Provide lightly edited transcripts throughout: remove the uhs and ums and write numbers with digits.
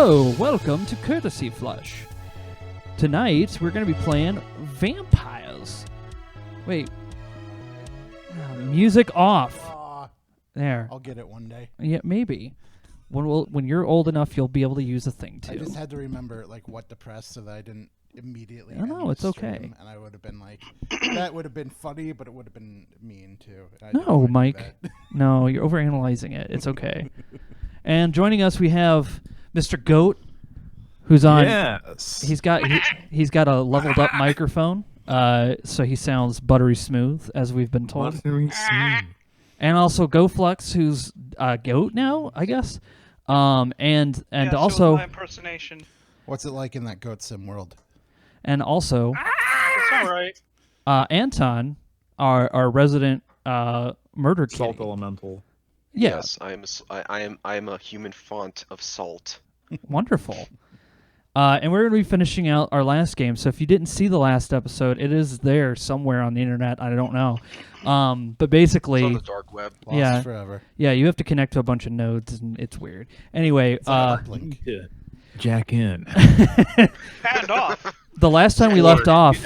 Hello, welcome to Courtesy Flush. Tonight, we're going to be playing Vampires. Wait. Music off. There. I'll get it one day. Yeah, maybe. When you're old enough, you'll be able to use a thing, too. I just had to remember what to press so that I didn't immediately No, it's okay. And I would have been like, that would have been funny, but it would have been mean, too. No, Mike. No, you're overanalyzing it. It's okay. And joining us, we have Mr. Goat, who's on. Yes. He's got a leveled up microphone, so he sounds buttery smooth, as we've been told. Buttery smooth. And also GoFlux, who's Goat now, I guess. And also my impersonation. What's it like in that Goat Sim world? And also It's all right. Anton, our resident murder kitty. Salt elemental. Yeah. Yes, I am a human font of salt. Wonderful. And we're going to be finishing out our last game. So if you didn't see the last episode, it is there somewhere on the internet. I don't know. But basically, It's on the dark web. Lost forever. Yeah, you have to connect to a bunch of nodes, and it's weird. Anyway, Uplink. Yeah. Jack in. Hand off. the last time we left off,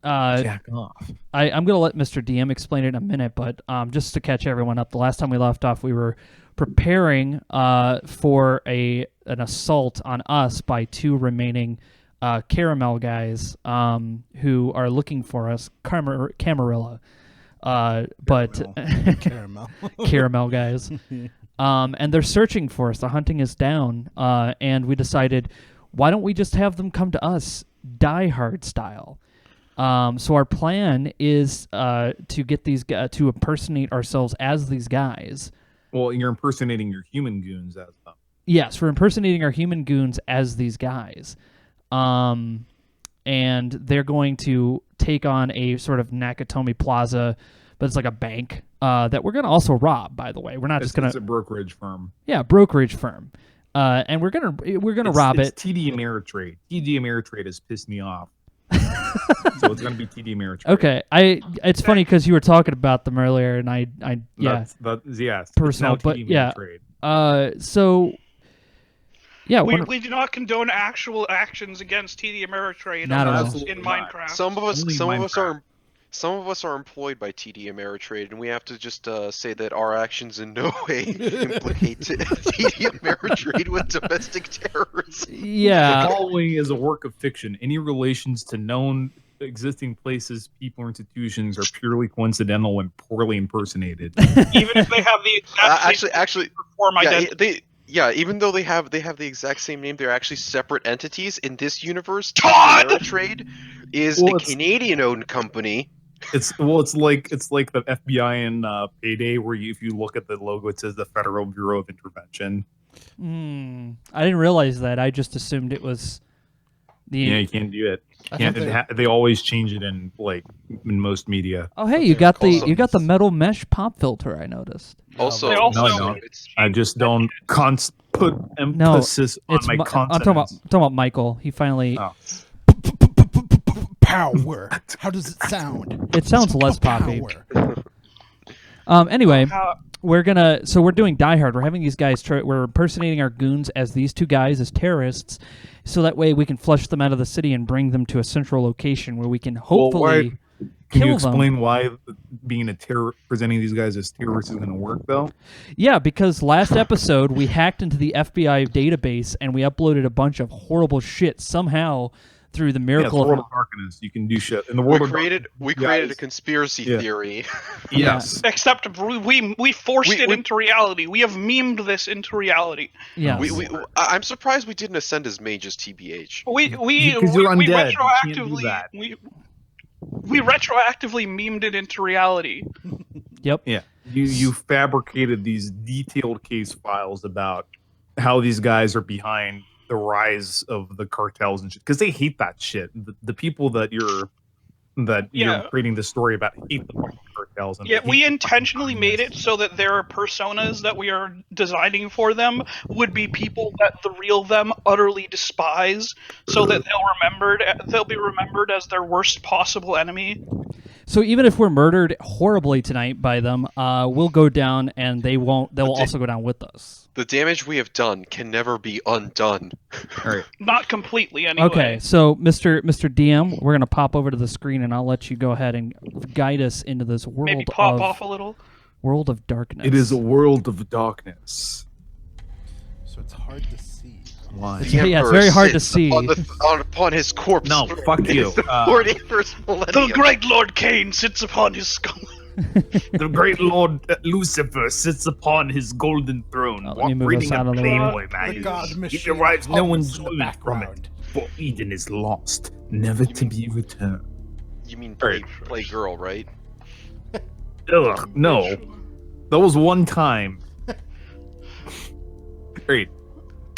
Jack off. I'm going to let Mr. DM explain it in a minute, but just to catch everyone up, the last time we left off, we were preparing for an assault on us by two remaining caramel guys who are looking for us, Camarilla. Caramel. Caramel guys. And they're searching for us. The hunting is down, and we decided, why don't we just have them come to us, Die Hard style? So our plan is to get these guys to impersonate ourselves as these guys. Well, you're impersonating your human goons as them. Yes, we're impersonating our human goons as these guys. And they're going to take on a sort of Nakatomi Plaza, but it's like a bank that we're going to also rob, by the way. We're not just going to... It's a brokerage firm. Yeah, brokerage firm. And we're gonna rob it. It's TD Ameritrade. TD Ameritrade has pissed me off. So it's going to be TD Ameritrade. Okay, it's funny because you were talking about them earlier, and I yes, personal, it's now but TD yeah. Ameritrade. So yeah, We do not condone actual actions against TD Ameritrade Not at all. in Minecraft. Some of us Only are employed by TD Ameritrade, and we have to just say that our actions in no way implicate TD Ameritrade with domestic terrorism. yeah, The following is a work of fiction. Any relations to known existing places, people, or institutions are purely coincidental and poorly impersonated. Even if they have the exact Actually, form yeah, identity. even though they have the exact same name, they're actually separate entities in this universe. Todd! TD Ameritrade is a Canadian-owned company. It's like the FBI in Payday, where if you look at the logo, it says the Federal Bureau of Intervention. I didn't realize that. I just assumed it was the. Yeah, you can't do it. They always change it in most media. Oh, hey, you got the metal mesh pop filter. I noticed. Also, They also- No, I don't. I just don't put emphasis on my I'm consonants. talking about Michael. He finally. Oh. Power. How does it sound? It sounds less poppy. Power. Anyway, How- we're doing Die Hard. We're having these guys we're impersonating our goons as these two guys as terrorists, so that way we can flush them out of the city and bring them to a central location where we can hopefully Can kill you them. explain why presenting these guys as terrorists is going to work, though? Yeah, because last episode we hacked into the FBI database and we uploaded a bunch of horrible shit somehow through the Yeah, it's miracle the world of of darkness. You can do shit in the world we of created darkness. a conspiracy Yeah. theory. Yes. Except we forced it we- into reality. We have memed this into reality. yeah. I'm surprised we didn't ascend as mages, TBH. We 'Cause you're undead. You can't do retroactively that. we retroactively memed it into reality. Yep. Yeah. You fabricated these detailed case files about how these guys are behind the rise of the cartels and shit, because they hate that shit. The people that you're creating this story about hate the fucking cartels. And Yeah, they we hate intentionally made it so that their personas that we are designing for them would be people that the real them utterly despise, so that they'll be remembered as their worst possible enemy. So even if we're murdered horribly tonight by them, we'll go down, and they won't. They'll also go down with us. The damage we have done can never be undone. All right. Not completely, anyway. Okay, so Mr. DM, we're gonna pop over to the screen, and I'll let you go ahead and guide us into this world Maybe pop of off a little. world of darkness. It is a world of darkness. So it's hard to see. Why? Yeah, it's very hard to sits see. Upon his corpse. No, fuck you. 41st millennium. The great Lord Cain sits upon his skull. The great Lord Lucifer sits upon his golden throne, let me move reading us out a of the way. Playboy The magazine. god He machine derives no hums in the enjoyment from it, background. for Eden is lost, never to be returned. You mean Right. play girl, right? Ugh, no. That was one time. Great.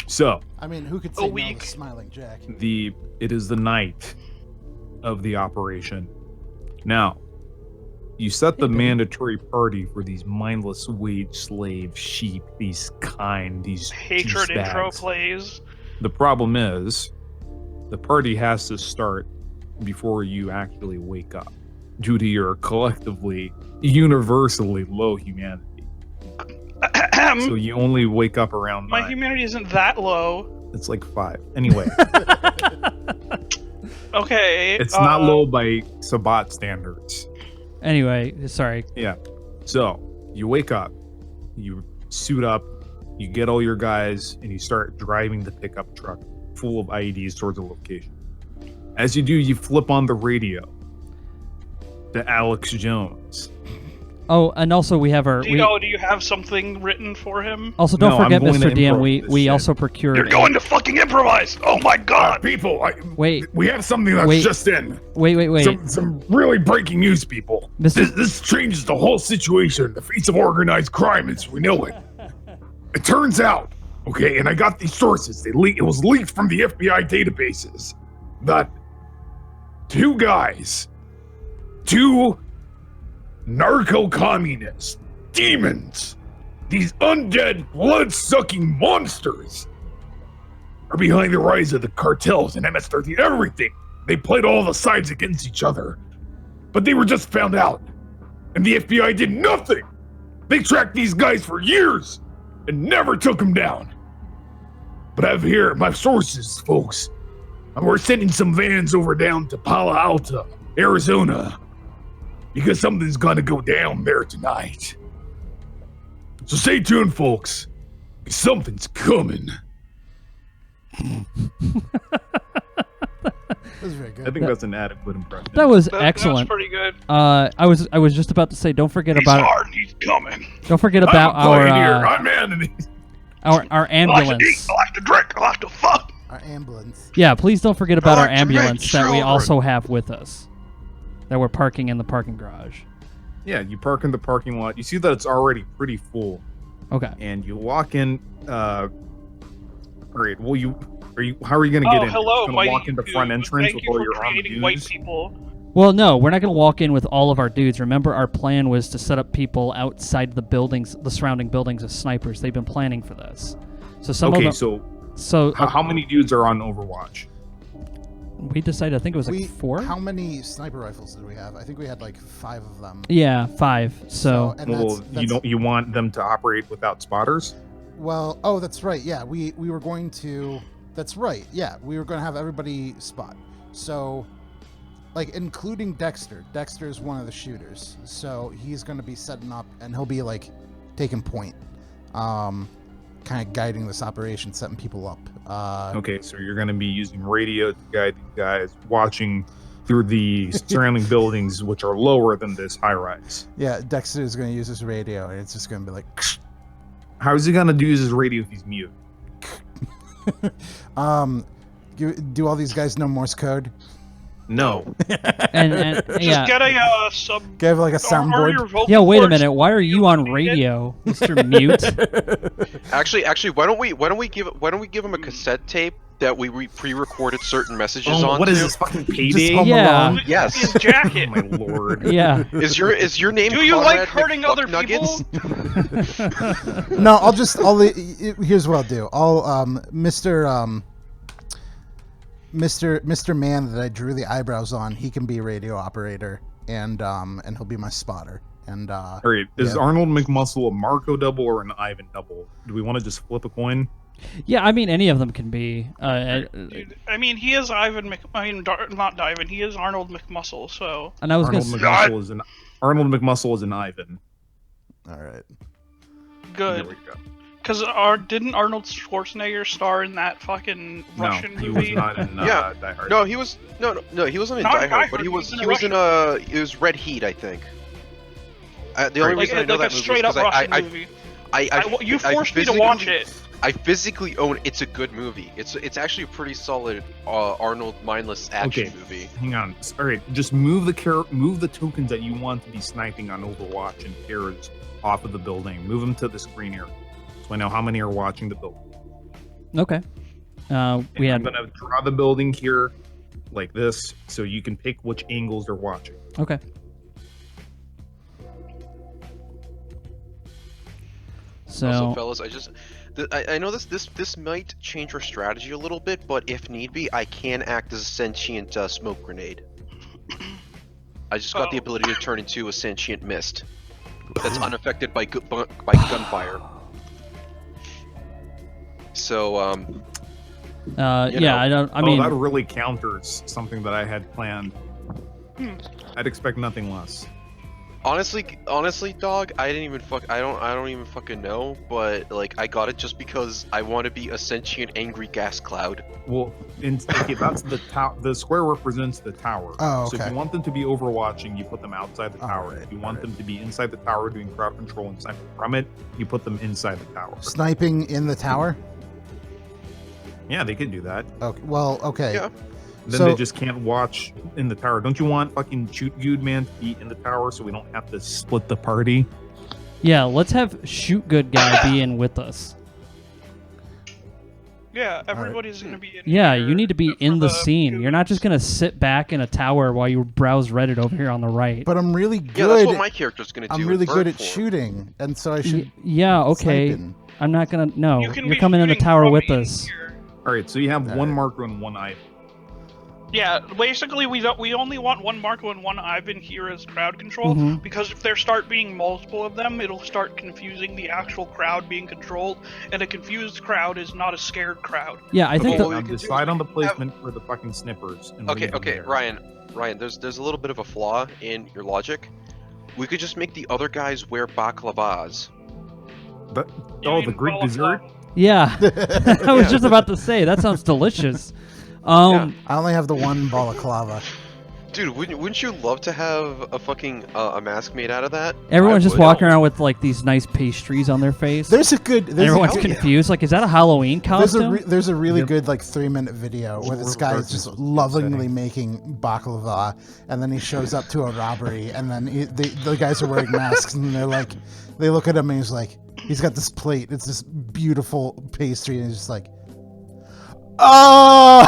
So, I mean, who could A say no week. to Smiling Jack? it is the night of the operation. Now, you set the mandatory party for these mindless wage slave sheep, these Hatred juice intro bags. plays. The problem is, the party has to start before you actually wake up, due to your collectively, universally low humanity. So you only wake up around My 9. humanity isn't that low. It's like 5. Anyway, Okay. it's not low by Sabat standards. Anyway, sorry. Yeah. So you wake up, you suit up, you get all your guys, and you start driving the pickup truck full of IEDs towards a location. As you do, you flip on the radio to Alex Jones. Oh, and also we have our. Do you have something written for him? Also, don't No, I'm forget, going to Mr. DM. improv We this we shit. also procured. You're going to fucking improvise! Oh my god! People, Wait, we have something that's Wait. just in. wait. Some really breaking news, people. Mr. This changes the whole situation, the face of organized crime as we know it. It turns out, okay, and I got these sources. It was leaked from the FBI databases that two narco-communist demons, these undead, blood-sucking monsters, are behind the rise of the cartels and MS-13, everything. They played all the sides against each other, but they were just found out, and the FBI did nothing. They tracked these guys for years and never took them down. But I have here my sources, folks, and we're sending some vans over down to Palo Alto, Arizona, because something's gonna go down there tonight. So stay tuned, folks, because something's coming. That was very good. I think that's an adequate impression. That was That's excellent. pretty good. I was just about to say, don't forget He's about hard and he's coming. don't forget about I'm a pioneer. our I'm Anthony. our I like to eat, ambulance. I like to drink, I like to fuck. Our ambulance. Yeah, please don't forget about I our like to make ambulance that we children. also have with us. That we're parking in the parking garage. Yeah, you park in the parking lot. You see that it's already pretty full, Okay. and you walk in. Great. Well, how are you gonna get Oh, in? hello, You're just gonna walk into front entrance Thank with you all for your armed creating white dudes? people. Well, no, we're not going to walk in with all of our dudes. Remember, our plan was to set up people outside the buildings, the surrounding buildings, as snipers. They've been planning for this. So some Okay, of them. so how many dudes are on Overwatch? We decided. I think it was like 4. How many sniper rifles did we have? I think we had like 5 of them. Yeah, 5. So and Well, that's, you want them to operate without spotters? Well, oh, that's right. Yeah, we were going to. That's right. Yeah, we were going to have everybody spot. So, like, including Dexter. Dexter's one of the shooters, so he's going to be setting up, and he'll be like taking point, kind of guiding this operation, setting people up. Okay, so you're gonna be using radio to guide these guys, watching through the surrounding buildings, which are lower than this high rise. Yeah, Dexter is going to use his radio, and it's just going to be like. How is he gonna use his radio if he's mute? Do all these guys know Morse code? No. and Just yeah. get a sub. Do you have like a or soundboard? your vocal Yeah, wait a cords. minute. Why are you on radio, Mr. Mute? Actually, why don't we give him a cassette tape that we pre-recorded certain messages on? What is to? this fucking Just payday? Home Yeah. Alone. Yes. His jacket. Oh my lord. Yeah. Is your name? Do you Conrad like hurting other McFucknuggets? people? No, here's what I'll do. Mr. Man that I drew the eyebrows on, he can be a radio operator, and he'll be my spotter. And All right, is yeah. Arnold McMuscle a Marco double or an Ivan double? Do we want to just flip a coin? Yeah, I mean any of them can be. Dude, I mean, he is not Ivan. He is Arnold McMuscle. So. And I was Arnold gonna. Arnold McMuscle is an Ivan. all right. There Good. we go. Because didn't Arnold Schwarzenegger star in that fucking Russian no, he movie? was not in Yeah. Die Hard. No, he was he wasn't in Not Die in Hard, Die but he Hard, was he was in it was Red Heat, I think. The only reason I know like that a movie straight is up because Russian movie. You forced me to watch it. I physically own it. It's a good movie. It's actually a pretty solid Arnold mindless action movie. Hang on. All right, just move the tokens that you want to be sniping on Overwatch and pairs off of the building. Move them to the screen area, so I know how many are watching the building. Okay. We I'm had. gonna draw the building here, like this, so you can pick which angles they're watching. Okay. So. Also, fellas, I know this might change our strategy a little bit, but if need be, I can act as a sentient smoke grenade. I just got the ability to turn into a sentient mist that's unaffected by gunfire. So, yeah, I don't. I mean, that really counters something that I had planned. I'd expect nothing less. honestly, dog, I don't even fucking know, but like I got it just because I want to be a sentient angry gas cloud. Well, that's the square represents the tower. Oh, okay. So if you want them to be overwatching, you put them outside the tower. Alright, If you want them to be inside the tower doing crowd control and sniping from it, you put them inside the tower. Sniping in the tower? Yeah, they could do that. Okay. Well, okay. Yeah. Then So- they just can't watch in the tower. Don't you want fucking Shoot Good Man to be in the tower so we don't have to split the party? yeah, let's have Shoot Good Guy be in with us. Yeah, everybody's gonna be in. Yeah, here you need to be for in the scene. goons. You're not just gonna sit back in a tower while you browse Reddit over here on the right. But I'm really Yeah, that's good. what my character's gonna do. I'm in really good bird at form. shooting, and so I should. Yeah, okay. sniping. I'm not gonna. No, You can you're be coming in the shooting tower from with in us. here. All right, so you have one Alright. marker and one item. Yeah, basically we only want one Marco and one Ivan here as crowd control, Mhm. because if there start being multiple of them, it'll start confusing the actual crowd being controlled, and a confused crowd is not a scared crowd. Yeah, I think. Well, the, we Now can do decide is on the we can have- placement for the fucking snippers. And Okay, leave them okay, there. Ryan, there's a little bit of a flaw in your logic. We could just make the other guys wear baklavas. But, You oh, mean the Greek balaclava? dessert? yeah, I was just about to say that sounds delicious. I only have the one balaclava. Dude, wouldn't you love to have a fucking a mask made out of that? Everyone's I just would. walking around with like these nice pastries on their face. There's a good. and There's everyone's hell yeah. confused. Like, is that a Halloween costume? There's a really Yep. good like 3-minute video where this guy is just lovingly making baklava, and then he shows up to a robbery, and then the guys are wearing masks, and they're like, they look at him, and he's like, he's got this plate, it's this beautiful pastry, and he's just like, oh.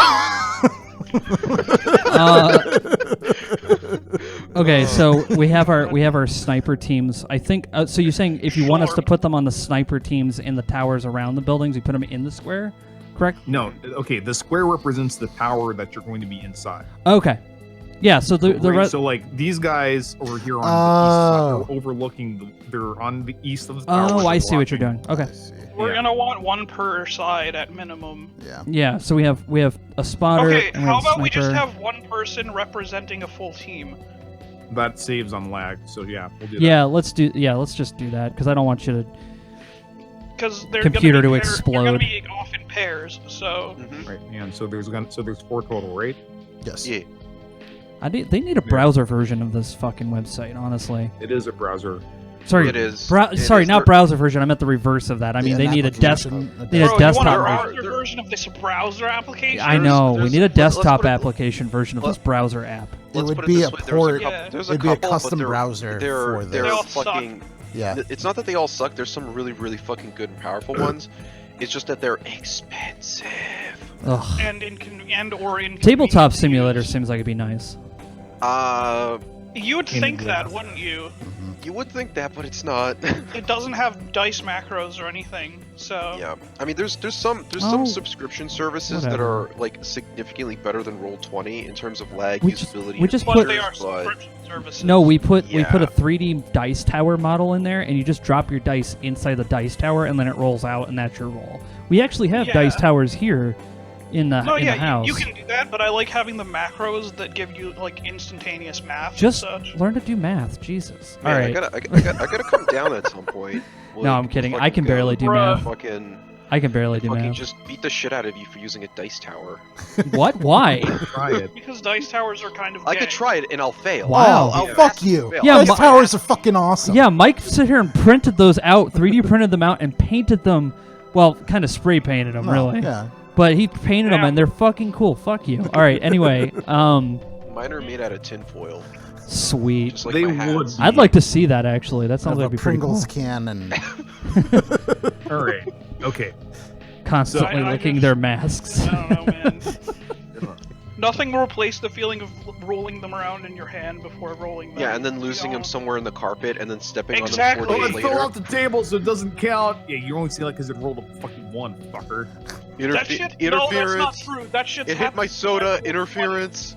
Okay, so we have our sniper teams. I think. So you're saying if you want us to put them on the sniper teams in the towers around the buildings, you put them in the square, correct? No, okay, the square represents the tower that you're going to be inside. Okay. Yeah. So the Right, rest. so like these guys over here on Oh. the east side, they're overlooking they're on the east of the tower. Oh, so I see what you're watching- doing. Okay. I see. We're Yeah. gonna want one per side at minimum. Yeah. Yeah. So we have a spotter. Okay, and we how have a about we just sniper. have one person representing a full team? That saves on lag, so yeah, we'll do Yeah. Let's just do that because I don't want you to. Because they're Computer to They're explode. gonna be off in pairs, so Mhm. that. Right, and so there's 4 total, right? Yes. Yeah. They need a browser version of this fucking website. Honestly. It is a browser. Sorry. It is. Sorry, not browser version. I meant the reverse of that. I mean, Yeah, they an need a application, desktop. They need a Bro, desktop you want a version. browser version of this browser application? I know. We there's- need a let's desktop put it- application version of this browser app. It Let's would put be this a way, port. There's It'd be a couple, but custom they're- browser they're, for they're this. They all suck. fucking. Yeah. It's not that they all suck. There's some really, really fucking good and powerful ones. It's just that they're expensive. Ugh. And or in Tabletop simulator seems like it'd be nice. You would In think the that, glass. wouldn't you? You would think that, but it's not. It doesn't have dice macros or anything, so Yeah, I mean, there's some Oh, some subscription services that whatever. are like significantly better than Roll20 in terms of lag, We just- usability, we and just but put- they are features, but subscription services. No, we put a Yeah. 3D dice tower model in there, and you just drop your dice inside the dice tower, and then it rolls out, and that's your roll. We actually have Yeah. dice towers here in the No, in yeah, the house. you can do that, but I like having the macros that give you like instantaneous math Just and such. learn to do math, Jesus. man, All right. I gotta come down at some point. No, I'm kidding. I can barely do Bruh. math. Fucking I can barely do math. just beat the shit out of you for using a dice tower. What? Why? Try it. Because dice towers are kind of I gay. could try it and I'll fail. Wow. I'll Fuck massively you. fail. Yeah, Dice my- towers are fucking awesome. Yeah, Mike sit here and printed those out, 3D printed them out, and painted them. Well, kind of spray painted them, No, really. Yeah. But he painted them, Yeah. and they're fucking cool. Fuck you. All right. Anyway, Mine are made out of tinfoil, sweet. just like They my hats. would. I'd like to see that actually. That sounds Have like a it'd be pretty cool. Pringles can and All right. Okay. Constantly I licking just- their masks. I don't know, man. Nothing will replace the feeling of rolling them around in your hand before rolling them. Yeah, and then losing You them know? somewhere in the carpet, and then stepping Exactly. on them 4 Well, days let's fill later. out the table so it doesn't count. Yeah, you only see like because it rolled a fucking 1, fucker. That shit, no, that's not Interference. true. That shit's It hit happened. my soda. I've rolled 20. Interference.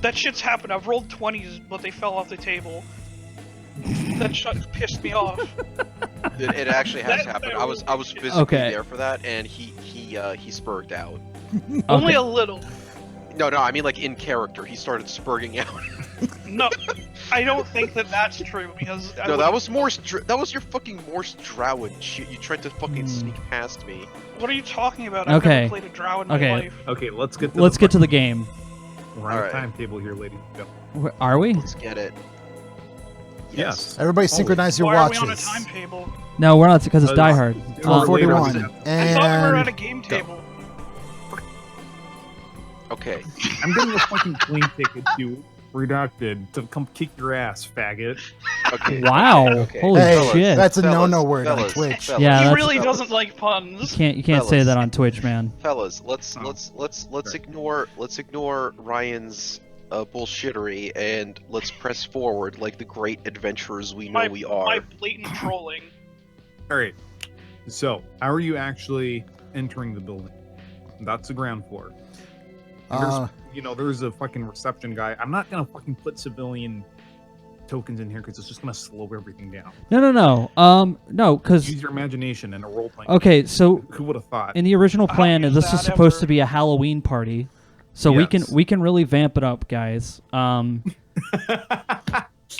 That shit's happened. I've rolled 20s, but they fell off the table. That shit pissed me off. It actually has That- happened. that I was physically Okay. there for that, and he spurged out. Only a little. No, I mean like in character, he started spurting out. No, I don't think that that's true because I No, would- that was that was your fucking Morse Drow shit. You tried to fucking sneak past me. What are you talking about? I've Okay. never played a drow in my Okay. life. Okay, let's get to Let's the get to the game. We're on Alright. a timetable here, ladies. Go. Are we? Let's get it. Yes. everybody Always. synchronize your Why watches. are we on a timetable? No, we're not because it's Uh, Die Hard. Sooner or 441. later, I thought we were at a And game go. table. Okay. I'm getting a fucking plane ticket to Redacted to come kick your ass, faggot. Okay. Wow. Okay. Holy hey, shit. that's a Fellas, no-no word on fellas, Twitch. fellas, Yeah, He that's- really fellas, doesn't like puns. You can't say Fellas. that on Twitch, man. Fellas, let's Sorry. ignore Ryan's bullshittery and let's press forward like the great adventurers we know we are. My blatant trolling. All right. So, how are you actually entering the building? That's the ground floor. And there's a fucking reception guy. I'm not gonna fucking put civilian tokens in here because it's just gonna slow everything down. No, because Use your imagination and a role playing. okay, so Who would have thought? in the original I don't plan, use this that is supposed ever. to be a Halloween party, so Yes. we can really vamp it up, guys. All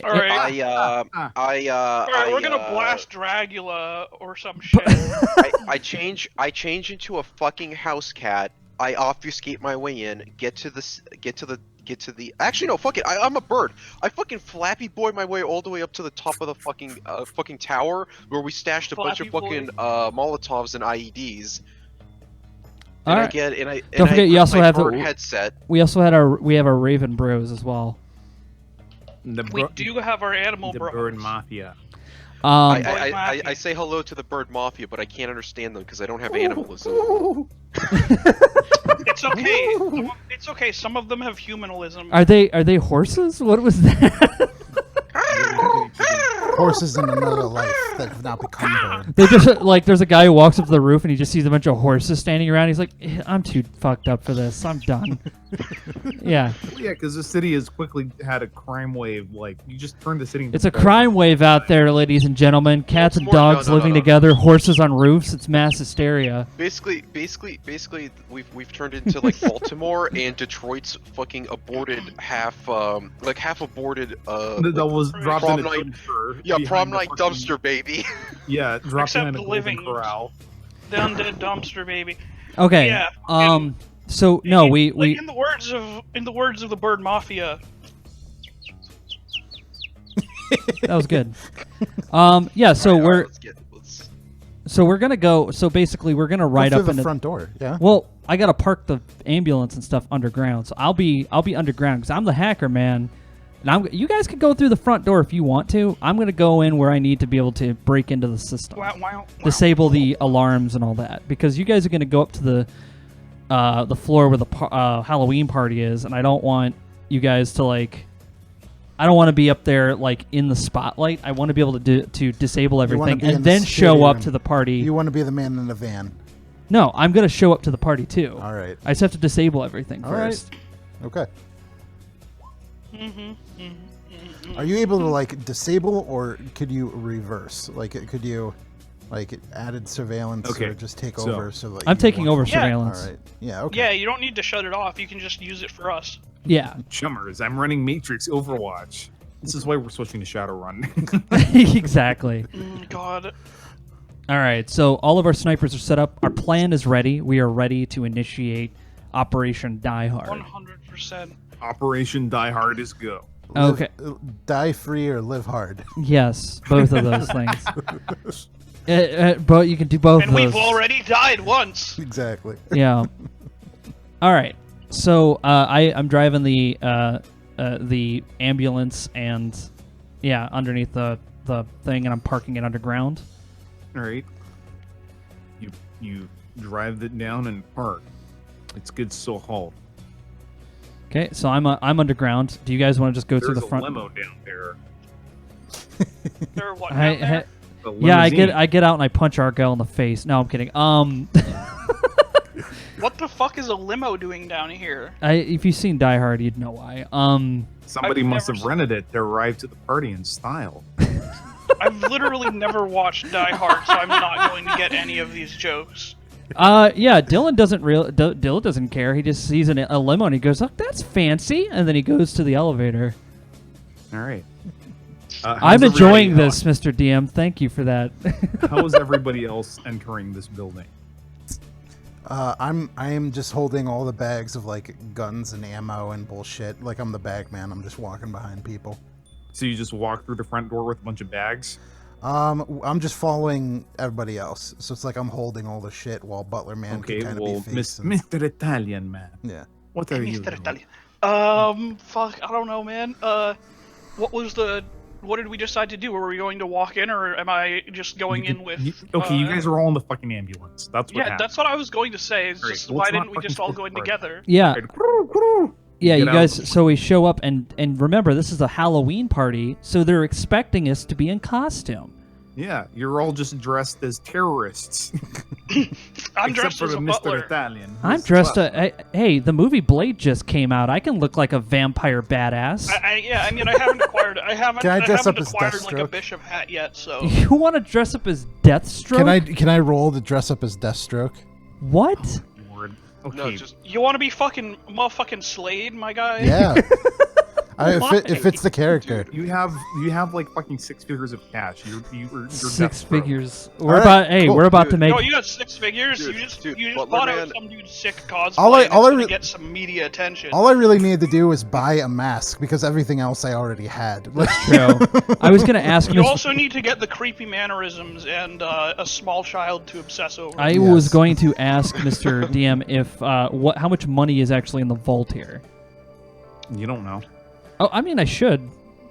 right. I All right, we're gonna blast Dragula or some shit. I change into a fucking house cat. I obfuscate my way in, get to the actually no, fuck it. I'm a bird. I fucking Flappy Boy my way all the way up to the top of the fucking tower where we stashed a bunch of Flappy fucking Molotovs and IEDs. All And right. I get and I Don't forget, I you put also my have the- bird headset. we also had our Raven Bros as well. We do have our animal the bros. bird mafia. I say hello to the bird mafia, but I can't understand them because I don't have animalism. It's okay. It's okay. Some of them have humanism. Are they horses? What was that? horses in another life that have now become birds. They just like there's a guy who walks up to the roof and he just sees a bunch of horses standing around. He's like, I'm too fucked up for this. I'm done. Yeah, Yeah, because the city has quickly had a crime wave. Like, you just turned the city into it's a crime wave out there, ladies and gentlemen. Cats and dogs living together, horses on roofs. It's mass hysteria. Basically, we've turned into like Baltimore and Detroit's fucking aborted half aborted. That was dropped prom in a night. dumpster. Yeah, behind prom the night fucking- dumpster, baby. Yeah, dropped Except in a the living living. corral. The undead dumpster baby. Okay. Yeah, So no, we in the words of the bird mafia. that was good. Yeah. So Alright, we're let's so we're gonna go. So basically, we're gonna ride Go up through in the front door. Yeah. Well, I gotta park the ambulance and stuff underground, so I'll be underground because I'm the hacker, man. And you guys can go through the front door if you want to. I'm gonna go in where I need to be able to break into the system, Wow. disable the alarms and all that, because you guys are gonna go up to the floor where the Halloween party is, and I don't want you guys to like I don't want to be up there like in the spotlight. I want to be able to disable everything be in and the then show up stadium. to the party. You want to be the man in the van. No, I'm gonna show up to the party too. All right. I just have to disable everything All right. first. Okay. Are you able to like disable, or could you reverse? Like, could you like added surveillance, Okay, or just take so- over? So like I'm you taking want- over Yeah. surveillance. All right. Yeah. Okay. Yeah, you don't need to shut it off. You can just use it for us. Yeah. Chummers, I'm running Matrix Overwatch. This is why we're switching to Shadowrun. Exactly. God. All right, so all of our snipers are set up. Our plan is ready. We are ready to initiate Operation Die Hard. 100%. Operation Die Hard is go. Okay. Die free or live hard. Yes, both of those things. But you can do both And of those. we've already died once. Exactly. Yeah. All right. So I'm driving the ambulance and underneath the thing, and I'm parking it underground. All right. You drive it down and park. It's good so halt. Okay, so I'm underground. Do you guys want to just go through There's the front? a limo down there. Or what? I- down there? A Yeah, limousine. I get out and I punch Argyle in the face. No, I'm kidding. What the fuck is a limo doing down here? If you've seen Die Hard, you'd know why. Somebody I've must never have seen- rented it to arrive to the party in style. I've literally never watched Die Hard, so I'm not going to get any of these jokes. Yeah, Dylan Dylan doesn't care. He just sees a limo and he goes, "Oh, that's fancy," and then he goes to the elevator. All right. I'm enjoying this, Mr. DM. Thank you for that. How is everybody else entering this building? I am just holding all the bags of like guns and ammo and bullshit. Like I'm the bag man. I'm just walking behind people. So you just walk through the front door with a bunch of bags? I'm just following everybody else. So it's like I'm holding all the shit while Butler Man Okay, can kind of well, be face. Mr. Italian man, Yeah. what are you Mr. doing? Italian. Fuck, I don't know, man. What did we decide to do? Were we going to walk in, or am I just going in with? you guys are all in the fucking ambulance. That's what Yeah, happened. that's what I was going to say. It's Great. just Well, why it's not didn't we just fucking all go in split together? Yeah, yeah, Get you out. guys. So we show up and remember, this is a Halloween party, so they're expecting us to be in costume. Yeah, you're all just dressed as terrorists. I'm Except dressed for as a Mr. butler. Italian. I'm who's dressed. left. Hey, the movie Blade just came out. I can look like a vampire badass. I haven't acquired. Can I dress haven't up as acquired like a Deathstroke? bishop hat yet. So You want to dress up as Deathstroke? Can I roll to dress up as Deathstroke? What? Lord. Okay, No, just you want to be fucking motherfucking Slade, my guy? Yeah. Why? It fits the character. you have like fucking 6 figures of cash. You're Six Deathstroke. figures. All We're right, about. Hey, cool. we're about to Dude, make. No, you got 6 figures. Dude, you just Butler bought out Man- some dude's sick cosplay. All I- and all it's I gonna re- get some media attention. All I really needed to do was buy a mask because everything else I already had. True. I was gonna ask You Mr. also need to get the creepy mannerisms and a small child to obsess over. I Yes. was going to ask Mr. DM if how much money is actually in the vault here. You don't know. Oh, I mean, I should,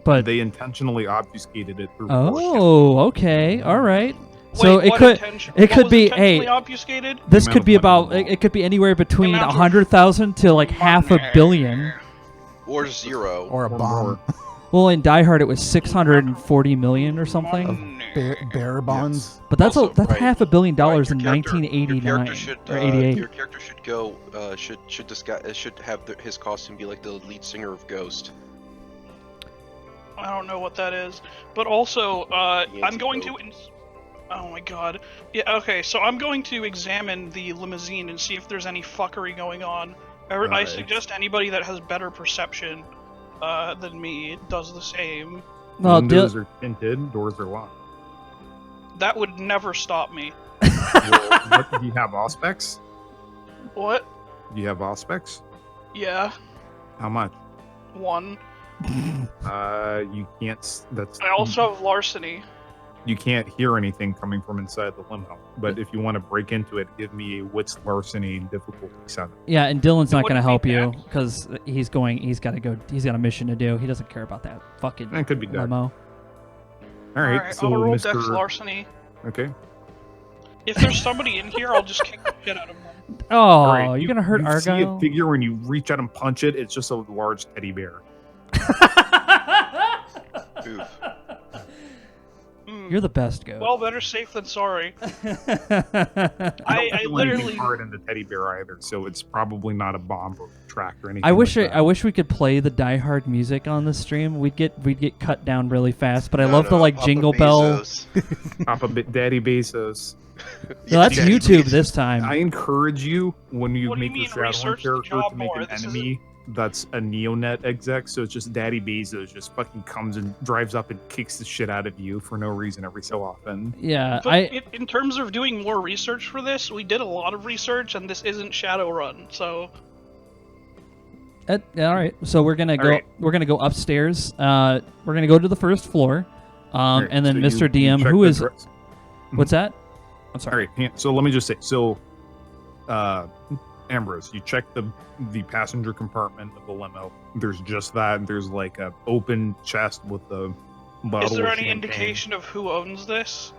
but They intentionally obfuscated it through force. oh, okay, all right. Wait, So it what could intention- it what could was be intentionally hey, obfuscated. this amount could of be money about in the vault. it could be anywhere between amount of 100,000 to like half a money. billion. or zero. Or a Or bomb. more. Well, in Die Hard, it was 640 million or something. Bearer bonds. But that's Also, that's right, $500 million Right, in your character- 1989 your character should, or 88. Your character should go. Should have his costume be like the lead singer of Ghost. I don't know what that is, but also I'm going to. Anti-Pope. Oh my god. Yeah. Okay. So I'm going to examine the limousine and see if there's any fuckery going on. I Right. suggest anybody that has better perception than me does the same. Well, Windows are tinted, doors are locked. That would never stop me. Well, do you have Auspex? What? Do you have Auspex? Yeah. How much? One. You can't. That's. I also have larceny. You can't hear anything coming from inside the limo. But if you want to break into it, give me a wits larceny difficulty 7. yeah, and Dylan's not going to wouldn't help be you bad. because he's got to go. He's got a mission to do. He doesn't care about that fucking That could be done. limo. All right, so I'm gonna roll Mr. dex larceny. Okay. If there's somebody in here, I'll just kick the shit out of them. Oh, All right, you're gonna hurt you see a Argyle. figure when you reach out and punch it. It's just a large teddy bear. move. You're the best, Goat. Well, better safe than sorry. I I don't do literally. anything hard in the teddy bear either, so it's probably not a bomb or track or anything. I wish like that. I wish we could play the Die Hard music on the stream. We'd get cut down really fast. But I love the like Papa jingle bell. Bezos. Daddy Bezos. No, that's Daddy YouTube Bezos. this time. I encourage you when you What do you make mean, your Shadowrun research the character job to make more? an This enemy that's a Neonet exec, so it's just Daddy Bezos just fucking comes and drives up and kicks the shit out of you for no reason every so often. Yeah, But in terms of doing more research for this, we did a lot of research, and this isn't Shadowrun, so all right. So we're gonna All go. right. We're gonna go upstairs. We're gonna go to the first floor. Alright, And then so Mr. you DM, check who the is dress- what's that? I'm All sorry. right, so let me just say, so Ambrose, you check the passenger compartment of the limo. There's just that. There's like a open chest with a bottle is there of any champagne. indication of who owns this?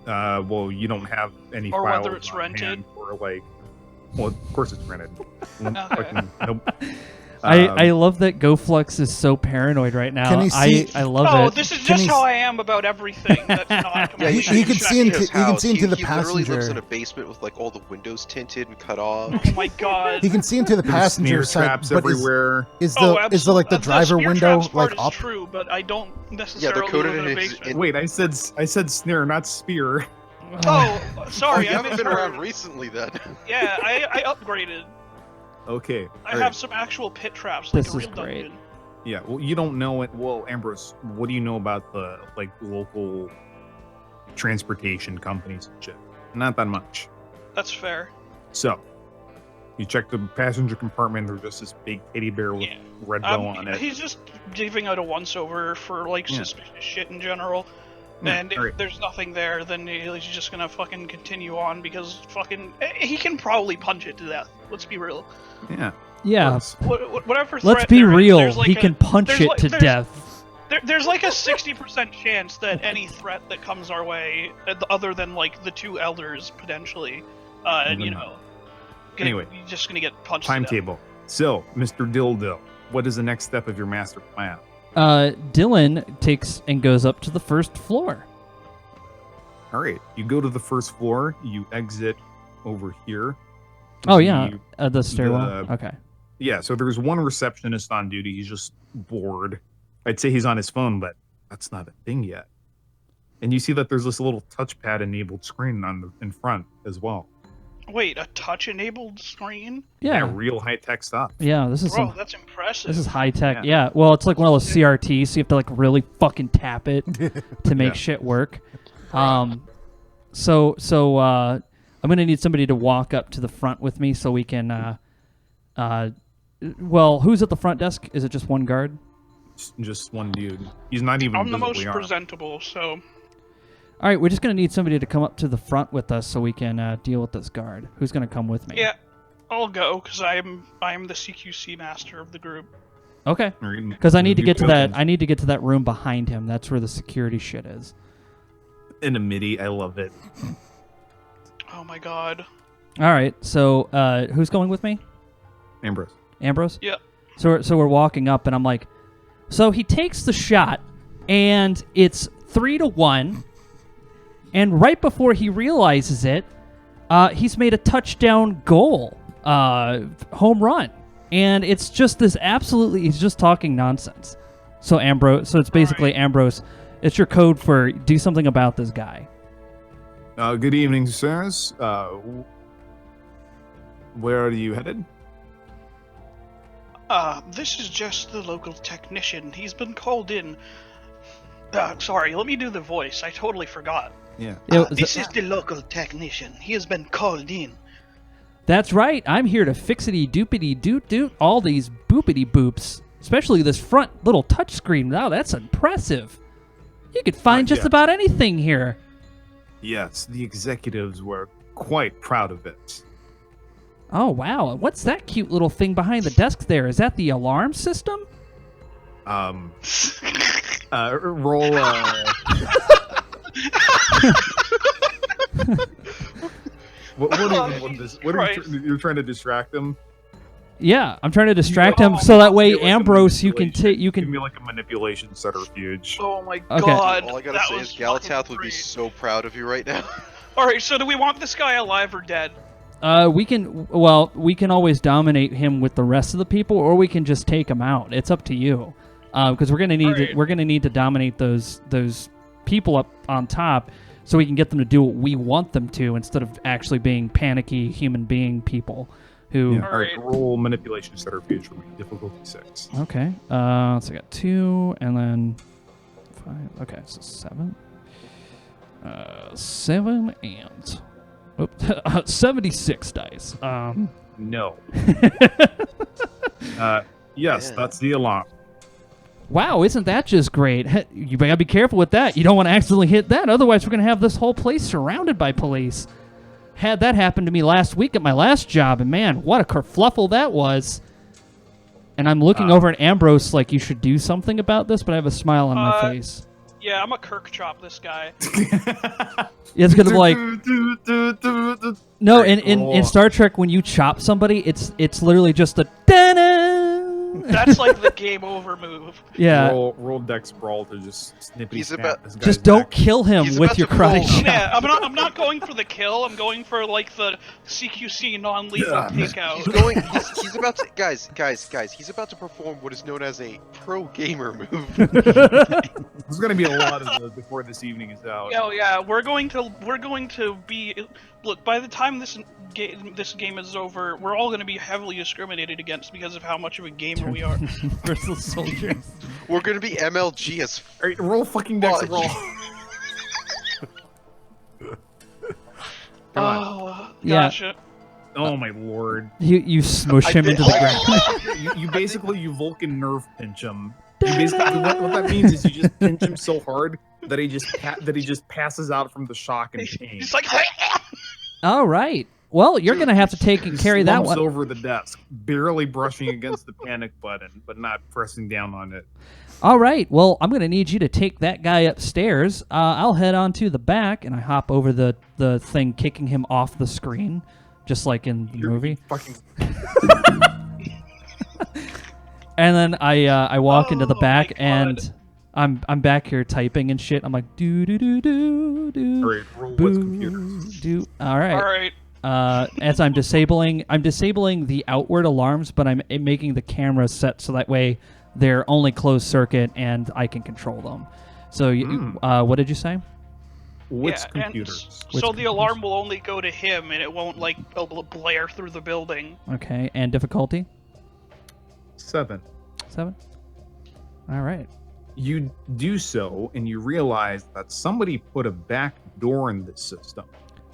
Well, you don't have any Or files whether it's on rented? hand or like. Well, of course it's rented. Fucking- nope. I love that GoFlux is so paranoid right now. Can he see- I love Oh, it. this is Can just he- how I am about everything. That's not Yeah, completely he can see into- his he can house. see into the he literally lives passenger. in a basement with like all the windows tinted and cut off. Oh my god. He can see into the There's passenger snare side, traps but everywhere. is the Oh, is the like the absolutely. driver spear window traps part like is up? true, but I don't necessarily coded live in a in his- basement. Wait, I said snare, not spear. Oh, sorry, you I haven't been misheard. around recently then. Yeah, I upgraded. Okay. I alright. have some actual pit traps, like This a is real great. dungeon. Yeah, well, you don't know it. Well, Ambrose, what do you know about the like local transportation companies and shit? Not that much. That's fair. So, you check the passenger compartment. There's just this big teddy bear with Yeah. red bow on it. He's just giving out a once-over for like Yeah. suspicious shit in general. Yeah, And if alright. there's nothing there, then he's just gonna fucking continue on because fucking he can probably punch it to death. Let's be real. Yeah. Yeah. Plus, Whatever. Let's threat be there is, real. there's like He a- can punch there's it like- to there's- death. There's like a 60% chance that any threat that comes our way, other than like the two elders potentially, and you know, Anyway. you're just gonna get punched. to death. timetable. So, Mr. Dildo, what is the next step of your master plan? Dylan takes and goes up to the first floor. All right, you go to the first floor. You exit over here. Oh yeah, The- the stairwell. the- Okay. Yeah, so there's one receptionist on duty. He's just bored. I'd say he's on his phone, but that's not a thing yet. And you see that there's this little touchpad enabled screen in front as well. Wait, a touch-enabled screen? Yeah. Real high tech stuff. Yeah. This is Bro, some. that's impressive. This is high tech. Yeah. Yeah. Well, it's like one of those CRTs, so you have to like really fucking tap it to make Yeah. shit work. So I'm gonna need somebody to walk up to the front with me so we can. Well, who's at the front desk? Is it just one guard? Just one dude. He's not even I'm the most visibly armed. presentable, so All right, we're just gonna need somebody to come up to the front with us so we can deal with this guard. Who's gonna come with me? yeah, I'll go because I'm the CQC master of the group. Okay. All right, Because I need to you get to go that. I need to get to that room behind him. That's where the security shit is. in a MIDI. I love it. Oh my god. All right. So who's going with me? Ambrose. Ambrose? Yeah. So we're walking up, and I'm like, so he takes the shot, and it's 3-1, and right before he realizes it, he's made a touchdown goal, home run, and it's just this absolutely. He's just talking nonsense. So Ambrose. So it's basically Ambrose. It's your code for do something about this guy. Good evening, sirs. Where are you headed? This is just the local technician. He's been called in. Sorry, let me do the voice. I totally forgot. Yeah. This is the local technician. He has been called in. That's right. I'm here to fixity doopity doot doot all these boopity boops, especially this front little touchscreen. Wow, that's impressive. You could find just yes. about anything here. Yes, the executives were quite proud of it. Oh, wow. What's that cute little thing behind the desk there? Is that the alarm system? Roll. What are you Jesus you're Christ. you're trying to distract them? Yeah, I'm trying to distract him so that way, Ambrose, you can Give me like a manipulation subterfuge. Oh my Okay. god. All I gotta that say was is Galatath fucking would be great. so proud of you right now. Alright, so do we want this guy alive or dead? We can always dominate him with the rest of the people, or we can just take him out. It's up to you, because we're gonna need to dominate those people up on top, so we can get them to do what we want them to instead of actually being panicky human being people. Who? Yeah. All right, roll manipulation subterfuge for me. Difficulty 6. Okay. So I got 2 and then 5. Okay, so 7. 7 and 76 dice. No. Yes, that's the alarm. Wow, isn't that just great? You gotta be careful with that. You don't want to accidentally hit that, otherwise we're gonna have this whole place surrounded by police. Had that happen to me last week at my last job, and man, what a kerfluffle that was. And I'm looking over at Ambrose like you should do something about this, but I have a smile on my face. Yeah, I'm a Kirk chop this guy. It's gonna be like no, in Star Trek when you chop somebody, it's literally just a da-na. That's like the game over move. Yeah. Roll Dex Brawl to just snippy snap this guy's Just don't neck. kill him He's with about your to karate pull. chop. Yeah, I'm not going for the kill. I'm going for like the CQC non-lethal takeout. He's about to guys. He's about to perform what is known as a pro gamer move. There's gonna be a lot of those before this evening is out. Oh yeah, we're going to be. Look, by the time this game is over, we're all going to be heavily discriminated against because of how much of a gamer we are. Universal soldiers. We're gonna be MLG as All right, roll fucking Dex Fudge. Brawl. Come on. Oh, Yeah. gotcha. Oh my lord. You smush him into the ground. You basically Vulcan nerve pinch him. You basically, what that means is you just pinch him so hard that he just passes out from the shock and pain. It's like All right. Well, you're gonna have to take and carry that Slumps one. over the desk, barely brushing against the panic button, but not pressing down on it. All right. Well, I'm gonna need you to take that guy upstairs. I'll head on to the back, and I hop over the thing, kicking him off the screen, just like in the movie. Fucking. And then I walk into the Oh back, my and I'm back here typing and shit. I'm like do do do do do. All right, roll what's computer. Do. All right. all right. As I'm disabling the outward alarms, but I'm making the camera set so that way they're only closed circuit and I can control them. So, what did you say? Which Yeah, and computers? so the alarm will only go to him, and it won't like blare through the building. Okay, and difficulty 7. 7. All right. You do so, and you realize that somebody put a back door in this system.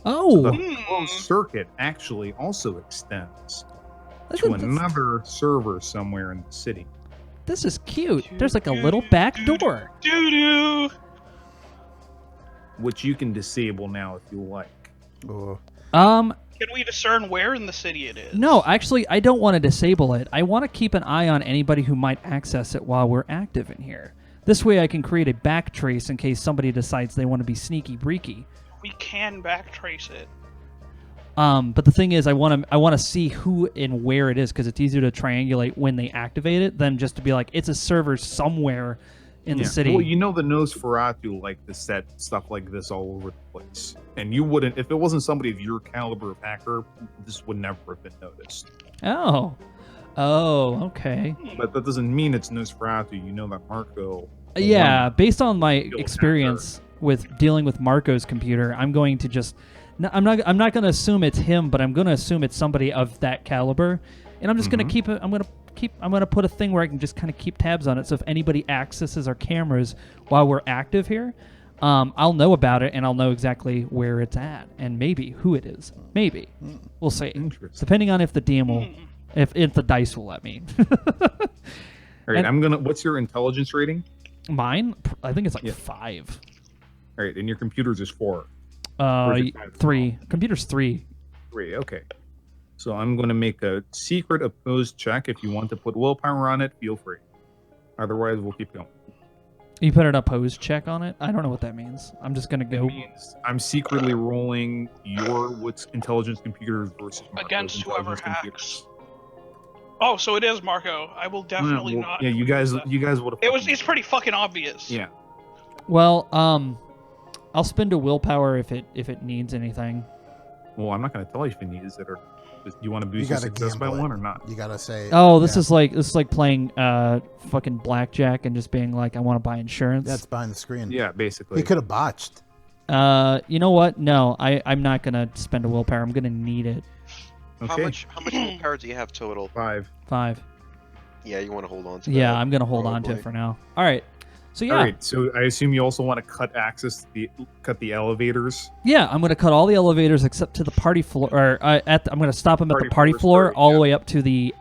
Oh, The closed circuit actually also extends to another server somewhere in the city. this is cute. There's like a little back door. Doo doo. Which you can disable now if you like. Oh. Um, Can we discern where in the city it is? no, actually, I don't want to disable it. I want to keep an eye on anybody who might access it while we're active in here. This way I can create a backtrace in case somebody decides they want to be sneaky breaky. We can backtrace it. But the thing is, I want to see who and where it is, because it's easier to triangulate when they activate it than just to be like, it's a server somewhere in the city. Well, you know the Nosferatu like to set stuff like this all over the place. And you wouldn't, if it wasn't somebody of your caliber of hacker, this would never have been noticed. Oh, okay. But that doesn't mean it's Nosferatu. You know that Marco... Yeah, based on my Skilled experience with dealing with Marco's computer, I'm going to just... I'm not going to assume it's him, but I'm going to assume it's somebody of that caliber. And I'm just going to keep it... I'm going to put a thing where I can just kind of keep tabs on it. So if anybody accesses our cameras while we're active here, I'll know about it and I'll know exactly where it's at and maybe who it is. Maybe. We'll see. Interesting. Depending on if the DM will... If the dice will let me. All right, And- what's your intelligence rating? Mine? I think it's like 5. All right, and your computer's is 4. Where's your five? 3. Computer's 3. 3, okay. So I'm going to make a secret opposed check. If you want to put willpower on it, feel free. Otherwise, we'll keep going. You put an opposed check on it? I don't know what that means. I'm just gonna go. It means I'm secretly rolling your what's intelligence computers versus Marco's Against whoever intelligence hacks. Oh, so it is Marco. I will definitely Well, not. yeah, you guys would have. It's pretty fucking obvious. Yeah. Well, I'll spend a willpower if it needs anything. Well, I'm not going to tell you if it needs it or. Do you want to You boost your gotta success by gamble it. one or not? You gotta say. Oh, this yeah. is like playing fucking blackjack and just being like, I want to buy insurance. That's behind the screen. Yeah, basically. He could have botched. You know what? No, I'm not gonna spend a willpower. I'm gonna need it. Okay. How much willpower do you have total? 5. 5. Yeah, you want to hold on to that. Yeah, I'm gonna hold on to it probably. for now. All right. So yeah, All right. So I assume you also want to cut the elevators. yeah, I'm gonna cut all the elevators except to the party floor. Or I'm gonna stop them at the party floor first, all the yeah. way up to the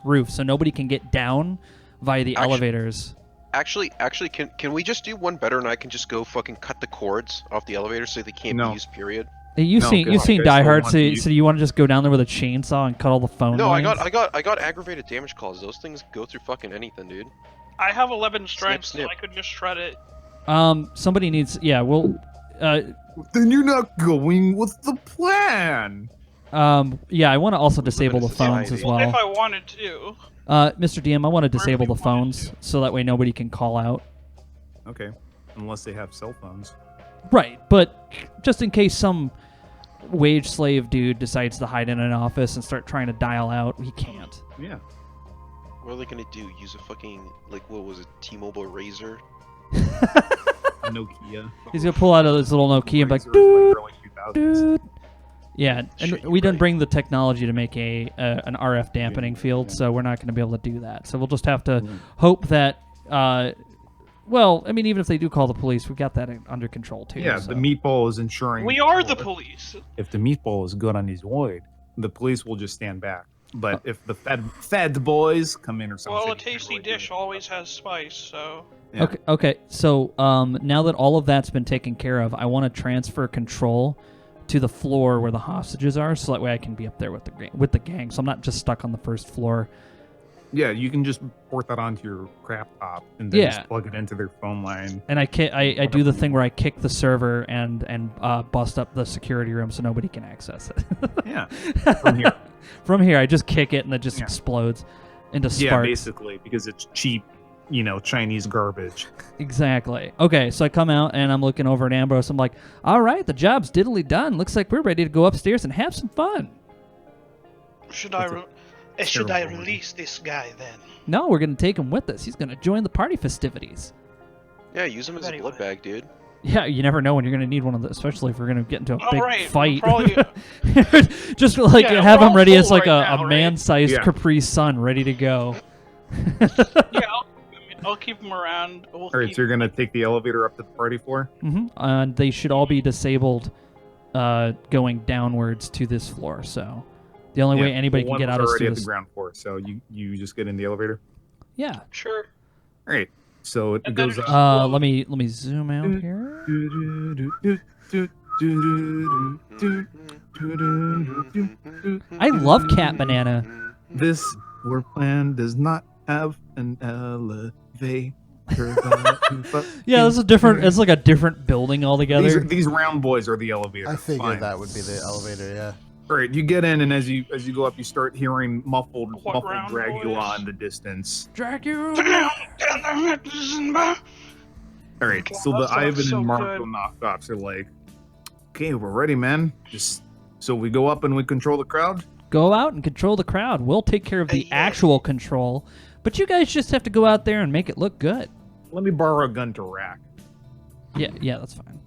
roof, so nobody can get down via the elevators. Actually, can we just do one better and I can just go fucking cut the cords off the elevator so they can't No. be used, period? Hey, you've No, seen 'cause Die I still Hard, want so, to so you want to just go down there with a chainsaw and cut all the phone No, lines? I got aggravated damage clause. Those things go through fucking anything, dude. I have 11 strength, snip. so I could just shred it. Somebody needs. Yeah, well, Then you're not going with the plan. yeah, I want to also disable the Limited phones as society. well. If I wanted to. Mr. DM, I want to disable the Wherever you wanted phones so that way nobody can call out. Okay. Unless they have cell phones. Right, but just in case some wage slave dude decides to hide in an office and start trying to dial out, he can't. Yeah. What are they gonna do? Use a fucking, like, what was it, T-Mobile Razor? Nokia. He's gonna pull out his little Nokia and be like, Razor, dude, early 2000s. dude. Yeah, and Shit, we didn't right. bring the technology to make an RF dampening field, so we're not going to be able to do that. So we'll just have to hope that. Well, I mean, even if they do call the police, we got that under control too. Yeah, so. the meatball is ensuring. We are the police. If the meatball is good on his word, the police will just stand back. But if the fed boys come in or something, Well, a tasty dish always has spice, so. Yeah. Okay. So now that all of that's been taken care of, I want to transfer control to the floor where the hostages are, so that way I can be up there with the gang. So I'm not just stuck on the first floor. Yeah, you can just port that onto your crap top and then Yeah. just plug it into their phone line. And I do the thing where I kick the server and bust up the security room so nobody can access it. Yeah, from here. From here, I just kick it and it just Yeah. explodes into sparks. Yeah, basically, because it's cheap, Chinese garbage. Exactly. Okay, so I come out and I'm looking over at Ambrose. I'm like, all right, the job's diddly done. Looks like we're ready to go upstairs and have some fun. Should I terrible release this guy then? No, we're going to take him with us. He's going to join the party festivities. Yeah, use them as a Anyway. blood bag, dude. Yeah, you never know when you're going to need one of those, especially if we're going to get into a All big right, fight. probably- Just like Yeah, have we're him all ready as full like right a now, right? man-sized Yeah. Capri Sun ready to go. Yeah, I'll keep him around. All right, so you're gonna take the elevator up to the party floor. And they should all be disabled going downwards to this floor. So the only way anybody Well, can get one out was is already through at this. the ground floor, so you just get in the elevator. Yeah. Sure. All right, so it And then goes it's- up. Let me zoom out here. I love Cat Banana. This work plan does not have an elevator. Yeah, this is different. It's like a different building altogether. These round boys are the elevator. I figured Fine. that would be the elevator. Yeah. All right, you get in, and as you go up, you start hearing muffled round Dracula boys? in the distance. Dracula. All right, so That the sounds Ivan so and Marco good. knockoffs are like, okay, we're ready, man. So we go up and we control the crowd. Go out and control the crowd. We'll take care of the Yes. actual control, but you guys just have to go out there and make it look good. Let me borrow a gun to rack. Yeah, that's fine.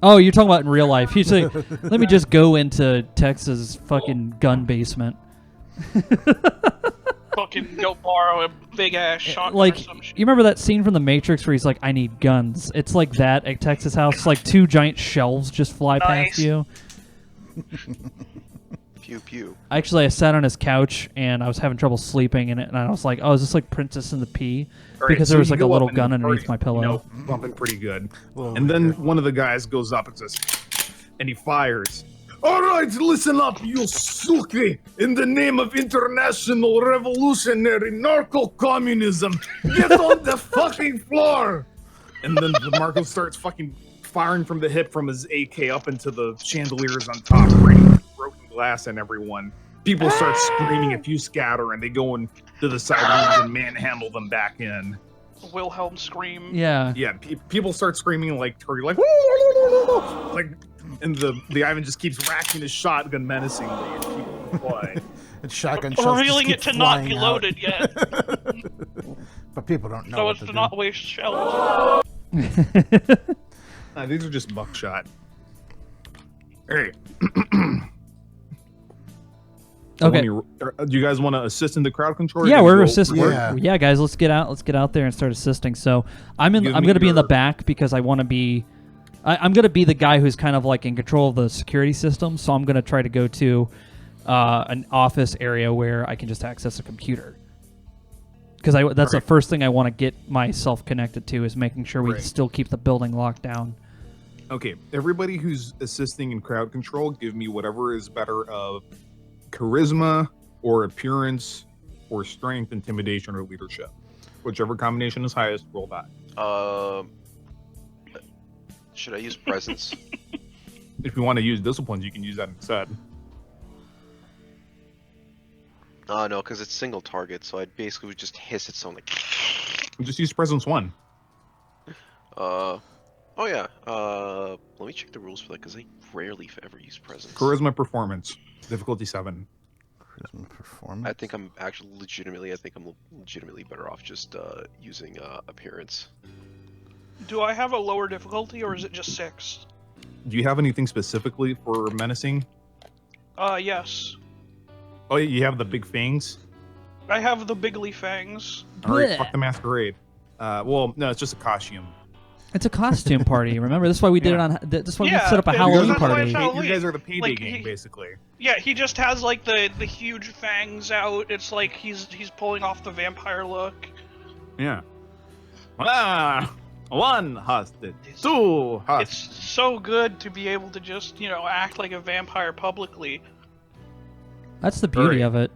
Oh, you're talking about in real life. He's like, let me just go into Texas fucking gun basement. Fucking go borrow a big ass shotgun or Like, some shit. you remember that scene from The Matrix where he's like, I need guns? It's like that at Texas House. Like two giant shelves just fly past Nice. you. Pew pew. Actually, I sat on his couch and I was having trouble sleeping in it, and I was like, oh, is this like Princess and the Pea? All right, Because so there was you like a go up little and gun the underneath my party's, pillow. bumping pretty good. Little And then weird. one of the guys goes up and says, and he fires. All right, listen up, you suki. In the name of international revolutionary narco-communism, get on the fucking floor. And then Marco starts fucking firing from the hip from his AK up into the chandeliers on top, raining broken glass and everyone. People start screaming if you scatter, and they go into the side rooms and manhandle them back in. Wilhelm scream. Yeah. Yeah, people start screaming like turkey, like like, and the Ivan just keeps racking his shotgun menacingly, and people fly. And shotgun shells just Revealing keep it to not be flying out. loaded yet, But people don't know so what as to to do. not waste shells. These are just buckshot. Hey. Okay. Do you guys want to assist in the crowd control? or Yeah, you we're go assisting. for it? Yeah. Guys, let's get out there and start assisting. So I'm Give I'm me going to be in the your- back because I want to be. I'm going to be the guy who's kind of like in control of the security system. So I'm going to try to go to an office area where I can just access a computer. Because that's the Alright. first thing I want to get myself connected to is making sure we Right. still keep the building locked down. Okay, everybody who's assisting in crowd control, give me whatever is better of charisma or appearance or strength, intimidation, or leadership. Whichever combination is highest, roll that. Should I use presence? If you want to use disciplines, you can use that instead. No, because it's single target, so I'd basically just hiss at someone like. Just use presence 1. Oh yeah. Let me check the rules for that because I rarely if ever use presence. Charisma performance, difficulty 7. Charisma performance. I think I'm legitimately better off just using appearance. Do I have a lower difficulty, or is it just 6? Do you have anything specifically for menacing? Yes. Oh, you have the big fangs? I have the bigly fangs. Alright, Blech. fuck the masquerade. Well, no, it's just a costume. It's a costume party. Remember, this is why we did it Yeah. on. This is why we Yeah, set up a yeah, Halloween that's why party. it's Halloween. You guys are the payday Like, gang, basically. Yeah, he just has like the huge fangs out. It's like he's pulling off the vampire look. Yeah. One hostage. 2 hostage. It's so good to be able to just, act like a vampire publicly. That's the beauty Alright. of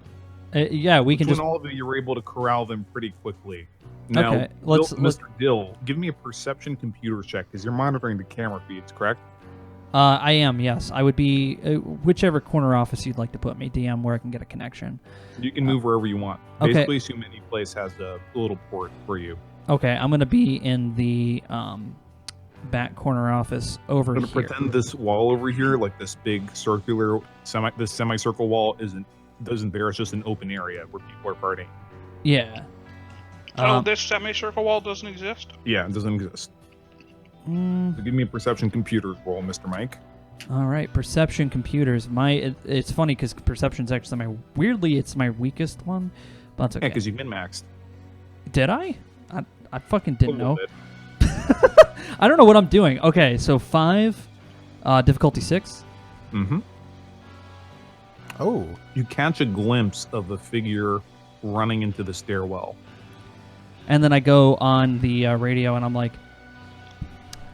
it. Yeah, we can Between just. all of you, you're able to corral them pretty quickly. Now, Okay, let's- Mr. Dill, give me a perception computer check because you're monitoring the camera feeds, correct? I am. Yes, I would be whichever corner office you'd like to put me, DM, where I can get a connection. You can move wherever you want. Okay. Basically, assume any place has a little port for you. Okay, I'm gonna be in the back corner office over I'm here. gonna pretend this wall over here, like this big circular semicircle wall, doesn't there. It's just an open area where people are partying. Yeah. So this semicircle wall doesn't exist? Yeah, it doesn't exist. So give me a perception computer roll, Mr. Mike. All right, perception computers. It's funny because perception's actually it's my weakest one, but that's okay. Yeah, because you min-maxed. Did I? I fucking didn't A little know. bit. I don't know what I'm doing. Okay, so 5, difficulty 6. Mm-hmm. Oh, You catch a glimpse of a figure running into the stairwell. And then I go on the radio and I'm like,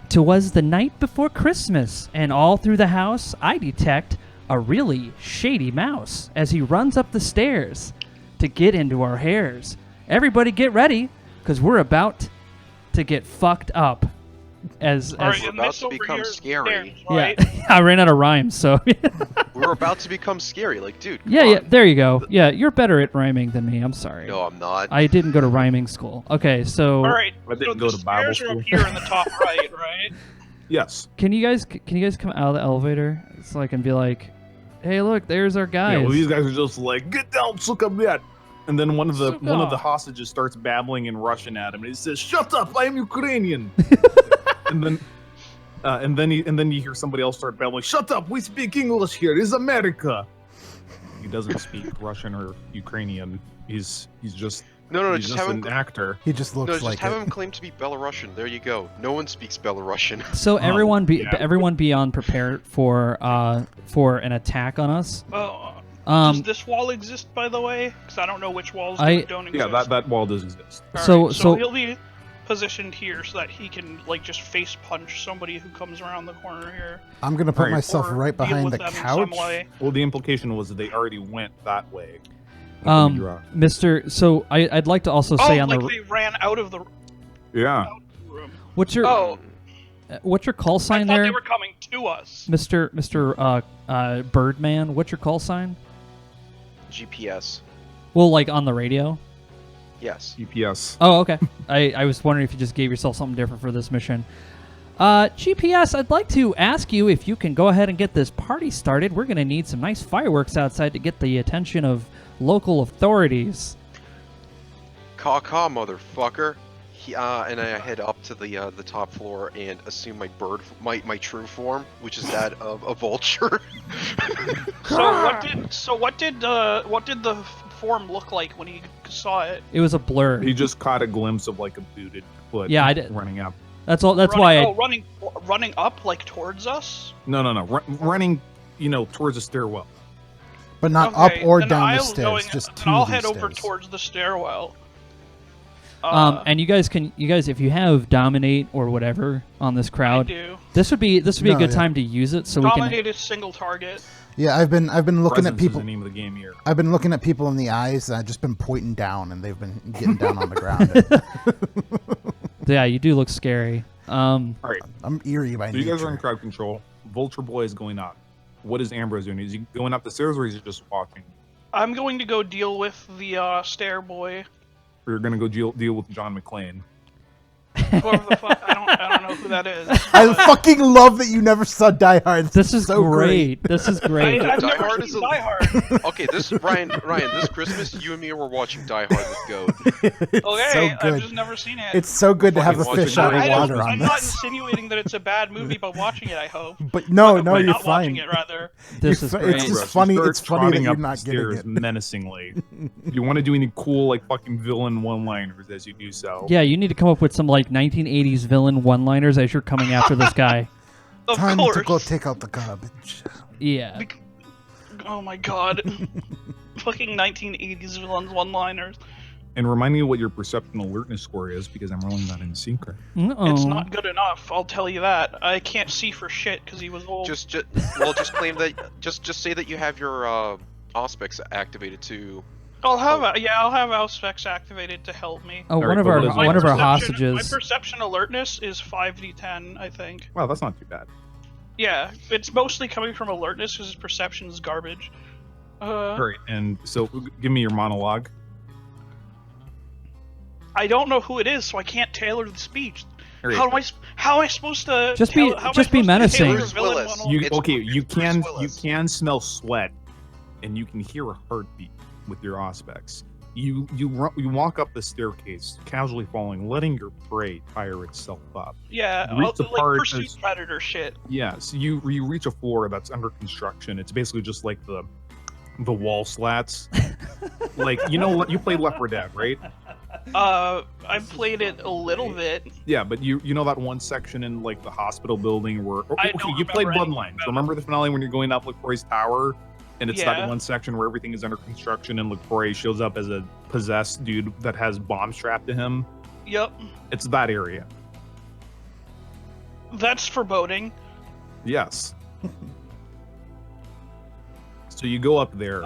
"'Twas the night before Christmas, and all through the house I detect a really shady mouse as he runs up the stairs to get into our hairs. Everybody get ready, because we're about to get fucked up." As Alright, We're and about this to over become here is scary. stairs, right? yeah, I ran out of rhymes, so We're about to become scary. Like, dude. Come yeah, on. there you go. Yeah, you're better at rhyming than me. I'm sorry. No, I'm not. I didn't go to rhyming school. Okay, so Alright, I didn't so go the to Bible stairs are school. up here in the top right, right? Yes. can you guys come out of the elevator so I can be like, "Hey, look, there's our guys." Yeah, well, these guys are just like, get down, suka bet. And then one of the Suka. hostages starts babbling in Russian at him, and he says, "Shut up! I am Ukrainian." and then you hear somebody else start babbling, "Shut up! We speak English here. It's America." He doesn't speak Russian or Ukrainian. He's just No, he's just have him. an actor. he just looks No, just like have it. him claim to be Belarusian. There you go. No one speaks Belarusian. So everyone yeah. everyone be on prepared for an attack on us. Does this wall exist, by the way? Because I don't know which walls don't exist. Yeah, that wall does exist. Alright, so- he'll be positioned here so that he can just face punch somebody who comes around the corner here. I'm gonna put Alright. myself Or right deal behind with the them in couch. some way. Well, the implication was that they already went that way. You're Mr. So I'd like to also say on like the they ran out of the yeah. room. what's your call I sign thought there, they were coming to us. Mr. Birdman? What's your call sign? GPS. Well, like on the radio. Yes. GPS. Oh, okay. I was wondering if you just gave yourself something different for this mission. GPS, I'd like to ask you if you can go ahead and get this party started. We're going to need some nice fireworks outside to get the attention of local authorities. Caw, motherfucker. And I head up to the top floor and assume my true form, which is that of a vulture. So what did the form look like when he saw it? It was a blur. He just caught a glimpse of like a booted foot. Yeah, I did. Running up. That's all. That's why I. Running up like towards us. No. Running, towards the stairwell. But not Okay, up or then down the I'll stairs, going- just then to I'll the head stairs. over towards the stairwell. And you guys, if you have dominate or whatever on this I crowd, do. this would be a No, good yeah. time to use it so Dominate is single target. Yeah, I've been looking Presence at people. is the name of the game here. I've been looking at people in the eyes, and I've just been pointing down, and they've been getting down on the ground. Yeah, you do look scary. All right. I'm eerie by So you nature. guys are in crowd control. Vulture Boy is going up. What is Ambrose doing? Is he going up the stairs or is he just walking? I'm going to go deal with the stair boy. Or you're gonna go deal with John McClane? Whoever the fuck, I don't know who that is. I fucking love that you never saw Die Hard. This is so great. This is great. I've Die never Hard seen is a- Die Hard. Okay, Ryan, this Christmas, you and me were watching Die Hard with Goat. It's Okay, so I've good. just never seen it. It's so good to have the Fucking fish watch out it. of water on I'm not this. insinuating that it's a bad movie by watching it, I hope. But no, By you're not watching fine. it, rather. This You're is fi- great. it's just Ambrose, funny- you start it's funny that trotting you're up not the getting stairs it. menacingly. You want to do any cool, like, fucking villain one-liners as you do so. Yeah, you need to come up with some like 1980s villain one-liners as you're coming after this guy. Of Time course. to go take out the garbage. Yeah. Oh my god. Fucking 1980s villains one-liners. And remind me what your perception alertness score is, because I'm rolling that in secret. Uh-oh. It's not good enough, I'll tell you that. I can't see for shit because he was old. Just claim that. Just say that you have your Auspex activated too. I'll have Auspex activated to help me. Oh, All one right, of but our what is one of our My hostages. perception alertness is 5d10, I think. Wow, that's not too bad. Yeah, it's mostly coming from alertness because his perception is garbage. All right, and so give me your monologue. I don't know who it is, so I can't tailor the speech. All right. How am I supposed to? Just be- how am I just be supposed to menacing. tailor Bruce villain Willis. monologue? You It's Bruce you Willis. can smell sweat, and you can hear a heartbeat with your Auspex. You walk up the staircase, casually falling, letting your prey fire itself up. Yeah, reach the like part pursuit as- predator shit. Yes, you reach a floor that's under construction. It's basically just like the wall slats. Like, you play Left 4 Dead, right? I've played it a little bit. Yeah, but you know that one section in like the hospital building where I okay, don't you played remember anything Bloodlines. about Remember the finale when you're going up LaCroix's tower, and it's that Yeah. one section where everything is under construction, and LaCroix shows up as a possessed dude that has bombs strapped to him. Yep, It's that area. that's foreboding. Yes. So you go up there,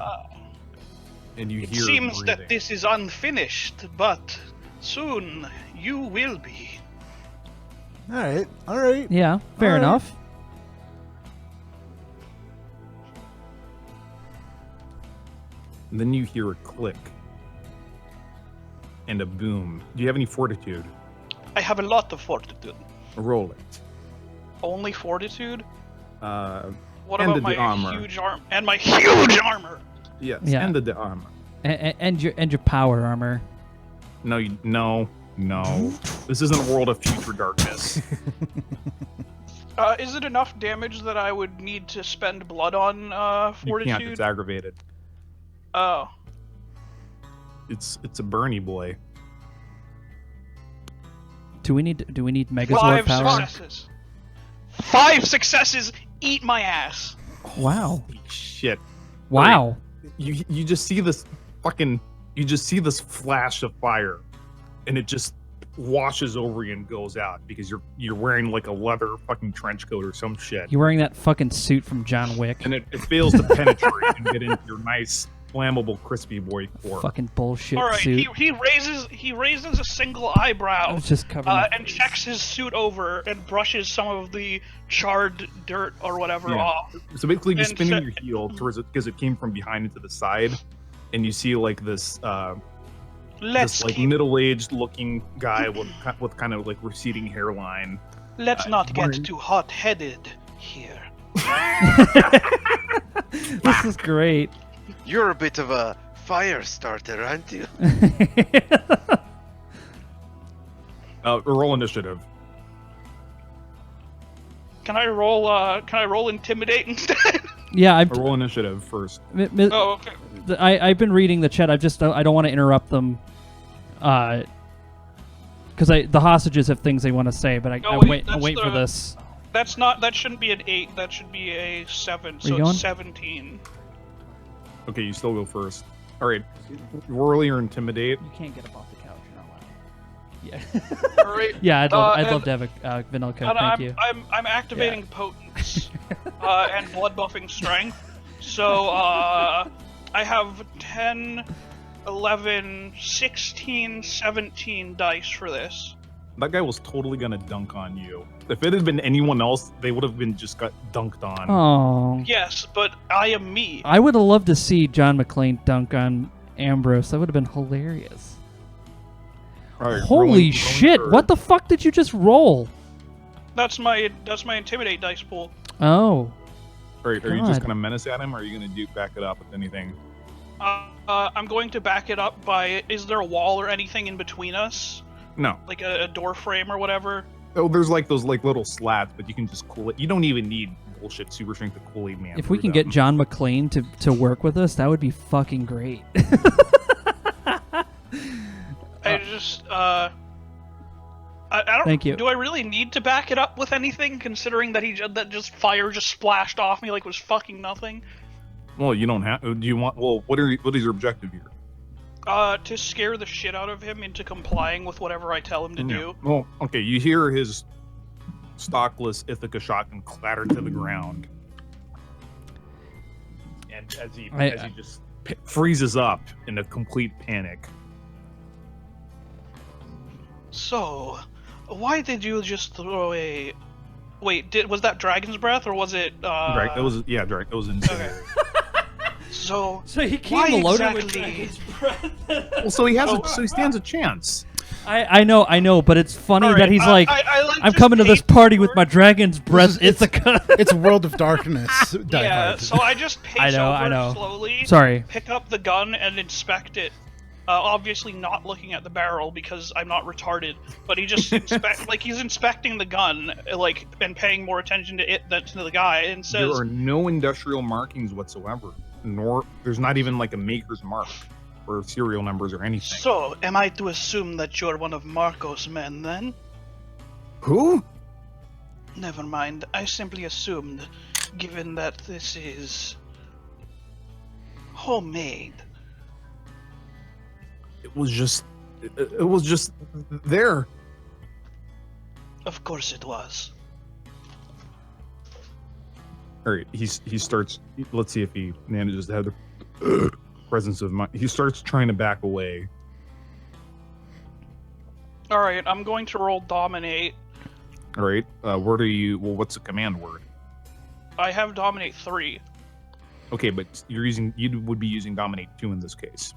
and you It hear seems breathing. that this is unfinished, but soon you will be. All right. Yeah, fair All right. enough. And then you hear a click and a boom. Do you have any fortitude? I have a lot of fortitude. Roll it. Only fortitude? What And about the my armor. huge arm and my huge armor? Yes. Yeah. And the armor. And your power armor. No. This isn't a world of future darkness. Is it enough damage that I would need to spend blood on You can't. fortitude? It's aggravated. Oh. It's a Bernie boy. Do we need Megazord 5 power? successes. 5 successes! Eat my ass! Wow. Holy shit. Wow. You just see this flash of fire, and it just washes over you and goes out because you're wearing like a leather fucking trench coat or some shit, You're wearing that fucking suit from John Wick. and it fails to penetrate and get into your nice flammable crispy boy form. Fucking bullshit Alright, suit. he raises a single I eyebrow was just covering my and face. checks his suit over and brushes some of the charred dirt or whatever Yeah. off. So basically, just And spinning so- your heel towards it because it came from behind into the side. and you see like this Let's like keep. middle-aged looking guy with kind of like receding hairline. Let's not wearing- get too hot-headed here. This is great. You're a bit of a fire starter, aren't you? Roll initiative. Can I roll intimidate instead? Yeah, Or roll initiative first. Oh, okay. I've been reading the chat. I don't want to interrupt them, because the hostages have things they want to say. But I'm waiting for this. That shouldn't be an 8. That should be a 7. So going? it's 17. Okay, you still go first. All right, roll your intimidate. You can't get up off the couch. You're not allowed. Yeah. All right. Yeah, I'd love and- to have a vanilla code. And Thank you. I'm activating potence and blood buffing strength. So I have 10, 11, 16, 17 dice for this. That guy was totally gonna dunk on you. If it had been anyone else, they would have been just got dunked on. Oh, Yes, but I am me. I would have loved to see John McClane dunk on Ambrose. That would have been hilarious. All right, Holy rolling shit! for- What the fuck did you just roll? That's my intimidate dice pool. Oh, All right, are you just God. gonna menace at him, or are you gonna back it up with anything? I'm going to back it up by. Is there a wall or anything in between us, No. like a door frame or whatever? Oh, there's like those like little slats, but you can just cool it. You don't even need bullshit super strength to cool a man. if we through can get them. John McClane to work with us, that would be fucking great. I just I don't. Thank you. Do I really need to back it up with anything, considering that that just fire just splashed off me like it was fucking nothing? Well, you don't have. Do you want? Well, what is your objective here? To scare the shit out of him into complying with whatever I tell him to do. Well, okay. You hear his stockless Ithaca shotgun clatter to the ground, and as he just freezes up in a complete panic. So, why did you just throw a? Wait, was that dragon's breath or was it? Drake, it was Drake. It was insane. Okay. So he why loaded with exactly? dragon's breath. Well, so he stands a chance. I know, but it's funny All that right, he's like, I I'm just coming to this paid party with for- my dragon's breath Ithaca. It's World of Darkness. Die Yeah, Hard. so I just pace I over know. slowly, Sorry. pick up the gun and inspect it. Obviously not looking at the barrel because I'm not retarded, but he just he's inspecting the gun, like, and paying more attention to it than to the guy, and says, There are no industrial markings whatsoever, nor there's not even like a maker's mark or serial numbers or anything. "So, am I to assume that you're one of Marco's men then?" Who? Never mind. I simply assumed, given that this is homemade. It was just there. Of course it was. All right, he starts. Let's see if he manages to have the presence of mind. He starts trying to back away. All right, I'm going to roll dominate. All right, where do you? Well, what's the command word? I have dominate 3. Okay, but you would be using dominate 2 in this case.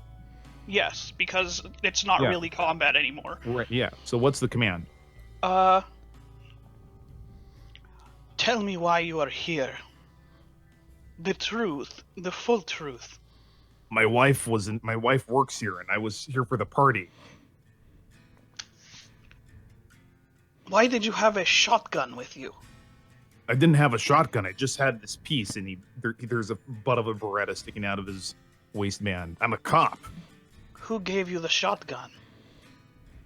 Yes, because it's not Yeah. really combat anymore. Right. Yeah. So what's the command? Tell me why you are here. The truth, the full truth. My wife works here, and I was here for the party. Why did you have a shotgun with you? I didn't have a shotgun. I just had this piece, and there's a butt of a Beretta sticking out of his waistband. I'm a cop. Who gave you the shotgun?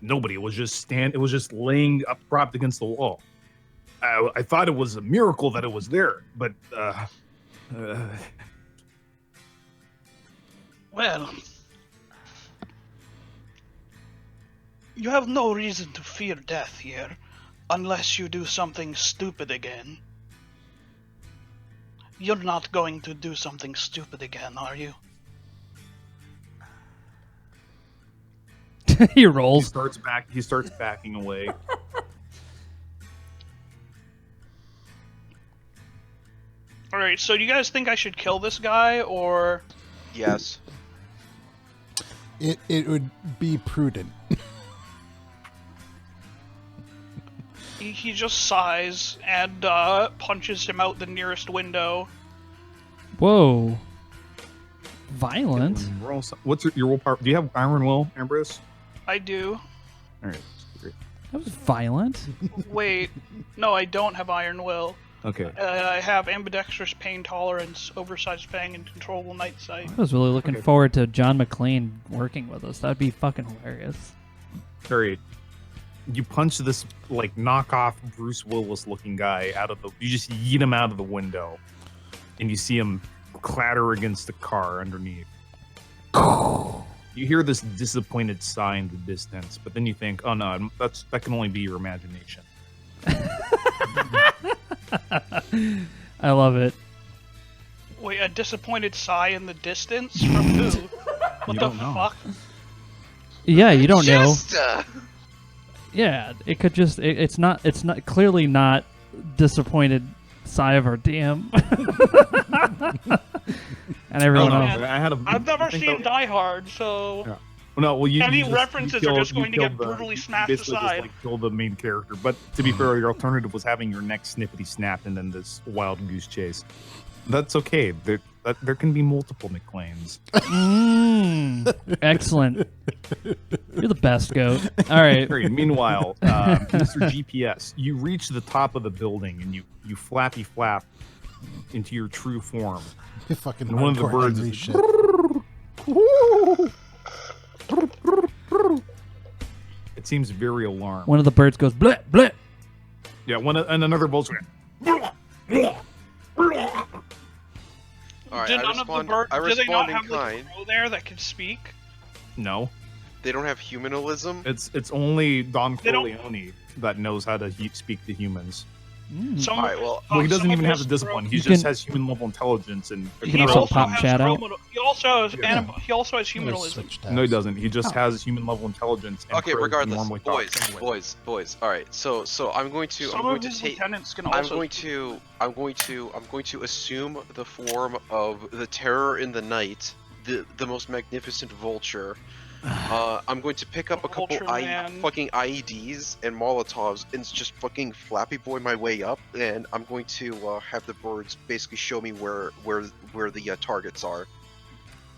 Nobody. It was just laying up, propped against the wall. I thought it was a miracle that it was there, but Well, you have no reason to fear death here, unless you do something stupid again. You're not going to do something stupid again, are you? He he rolls. starts backing away. Alright, so do you guys think I should kill this guy, or... Yes. It would be prudent. He just sighs and punches him out the nearest window. Whoa. Violent. What's your willpower? Do you have Iron Will, Ambrose? I do. All right. That was violent. Wait, no, I don't have Iron Will. Okay. I have ambidextrous pain tolerance, oversized fang, and controllable night sight. I was really looking forward to John McClane working with us. That'd be fucking hilarious. All right. You punch this like knockoff Bruce Willis looking guy out of the. You just yeet him out of the window, and you see him clatter against the car underneath. You hear this disappointed sigh in the distance, but then you think, "Oh no, that can only be your imagination." I love it. Wait, a disappointed sigh in the distance from who? What You the don't know. fuck? Yeah, you don't know. Just, Yeah, it could just. It's not clearly not disappointed sigh of our damn. And everyone No, else. I had a. I've never I think seen that- Die Hard, so Yeah. No, well, Any you just, references you are killed- just going you to get killed the- brutally you smashed basically aside. Just, like, kill the main character. But to be fair, your alternative was having your neck snippety snapped and then this wild goose chase. That's okay. There can be multiple McClanes. Excellent. You're the best, goat. All right. Great. Meanwhile, Mr. GPS, you reach the top of the building and you flappy flap into your true form. Fucking And one of the hardcore birds angry is- shit. It seems very alarmed. One of the birds goes bleh bleh. Yeah, and another bull's All right, Did I none respond, of the I birds? Do they not respond in have like kind. a crow there that can speak? No, They don't have humanalism. it's only Don They don't- Corleone that knows how to speak to humans. Some All right, well, Well, he doesn't some even of have the those discipline. crows- He You just can- has human level intelligence and. You can He also also pop has chat out. He also has Yeah. he also has Let's humanalism. switch tabs. No, he doesn't. He just has human level intelligence. And Okay, crows can regardless, normally talk anyway. boys. All right, so I'm going to Some of his take. lieutenants can I'm also. going to assume the form of the terror in the night, the most magnificent vulture. I'm going to pick up a couple Vulture Man. fucking IEDs and Molotovs and just fucking flappy boy my way up, and I'm going to have the birds basically show me where the targets are.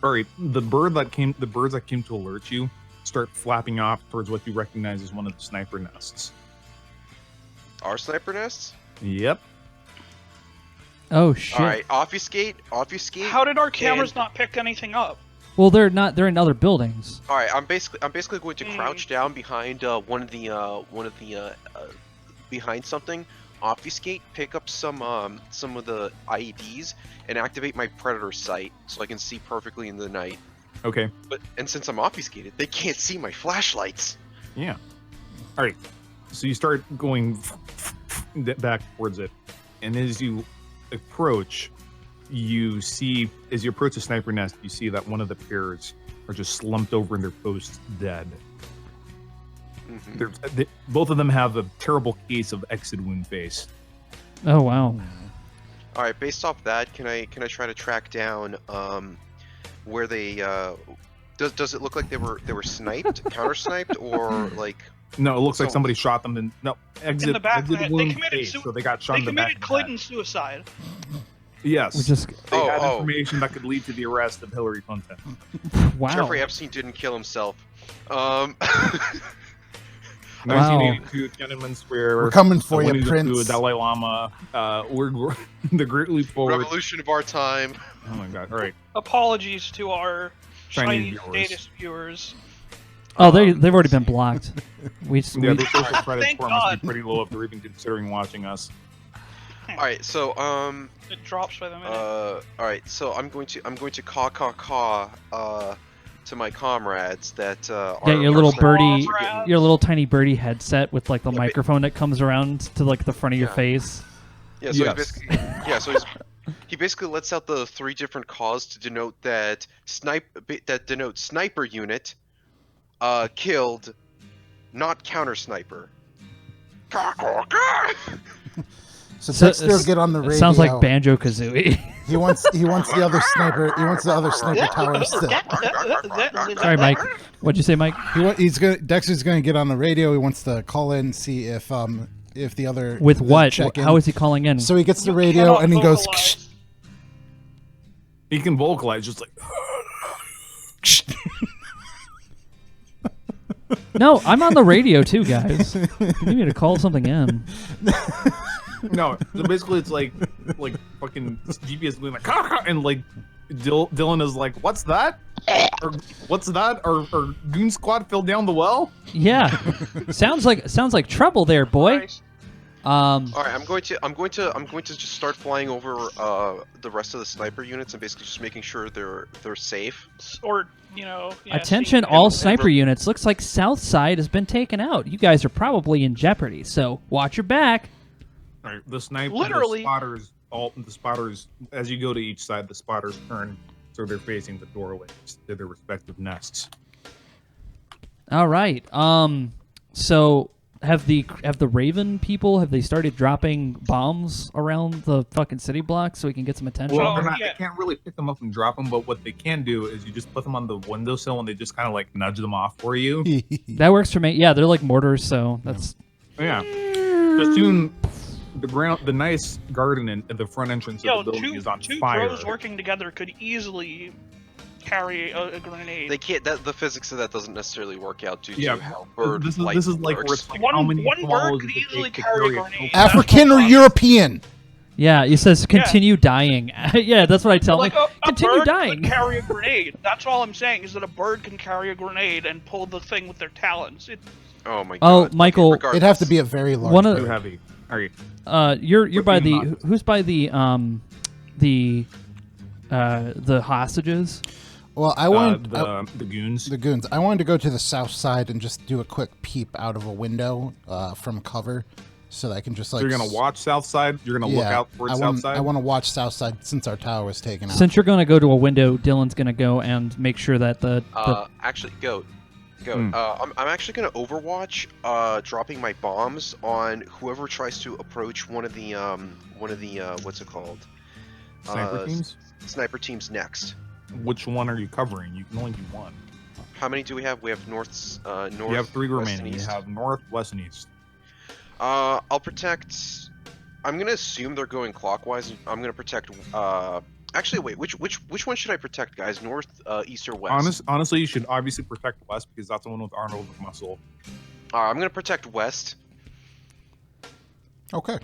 All right, the birds that came to alert you start flapping off towards what you recognize as one of the sniper nests. Our sniper nests. Yep. Oh shit. All right, obfuscate. How did our cameras not pick anything up? Well, they're not. They're in other buildings. All right, I'm basically going to crouch down behind one of the behind something, obfuscate, pick up some of the IEDs, and activate my predator sight so I can see perfectly in the night. Okay. And since I'm obfuscated, they can't see my flashlights. Yeah. All right. So you start going back towards it, and as you approach, you see, as you approach the sniper nest, you see that one of the pairs are just slumped over in their posts, dead. Mhm. Both of them have a terrible case of exit wound face. Oh wow. All right, based off that, can I try to track down where they does it look like they were sniped, counter sniped, or like? No, it looks like So- somebody shot them in exit, In the back of the exit head. They wound committed face, sui- so they got shot They in the back committed of the Clinton head. suicide. Yes. We just They had Oh. information that could lead to the arrest of Hillary Clinton. wow. Jeffrey Epstein didn't kill himself. 1982 Tiananmen Square. We're coming for you, Winnie the Pooh, Prince. Dalai Lama. We're the Great Leap Forward. Revolution of our time. Oh my god! All right. Apologies to our Chinese Chinese viewers. status viewers. Oh, they've already been blocked. We Yeah, the social credit Thank score must God. be pretty low if they're even considering watching us. All right, so It drops by the minute. all right, so I'm going to caw to my comrades that yeah, are your little are- birdie, Comrades. your little tiny birdie headset with like the Yeah, but- microphone that comes around to like the front of your Yeah. face. Yeah, so Yes. he basically lets out the 3 different caws to denote that sniper unit killed, not counter sniper. So Dexter will it's- get on the it radio. sounds like Banjo Kazooie. He wants the other sniper. He wants the other sniper towers to. Sorry, Mike. What'd you say, Mike? Dexter's gonna get on the radio. He wants to call in and see if the other With the what? check-in. How is he calling in? So he gets the You radio cannot and he goes. vocalize. He can vocalize just like. No, I'm on the radio too, guys. You need me to call something in. No, so basically it's like fucking GPS going like and like Dylan is like, what's that? Or what's that? Or Goon Squad fell down the well? Yeah, sounds like trouble there, boy. Nice. All right, I'm going to just start flying over the rest of the sniper units and basically just making sure they're safe. Or, yeah, Attention, see- all sniper units. Looks like South Side has been taken out. You guys are probably in jeopardy, so watch your back. All right, the sniper, Literally. the spotters, as you go to each side, the spotters turn so they're facing the doorways to their respective nests. All right. So have the Raven people, have they started dropping bombs around the fucking city block so we can get some attention? Well, Oh, they can't really pick them up and drop them, but what they can do is you just put them on the windowsill and they just kind of like nudge them off for you. That works for me. Yeah, they're like mortars, so that's Yeah. Just soon, the nice garden at the front entrance of the building is on two fire. crows working together could easily carry a grenade. They can't. The physics of that doesn't necessarily work out due Yeah, to how bird this light is like where works. it's like One- how many one balls bird could does it easily take to carry a a grenade. total- African or European? yeah. It says continue dying. Yeah, that's what I tell them. Like a Continue bird dying. could carry a grenade. That's all I'm saying is that a bird can carry a grenade and pull the thing with their talons. Oh my Oh, god. Michael, Okay, It'd have to regardless. be a very large. One of- Too bird. heavy. All right. You're by the Fucking who's by the hostages. Well, I wanted The goons. the goons. I wanted to go to the south side and just do a quick peep out of a window from cover, so that I can just like. So you're gonna watch Southside. You're gonna look out towards Southside. I want to watch Southside since our tower was taken out. Since you're gonna go to a window, Dylan's gonna go and make sure that the Actually, Goat. Hmm. I'm actually gonna Overwatch, dropping my bombs on whoever tries to approach one of the what's it called? Sniper teams. Sniper teams next. Which one are you covering? You can only do one. How many do we have? We have north. You have 3 west, remaining. and You east. have north, west, and east. I'll protect. I'm gonna assume they're going clockwise. I'm gonna protect. Actually, wait. Which one should I protect, guys? North, east, or west? Honestly, you should obviously protect west because that's the one with Arnold Muscle. I'm gonna protect west. Okay.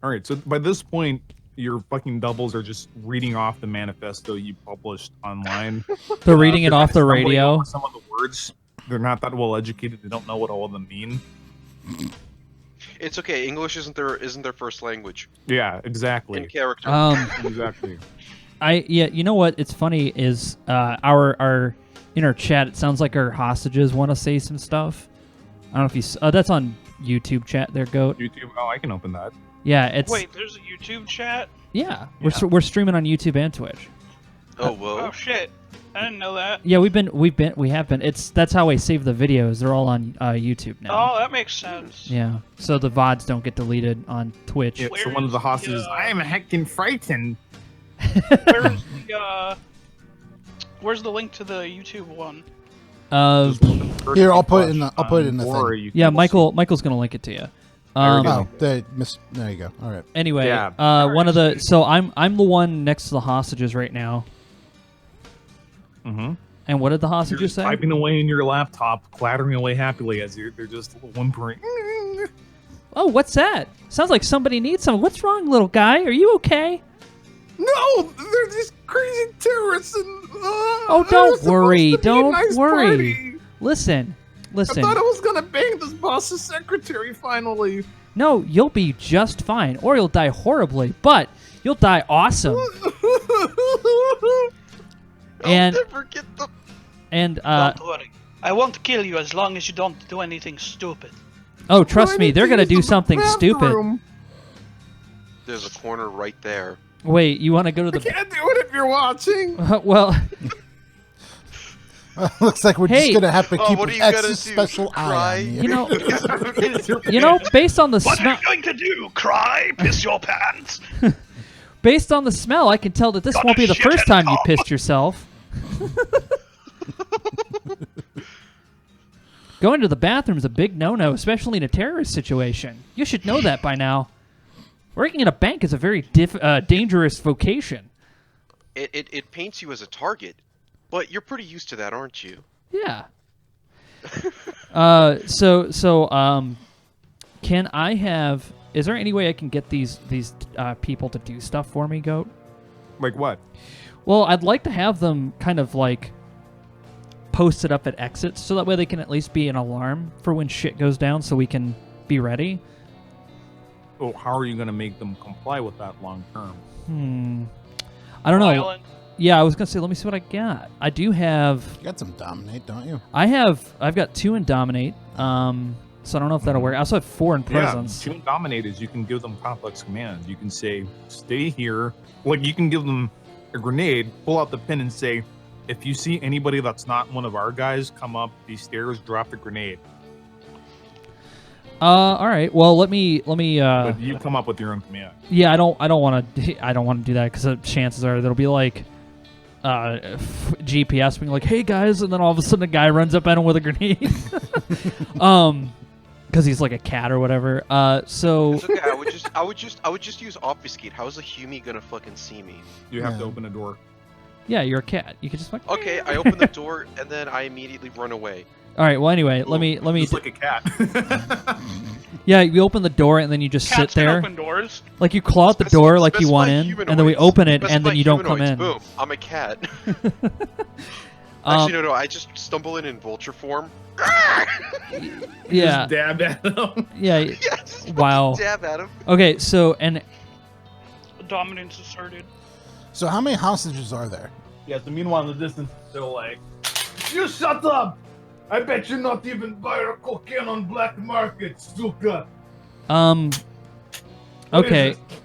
All right. So by this point, your fucking doubles are just reading off the manifesto you published online. they're reading it They're off the stumbling radio. over some of the words. They're not that well educated. They don't know what all of them mean. It's okay. English isn't their first language. Yeah, In exactly. character. Exactly. You know what? It's funny is our in our chat. It sounds like our hostages want to say some stuff. I don't know if you. That's on YouTube chat. There, Goat. YouTube. Oh, I can open that. Yeah, it's Wait, there's a YouTube chat? yeah. We're streaming on YouTube and Twitch. Oh whoa. Oh shit. I didn't know that. Yeah, we have been. That's how I save the videos. They're all on YouTube now. Oh, that makes sense. Yeah, so the VODs don't get deleted on Twitch. Yeah, so one of the hostages. I am heckin' frightened. Where's the link to the YouTube one? Here, I'll put it in the Or thing. you Yeah, can Michael's gonna link it to you. There we go. Oh, there you go. All right. Anyway, Yeah. one of the I'm the one next to the hostages right now. Mm-hmm. And what did the You're hostages just say? typing away in your laptop, clattering away happily as they're just whimpering. Oh, what's that? Sounds like somebody needs something. What's wrong, little guy? Are you okay? No, they're these crazy terrorists. And, Oh, don't worry. Don't worry. Party. Listen. I thought I was gonna bang this boss's secretary finally. No, you'll be just fine, or you'll die horribly, but you'll die awesome. And I'll never get the. and Don't worry. I won't kill you as long as you don't do anything stupid. oh, trust me, they're gonna do something stupid. There's a corner right there. Wait, you want to go to I the? can't do it if you're watching. Well, Looks like we're just Hey. gonna have to keep what are an you gonna extra do, special cry? eye on you. You know, based on the What are smell, you going to do? Cry? Piss your pants? based on the smell, I can tell that this Gotta won't be the shit first and time you cum. pissed yourself. Going to the bathroom is a big no-no, especially in a terrorist situation. You should know that by now. Working at a bank is a very dangerous vocation. It paints you as a target, but you're pretty used to that, aren't you? Yeah. Can I have? Is there any way I can get these people to do stuff for me, Goat? Like what? Well, I'd like to have them kind of like posted up at exits, so that way they can at least be an alarm for when shit goes down, so we can be ready. Oh, how are you going to make them comply with that long term? I don't know. Violent. Yeah, I was gonna say, let me see what I got. I do have. You got some dominate, don't you? I've got 2 in dominate. So I don't know if that'll work. I also have 4 in presence. Yeah, 2 dominators, you can give them complex commands. You can say, stay here. Like, you can give them a grenade, pull out the pin and say, if you see anybody that's not one of our guys, come up these stairs, drop the grenade. All right. Well, let me. But you come up with your own command. Yeah, I don't want to do that because the chances are there'll be like GPS being like, "Hey guys," and then all of a sudden a guy runs up at him with a grenade. Because he's like a cat or whatever. So It's okay. I would just use obfuscate. How is a Hume gonna fucking see me? You have to Yeah. open a door. yeah, you're a cat. You can just like. Okay, I open the door and then I immediately run away. All right. Well, anyway, let me. Just like a cat. Yeah, you open the door and then you just Cats sit there. can open doors. Like you claw out the door like you want in, Specify and then we humanoids. open it, and then Specify you don't come humanoids. in. Boom! I'm a cat. Um, Actually, no. I just stumble in vulture form. Yeah. Just dab at them. Yeah. Yeah, just fucking Wow. dab at him. Okay. So and Dominance asserted. So how many hostages are there? Yeah, so meanwhile in the distance, they're like, you shut up! I bet you're not even buying cocaine on black market, Suka. What okay. is this?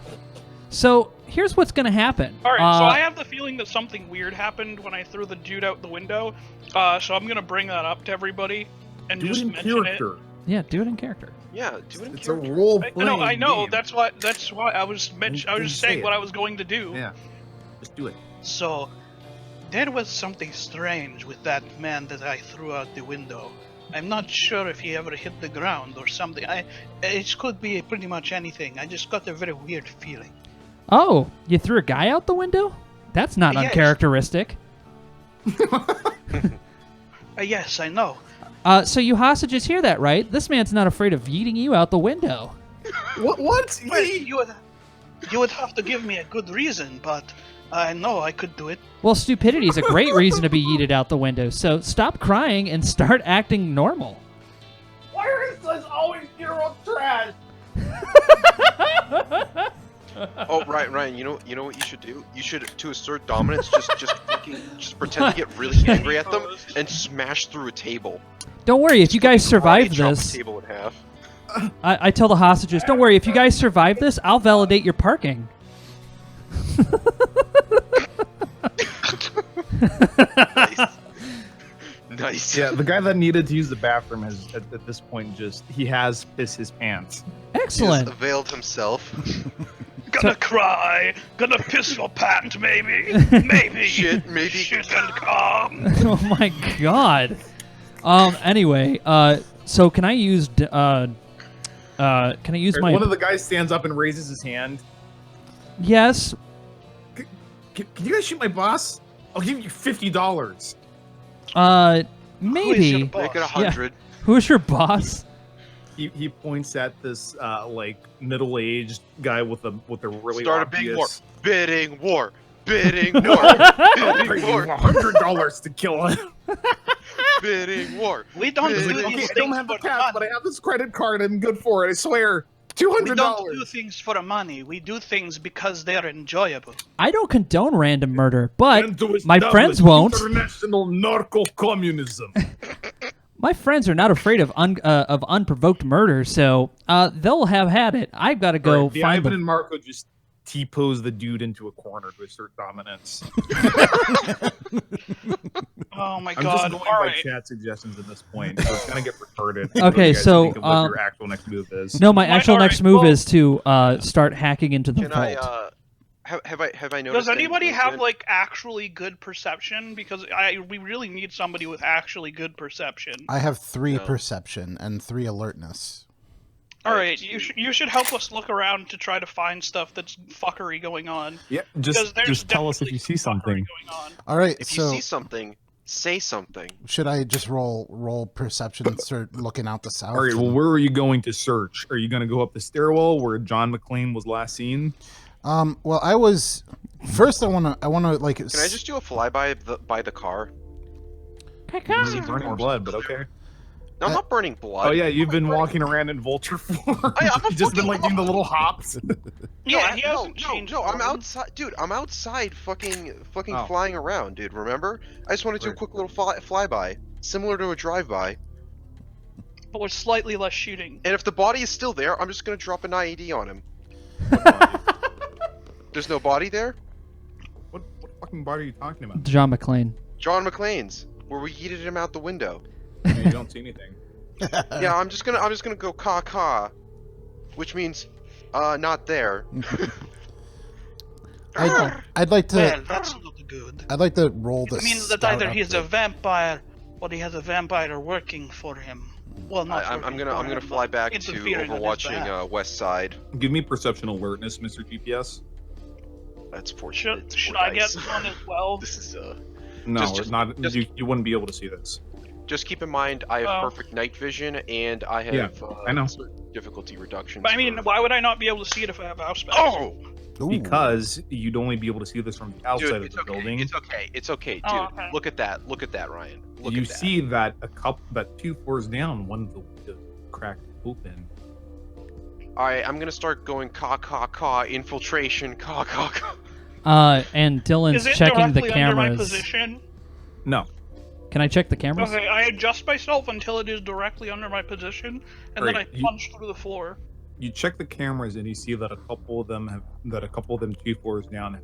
So here's what's gonna happen. All right, so I have the feeling that something weird happened when I threw the dude out the window. So I'm gonna bring that up to everybody and Do just it in mention character. Yeah, do it in character. Yeah, do it in It's a character. role it. playing. I know. Game. That's why I was I was Then just say saying it. what I was going to do. Yeah, just do it. So, there was something strange with that man that I threw out the window. I'm not sure if he ever hit the ground or something. It could be pretty much anything. I just got a very weird feeling. Oh, you threw a guy out the window? That's not Yes. uncharacteristic. Yes, I know. So you hostages hear that, right? This man's not afraid of yeeting you out the window. What? Well, you would have to give me a good reason, but I know I could do it. Well, stupidity is a great reason to be yeeted out the window. So stop crying and start acting normal. Why is this always hero trash? Oh, Ryan, you know what you should do? You should, to assert dominance, just pretend to get really angry at them and smash through a table. Don't worry, if you guys survive Karate chop this, the table in half. I tell the hostages, don't worry, if you guys survive this, I'll validate your parking. Nice. Yeah, the guy that needed to use the bathroom has, at this point, he has pissed his pants. He has Excellent. availed himself. Gonna cry, gonna piss your pant, maybe, maybe. Shit, maybe. Shit and cum. Oh my god. Anyway, so can I use my One of the guys stands up and raises his hand. Yes. Can you guys shoot my boss? I'll give you $50. Who is your Maybe. boss? Make it 100. Who's your boss? He points at this like middle-aged guy with a really Start a big war. obvious. Bidding war. Bidding war. I'll pay Bidding you war. $100 to kill him. Bidding war. We don't It's do like, these Okay, I things don't have the for cash, but money. I have this credit card. I'm good for it. I swear. We $200. don't do things for money. We do things because they're enjoyable. I don't condone random murder, but And to my establish friends won't. International narco-communism. My friends are not afraid of unprovoked murder, so they'll have had it. I've got to go Right, the find Ivan them. and Marco just T-pose the dude into a corner to assert dominance. Oh my I'm god! just going All by right. chat suggestions at this point, so it's gonna get retarded. Okay, What you guys so, think of what your actual next move is. No, my Might- actual alright, next move well- is to start hacking into the Can vault. I have I noticed? Does any anybody have movement? like actually good perception? Because we really need somebody with actually good perception. I have 3 No. perception and 3 alertness. All I- right, you should help us look around to try to find stuff that's fuckery going on. Yeah, Because there's just tell us if definitely you see some fuckery something. going on. All right, If you so see something, say something. should I just roll perception and start looking out the south? All right, well, and- where are you going to search? Are you going to go up the stairwell where John McClane was last seen? Well, I was first. I want to like. Can I just do a flyby by the car? You're burning blood, but okay. No, I'm not burning blood. Oh yeah, you've been walking around in vulture form. I'm a You've just been fucking- like doing the little hops. Yeah, he hasn't no, changed. I'm form. outside, dude. I'm outside, fucking Oh. flying around, dude. Remember? I just want to do a Right. quick little flyby, similar to a drive-by. But with slightly less shooting. And if the body is still there, I'm just gonna drop an IED on him. There's no body there. What fucking body are you talking about? John McClane. John McClane's, where we yeeted him out the window. Yeah, you don't see anything. Yeah, I'm just gonna go caw, which means, not there. I'd like to. Well, that's not good. I'd like to roll this. It means that either he's a vampire or he has a vampire working for him. Well, not I'm working gonna for him, fly but back to interfering on his overwatching behalf. West Side. Give me perception alertness, Mr. GPS. That's fortunate. Should, It's should four I get dice. one as well? This is No, Just- it's not. just- You wouldn't be able to see this. Just keep in mind, I have Oh. perfect night vision, and I have Yeah, I know. certain difficulty reductions. But I mean, for- why would I not be able to see it if I have house spells? Oh, Ooh. Because you'd only be able to see this from the outside dude, of it's the okay. building. It's okay. It's okay, dude. Oh, okay. Look at that. Look at that, Ryan. Look You at that. see that that 2 floors down, one of the windows cracked open. All right, I'm gonna start going caw, infiltration, caw. And Dylan's Is it checking the directly under my cameras. position? No, Can I check the cameras? Okay, I adjust myself until it is directly under my position, and then I Right, you- punch through the floor. you check the cameras and you see that a couple of them 2 floors down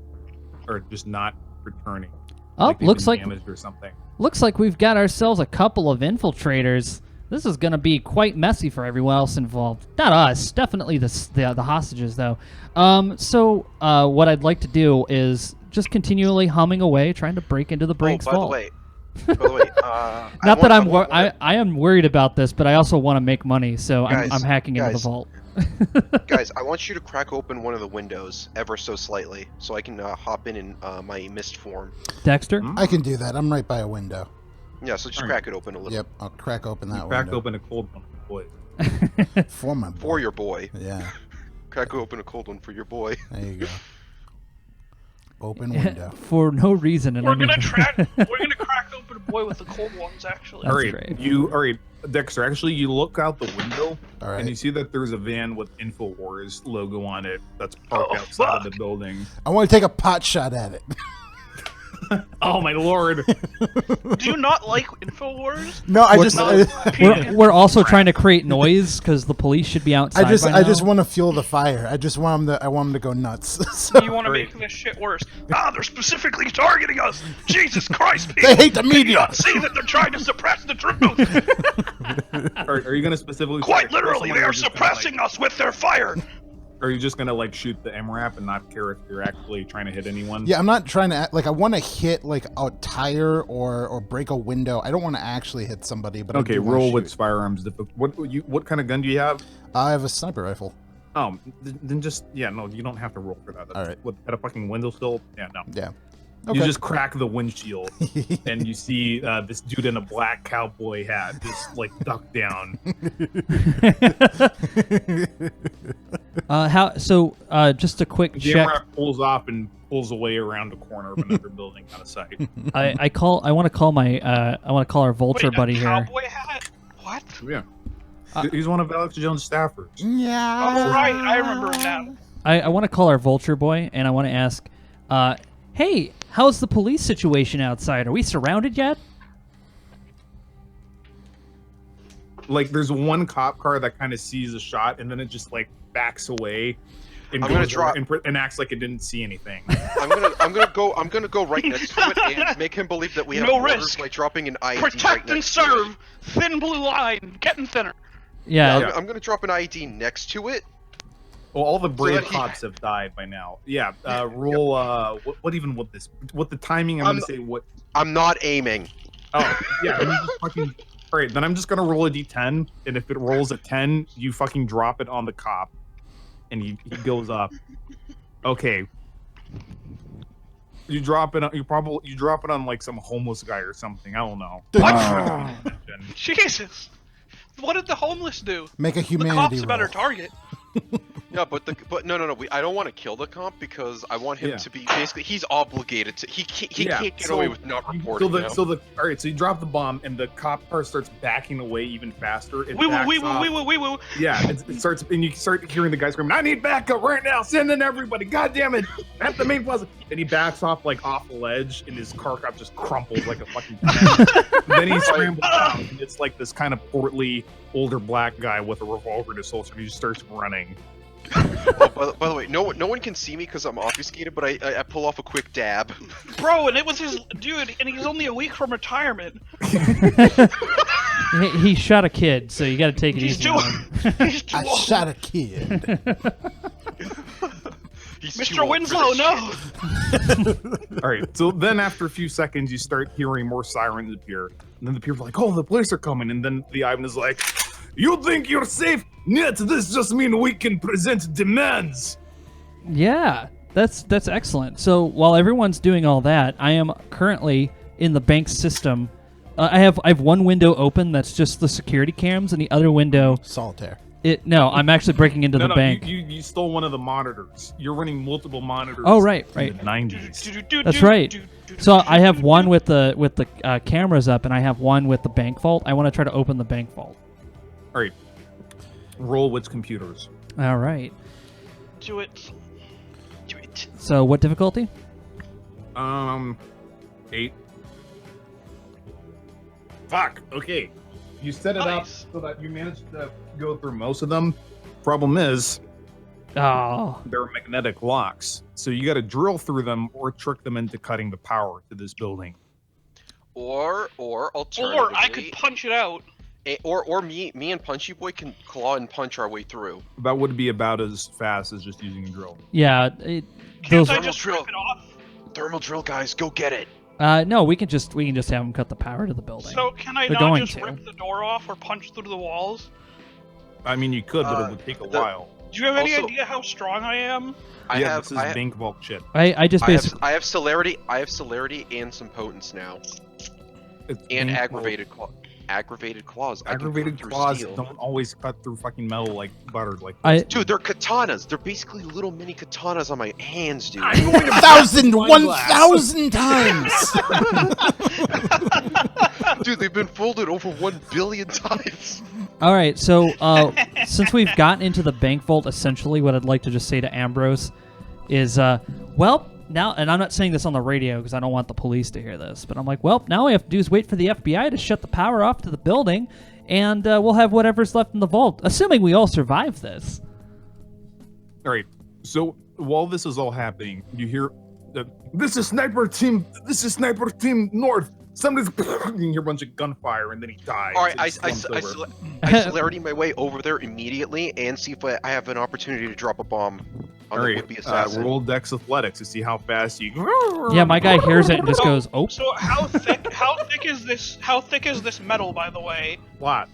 are just not returning. Oh, they've looks been like damaged or something. we've got ourselves a couple of infiltrators. This is going to be quite messy for everyone else involved. Not us, definitely the hostages though. So what I'd like to do is just continually humming away, trying to break into the Brinks By the vault. way, I Not that want- I am worried about this, but I also want to make money, so Guys, I'm hacking into the guys. vault. Guys, I want you to crack open one of the windows ever so slightly, so I can hop in my mist form. Dexter, Hmm? I can do that. I'm right by a window. Yeah, so just Alright. crack it open a little. Yep, I'll crack open that You cracked window. open a cold one, boy. For my boy. For your boy. Yeah, Crack open a cold one for your boy. there you go. Open window. for no reason. And We're I mean- we're gonna crack open a boy with the cold ones. Actually, That's All right, great. all right, Dexter. Actually, you look out the window All and you right. see that there's a van with Infowars logo on it that's parked Oh, outside of fuck. the building. I want to take a pot shot at it. Oh my lord! do you not like Infowars? No, I What's just, We're also trying to create noise because the police should be outside. by I just now. want to fuel the fire. I just want them to. I want them to go nuts. So, You want to Great. make this shit worse? They're specifically targeting us. Jesus Christ, they hate the Can you media. not see that they're trying to suppress the truth? Are you gonna specifically? Quite kill literally, someone, they or are just gonna, suppressing us with their fire. Are you just gonna like shoot the MRAP and not care if you're actually trying to hit anyone? Yeah, I'm not trying to act, like I want to hit like a tire or break a window. I don't want to actually hit somebody, but I Okay, do wanna roll shoot. with firearms. What kind of gun do you have? I have a sniper rifle. Oh, then just no, you don't have to roll for that. That's, All right. What, at a fucking windowsill? Yeah, no. Yeah. You Okay. just crack the windshield and you see this dude in a black cowboy hat just like duck down. Just a quick The check. MRAP pulls off and pulls away around a corner of another building out of sight. I want to call our vulture Wait, buddy a here. cowboy hat? What? Yeah. He's one of Alex Jones' staffers. Yeah. Oh, right, I remember him now. I want to call our vulture boy and I want to ask, hey, how's the police situation outside? Are we surrounded yet? Like, there's one cop car that kind of sees a shot and then it just like backs away. and I'm gonna goes over drop- and acts like it didn't see anything. I'm gonna go right next to it and make him believe that we have No orders risk. by dropping an ID Protect right and next to it. serve. Thin blue line, getting thinner. Yeah. Yeah. I'm gonna drop an ID next to it. Well, all the brave that he- cops have died by now. Yeah. Roll. What even with this? What the timing? I'm gonna say what. I'm not aiming. Oh yeah. Then you just fucking. All right. Then I'm just gonna roll a d10, and if it rolls a 10, you fucking drop it on the cop, and he goes up. Okay. You drop it. You drop it on like some homeless guy or something. I don't know. What? Jesus. What did the homeless do? Make a The humanity cop's a roll. better target. Yeah, but no. I don't want to kill the comp because I want him Yeah. to be basically. He's obligated to. He Yeah, can't get so away with not reporting. all right. So you drop the bomb, and the cop car starts backing away even faster. It Wee woo, backs wee woo, off. wee woo, wee woo. Yeah, it starts, and you start hearing the guy screaming, "I need backup right now! Send in everybody! God damn it! At the main plaza!" And he backs off like off the ledge, and his car cop just crumples like a fucking tent. Then he scrambles out, and it's like this kind of portly, older black guy with a revolver in his holster. And he just starts running. Oh, by the way, no one can see me because I'm obfuscated, but I pull off a quick dab. Bro, and it was his dude, and he's only a week from retirement. He shot a kid, so you got to take it He's easy. too, on him. he's too I old. shot a kid. He's too Mr. old for Winslow, this no. shit. All right, so then after a few seconds, you start hearing more sirens appear, and then the people are like, "Oh, the police are coming!" And then the Ivan is like, "You think you're safe? Net, this just means we can present demands." Yeah, that's excellent. So while everyone's doing all that, I am currently in the bank system. I have one window open that's just the security cams, and the other window. Solitaire. No, I'm actually breaking into the bank. You stole one of the monitors. You're running multiple monitors. Oh, right. in the 90s. That's right. So I have one with the cameras up, and I have one with the bank vault. I want to try to open the bank vault. All right. Roll with computers. All right. Do it. Do it. So what difficulty? 8. Fuck. Okay. You set it up Nice. so that you managed to go through most of them. Problem is, Oh. they're magnetic locks, so you got to drill through them or trick them into cutting the power to this building. Or alternatively, Or I could punch it out. or me and Punchy Boy can claw and punch our way through. That would be about as fast as just using a drill. Yeah. Can't Those. I just rip it off? Thermal drill, guys, go get it. No, we can just have them cut the power to the building. So can I They're not going just to. rip the door off or punch through the walls? I mean, you could, but it would take a while. Do you have any Also- idea how strong I am? This is bank vault shit. I just basically. I have celerity. I have celerity and some potence now, It's and bank aggravated aggravated claws. I can cut Aggravated through claws steel. don't always cut through fucking metal like butter. Like Dude, they're katanas. They're basically little mini katanas on my hands, dude. 1,000, 1,000 times. Dude, they've been folded over 1 billion times. All right, so since we've gotten into the bank vault, essentially what I'd like to just say to Ambrose is, well, now, and I'm not saying this on the radio because I don't want the police to hear this, but I'm like, well, now all we have to do is wait for the FBI to shut the power off to the building, and we'll have whatever's left in the vault, assuming we all survive this. all right. So while this is all happening, you hear, "This is sniper team. This is sniper team North." Somebody's you hear a bunch of gunfire, and then he dies. All right, and I slumps over. celerity my way over there immediately and see if I have an opportunity to drop a bomb on All the right, would-be assassin. roll Dex Athletics to see how fast you. Yeah, my guy hears it and just goes, "Oh." So how thick? How thick is this? How thick is this metal, by the way? Lot.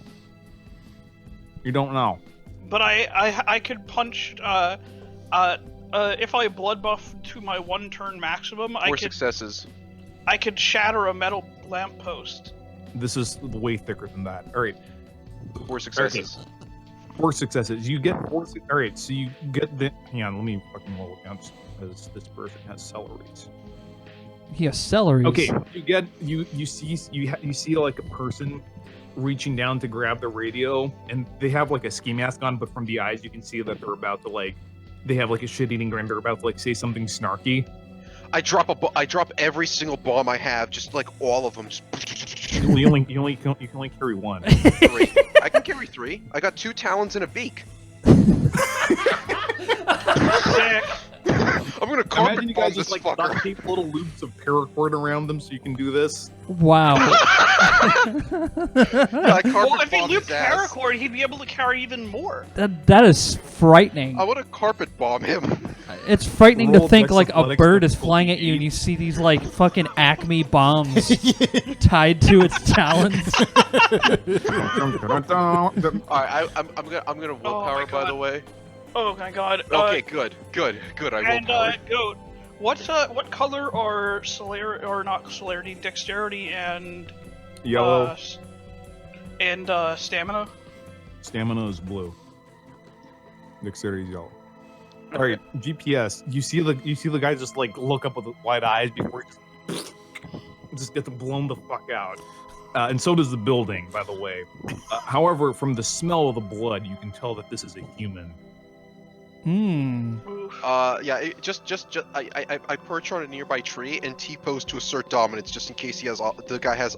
You don't know. But I could punch. If I blood buff to my 1 turn maximum, 4 successes. I could shatter a metal lamppost. This is way thicker than that. All right, 4 successes. 4 successes. You get 4. All right, so you get the. Hang on, let me fucking roll against because this person has celeries. He has celery. Okay, you see like a person reaching down to grab the radio, and they have like a ski mask on, but from the eyes you can see that they're about to they have like a shit-eating grin. They're about to say something snarky. I drop every single bomb I have, just like all of them. Just You can only carry 1. 3. I can carry 3. I got 2 talons and a beak. Sick. I'm gonna carpet Imagine you bomb guys this just like fucker. duct tape little loops of paracord around them so you can do this. Wow. Yeah, I carpet Well, if he bomb looped his ass. paracord, he'd be able to carry even more. That is frightening. I want to carpet bomb him. It's frightening Roll to think Dex like a Athletics bird is difficulty flying at you and 8. you see these like fucking Acme bombs tied to its talons. Alright, I'm gonna willpower, by the God. way. Oh my god. Okay, good. I And willpower. Goat, what color are celerity or not celerity, dexterity and Yellow. Stamina? Stamina is blue. Dexterity is yellow. All right, GPS. You see the guy just like look up with wide eyes before he just gets blown the fuck out. And so does the building, by the way. However, from the smell of the blood, you can tell that this is a human. Oof. Yeah, I perch on a nearby tree and T-pose to assert dominance, just in case the guy has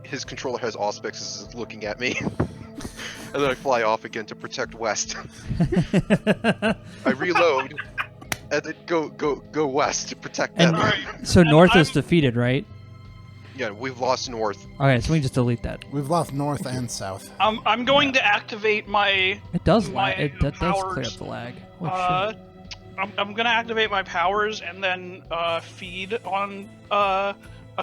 his controller has Auspex is looking at me, and then I fly off again to protect West. I reload, and then go west to protect them. And so North is defeated, right? Yeah, we've lost North. Okay, so we can just delete that. We've left north and south. I'm going to activate my. It does My lag. That does clear powers, up the lag. Oh, shit. I'm gonna activate my powers and then feed on a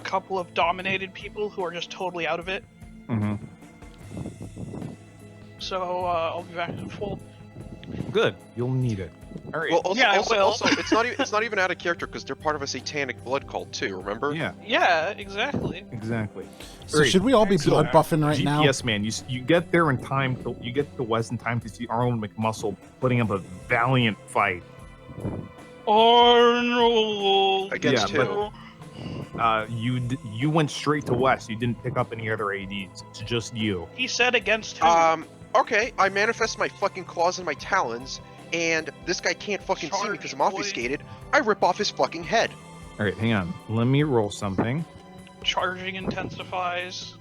couple of dominated people who are just totally out of it. Mm-hmm. So I'll be back to full. Good. You'll need it. All right. Well, also, Yeah, I also, will. also, it's not even out of character because they're part of a satanic blood cult too. Remember? yeah, Yeah, exactly. exactly. So Great. should we all be So, blood buffing right now? GPS man, you get there in time. You get to West in time to see Arnold McMuscle putting up a valiant fight. Arnold. Against Yeah, who? You went straight to West. You didn't pick up any other ADs. It's just you. He said against who? Okay, I manifest my fucking claws and my talons, and this guy can't fucking see me because I'm Charge, boy. obfuscated. I rip off his fucking head. All right, hang on. Let me roll something. Charging intensifies.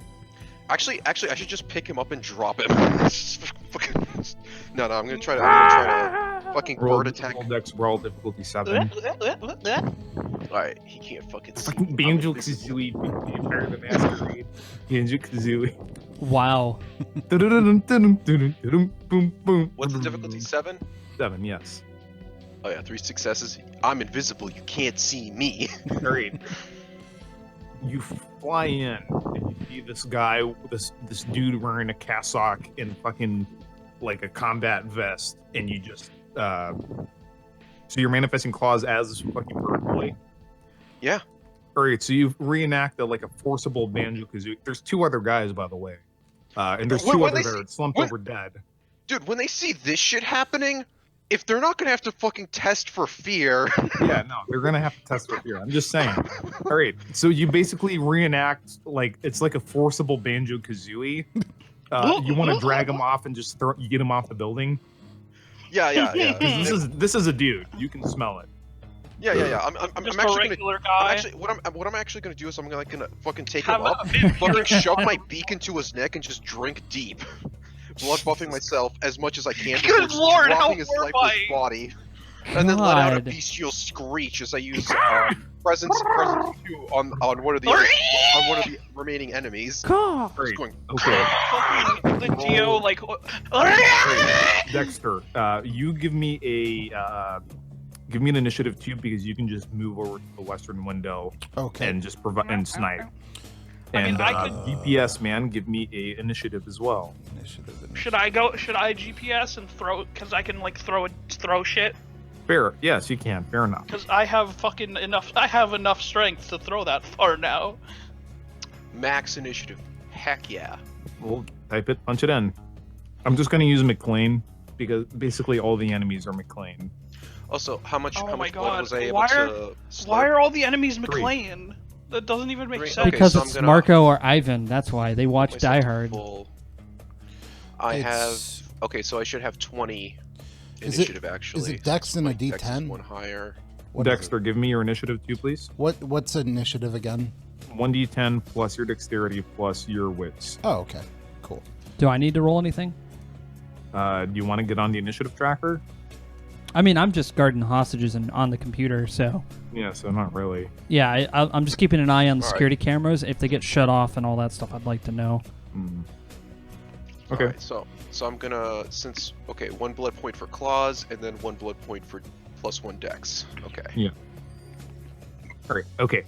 Actually, I should just pick him up and drop him. No, I'm gonna try to fucking bird attack. Roll Dex roll difficulty 7. Alright, he can't fucking see. Fucking Banjo Kazooie, Vampire the Masquerade. Banjo Kazooie. Wow. What's the difficulty? 7? 7, yes. Oh yeah, 3 successes. I'm invisible. You can't see me. All right. You fly in and you see this guy, this dude wearing a cassock and fucking like a combat vest, and you just so you're manifesting claws as this fucking bird boy. Yeah. All right, so you've reenacted like a forcible Banjo Kazooie. There's 2 other guys, by the way, and there's 2 When others they that are slumped when- over dead. Dude, when they see this shit happening, if they're not gonna have to fucking test for fear. Yeah, no, they're gonna have to test for fear. I'm just saying. All right, so you basically reenact like it's like a forcible Banjo Kazooie. You want to drag him off and just get him off the building. Yeah. 'Cause this is a dude. You can smell it. Yeah. I'm Just actually a gonna. regular guy. What I'm actually gonna do is I'm gonna fucking take Have him up, a vampire fucking shove guy. my beak into his neck and just drink deep, blood buffing myself as much as I can Good before lord, how dropping his lifeless horrifying. body, and then let out a God. bestial screech as I use presence 2 on one of the remaining enemies. Cough. Great. Just going, Okay. Fucking the Dio like. Dexter, you give me an initiative 2 because you can just move over to the western window Okay. and just provide and snipe. I mean, And I could- DPS man, give me a initiative as well. Should I GPS and throw? Cause I can like throw shit. Fair, yes, you can. Fair enough. Cause I have fucking enough. I have enough strength to throw that far now. max initiative. Heck yeah. We'll type it, punch it in. I'm just gonna use McLean because basically all the enemies are McLean. Also, how much Oh my blood God. was I able Why to Why slurp? are all the enemies McLean? That doesn't even make 3. sense. Okay, Because so I'm it's gonna- Marco or Ivan. That's why they watch Myself Die to Hard. full. I It's- have. Okay, so I should have 20 Is initiative it actually. Dex and a Dex is D10? 1 higher. What is Dexter, give me your initiative 2, please. What's initiative again? 1d10 plus your dexterity plus your wits. Oh, okay. Cool. Do I need to roll anything? Do you want to get on the initiative tracker? I mean, I'm just guarding hostages and on the computer, so Yeah, so not really. yeah, I'm just keeping an eye on the All right. security cameras. If they get shut off and all that stuff, I'd like to know. Mm. Okay. Alright, so I'm gonna okay, 1 blood point for claws and then 1 blood point for +1 dex. Okay. All right. Okay.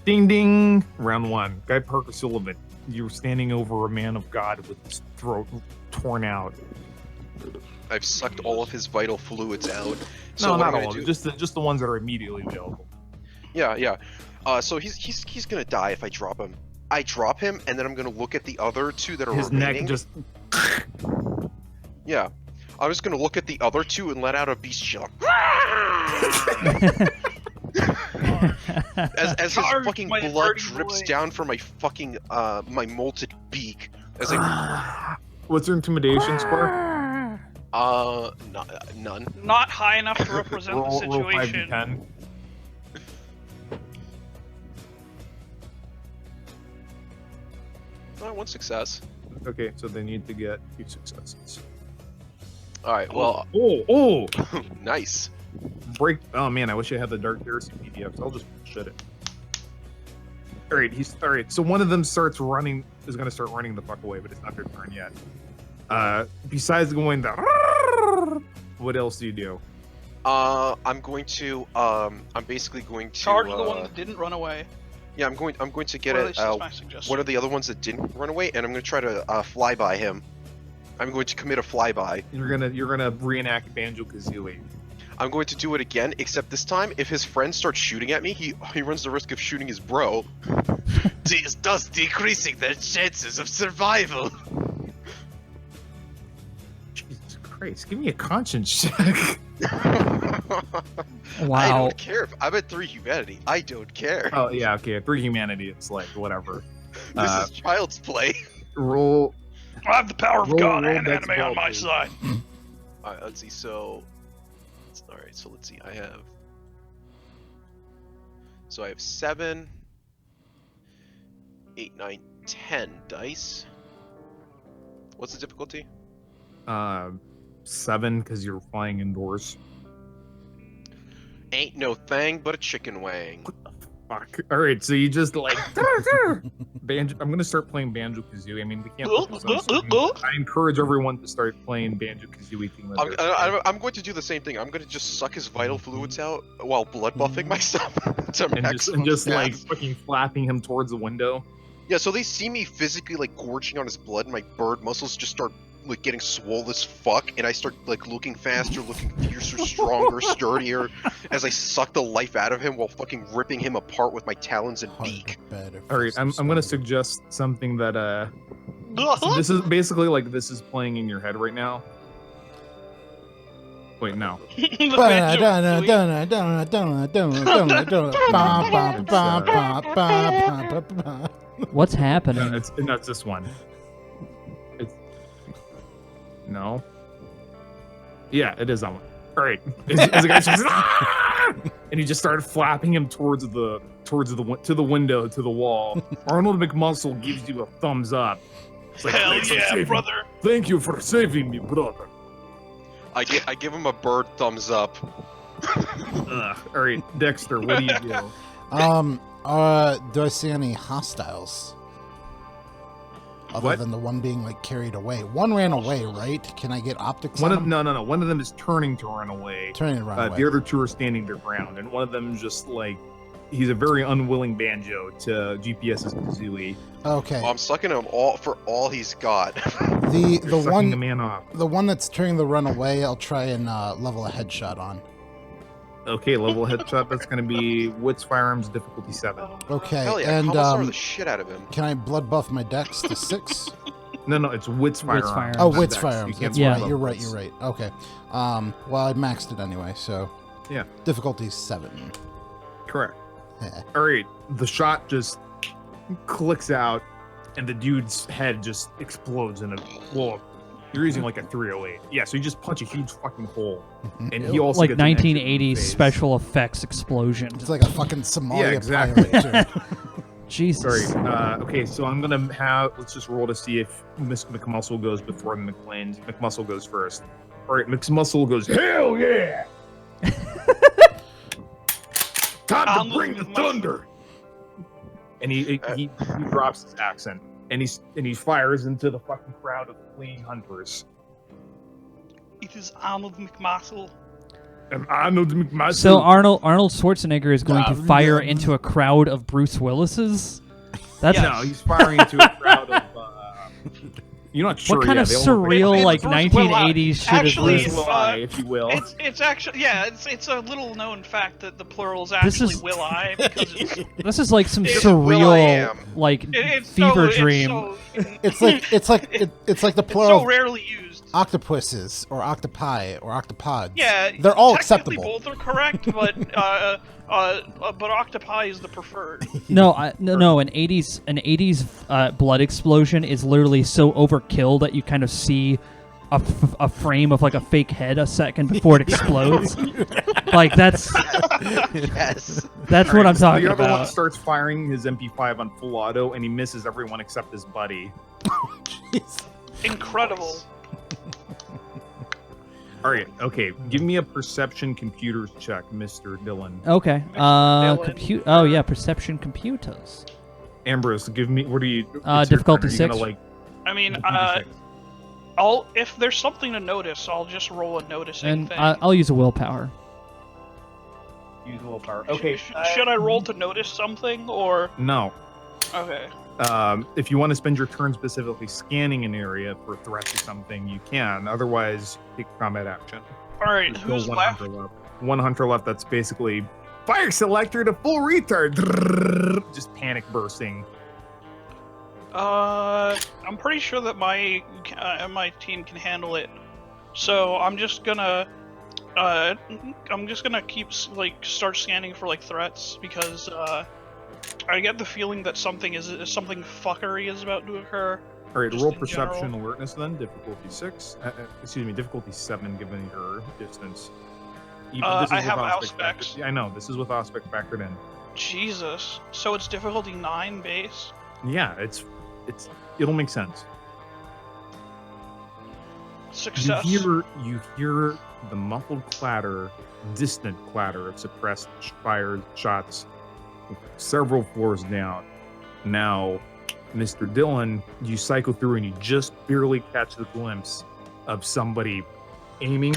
Ding ding. Round 1. Guy Parker Sullivan. You're standing over a man of God with his throat torn out. I've sucked all of his vital fluids out. So No, what not I'm gonna all of do? them. Just the ones that are immediately available. Yeah. So he's gonna die if I drop him. I drop him, and then I'm gonna look at the other 2 that are His remaining. neck just. Yeah. I'm just gonna look at the other 2 and let out a beast yell. as his Charge, fucking my blood dirty drips boy. down from my fucking my molted beak. As I What's your intimidation score? none. Not high enough to represent the Roll 5 situation. 10. One success. Okay, so they need to get 2 successes. All right. Well, Oh! nice. Break. Oh man, I wish I had the Dark Heresy PDF. So I'll just shut it. All right, So one of them is going to start running the fuck away, but it's not their turn yet. Besides going the, what else do you do? I'm going to I'm basically going to Charge the one that didn't run away. yeah, I'm going to get Or at at least that's my suggestion. one of the other ones that didn't run away, and I'm going to try to fly by him. I'm going to commit a flyby. You're gonna reenact Banjo Kazooie. I'm going to do it again, except this time, if his friend starts shooting at me, he runs the risk of shooting his bro. Thus decreasing their chances of survival. Jesus Christ, give me a conscience check. I Wow. don't care. I'm at 3 humanity. I don't care. Oh yeah, okay. 3 humanity, it's like whatever. This is child's play. Roll. I have the power of Roll- God roll and dex anime on roll, my please. side. Alright, let's see. Alright, so let's see. I have 7, 8, 9, 10 dice. What's the difficulty? 7 because you're flying indoors. Ain't no thing but a chicken wang. Fuck. All right, so you just like Banjo. I'm gonna start playing Banjo Kazooie. I mean, we can't. Put this on screen. I encourage everyone to start playing Banjo Kazooie. I'm going to do the same thing. I'm going to just suck his vital fluids out while blood buffing myself to and maximum just like stats. fucking flapping him towards the window. Yeah, so they see me physically like gorging on his blood, and my bird muscles just start like getting swole as fuck, and I start like looking faster, looking fiercer, stronger, sturdier, as I suck the life out of him while fucking ripping him apart with my talons and beak. All right, I'm gonna suggest something that so this is basically like this is playing in your head right now. Wait, no. What's No, happening? it's this one. It's no. Yeah, it is that one. All right. As the guy says, "Ah!" and he just started flapping him to the window, to the wall. Arnold McMuscle gives you a thumbs up. It's like, Hell "Thanks for yeah, saving- brother. Thank you for saving me, brother." I give him a bird thumbs up. Ugh. All right, Dexter, what do you do? Do I see any hostiles? Other What? than the one being like carried away. One ran away, right? Can I get optics on him? No. One of them is turning to run away. Turning to run away. The other 2 are standing their ground, and one of them is just like he's a very unwilling Banjo to GPS's Kazooie. Okay. Well, I'm sucking him all for all he's got. The You're sucking one the man off. the one that's turning the run away, I'll try and level a headshot on. Okay, level headshot. That's going to be Wits Firearms difficulty 7. Okay, Hell yeah, and Commissar the shit out of him. can I blood buff my dex to 6? No, it's Wits Firearms. Firearms. Oh, not wits Dex. firearms. You can't That's Yeah. right. blood You're buff right. wits. You're right. Okay. Well, I maxed it anyway, so Yeah. difficulty 7. Correct. Heh. All right, the shot just clicks out, and the dude's head just explodes in a well. You're using like a 308. Yeah, so you just punch a huge fucking hole, and he also Like gets an extra in the 1980s face. special effects explosion. It's like a fucking Somalia Yeah, exactly. pirate, too. Jesus. Sorry. Okay, so I'm gonna have. Let's just roll to see if Miss McMuscle goes before the McLeans. McMuscle goes first. All right, Mixed Muscle goes, hell yeah! Time to bring the thunder. And he drops his accent, and he fires into the fucking crowd of fleeing hunters. It is Arnold McMuscle. And Arnold McMuscle. So Arnold Schwarzenegger is going to fire into a crowd of Bruce Willis's. That's no, he's firing into a crowd of. You're not sure. what kind of they all look surreal like Bruce 1980s shit Actually, is Bruce this? Willis, if you will. It's actually it's a little known fact that the plural is actually is- Will I because it's This is like some It's Will I surreal Am. like it's fever so, dream. It's like the It's plural so of rarely used. octopuses or octopi or octopods. Yeah, they're all technically acceptable. Both are correct, but octopi is the preferred. No, an 80s blood explosion is literally so overkill that you kind of see a frame of like a fake head a second before it explodes. Like that's Yes. what I'm talking The other one about. starts firing his MP5 on full auto, and he misses everyone except his buddy. Jeez. Incredible. All right, okay. Give me a perception computers check, Mr. Dillon. Okay. Dylan. Oh yeah, perception computers. Ambrose, give me. What are you? it's your Difficulty turn. Are you gonna, 6. like, I mean, difficulty 6? if there's something to notice, I'll just roll a noticing And thing. I'll use a willpower. Use willpower. Sh- Okay. should I roll to notice something or No. okay? If you want to spend your turn specifically scanning an area for threats or something, you can. Otherwise, take combat action. All right, There's who's still left? Hunter left. One hunter left. That's basically fire selector to full retard. Just panic bursting. I'm pretty sure that my team can handle it. So I'm just gonna start scanning for like threats because I get the feeling that something fuckery is about to occur. All right, Just roll in perception general. alertness then. Difficulty 6. Difficulty 7 given your distance. This is I with have Auspex Auspex. factored- Yeah, I know. This is with Auspex factored in. Jesus. So it's difficulty 9 base. Yeah, it'll make sense. Success. You hear the muffled clatter, distant clatter of suppressed fired shots several floors down. Now, Mr. Dillon, you cycle through and you just barely catch the glimpse of somebody aiming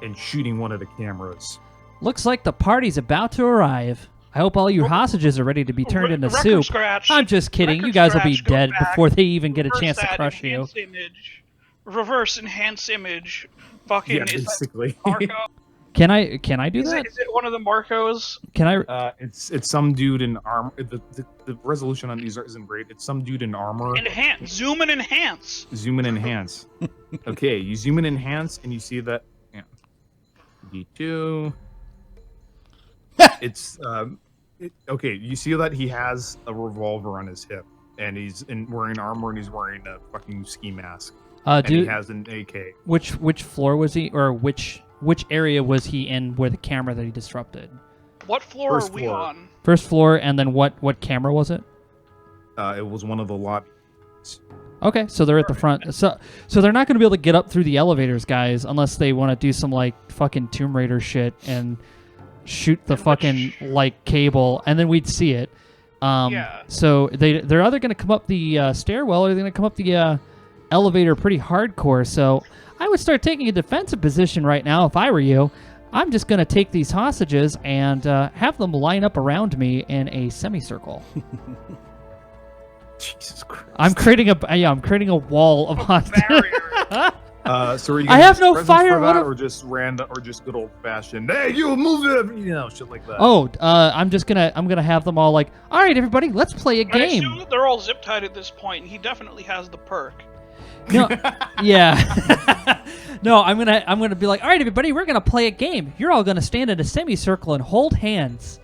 and shooting one of the cameras. Looks like the party's about to arrive. I hope all you hostages are ready to be turned into Record soup. Scratch. I'm just kidding. You Record guys will be scratch, go dead back, before they even get a reverse chance to that, crush you. enhance image. Reverse enhance image. Fucking Yeah, is that basically. Marco? Can I do Is that? it one of the Marcos? Can I? It's some dude in armor. The resolution on these isn't great. It's some dude in armor. Enhance. Zoom and enhance. Zoom and enhance. Okay, you zoom and enhance, and you see that. Yeah. D2. It's okay. You see that he has a revolver on his hip, and he's wearing armor, and he's wearing a fucking ski mask, and he Dude, has an AK. which floor was he, or which area was he in where the camera that he disrupted? What floor First are we floor. on? First floor, and then what camera was it? It was one of the lobby. Okay, so they're at the front. So they're not going to be able to get up through the elevators, guys, unless they want to do some like fucking Tomb Raider shit and shoot the fucking like cable, and then we'd see it. Yeah. So they're either going to come up the stairwell or they're going to come up the elevator pretty hardcore. So I would start taking a defensive position right now if I were you. I'm just going to take these hostages and have them line up around me in a semicircle. Jesus Christ. I'm creating a wall of hostages. Barrier. So are you I gonna have use no presents fire, for what that, if- or just random, or just good old fashioned. Hey, you move it, shit like that. Oh, I'm gonna have them all like, all right, everybody, let's play a I assume game. that they're all zip tied at this point, and he definitely has the perk. No, yeah, no, I'm gonna be like, all right, everybody, we're gonna play a game. You're all gonna stand in a semicircle and hold hands.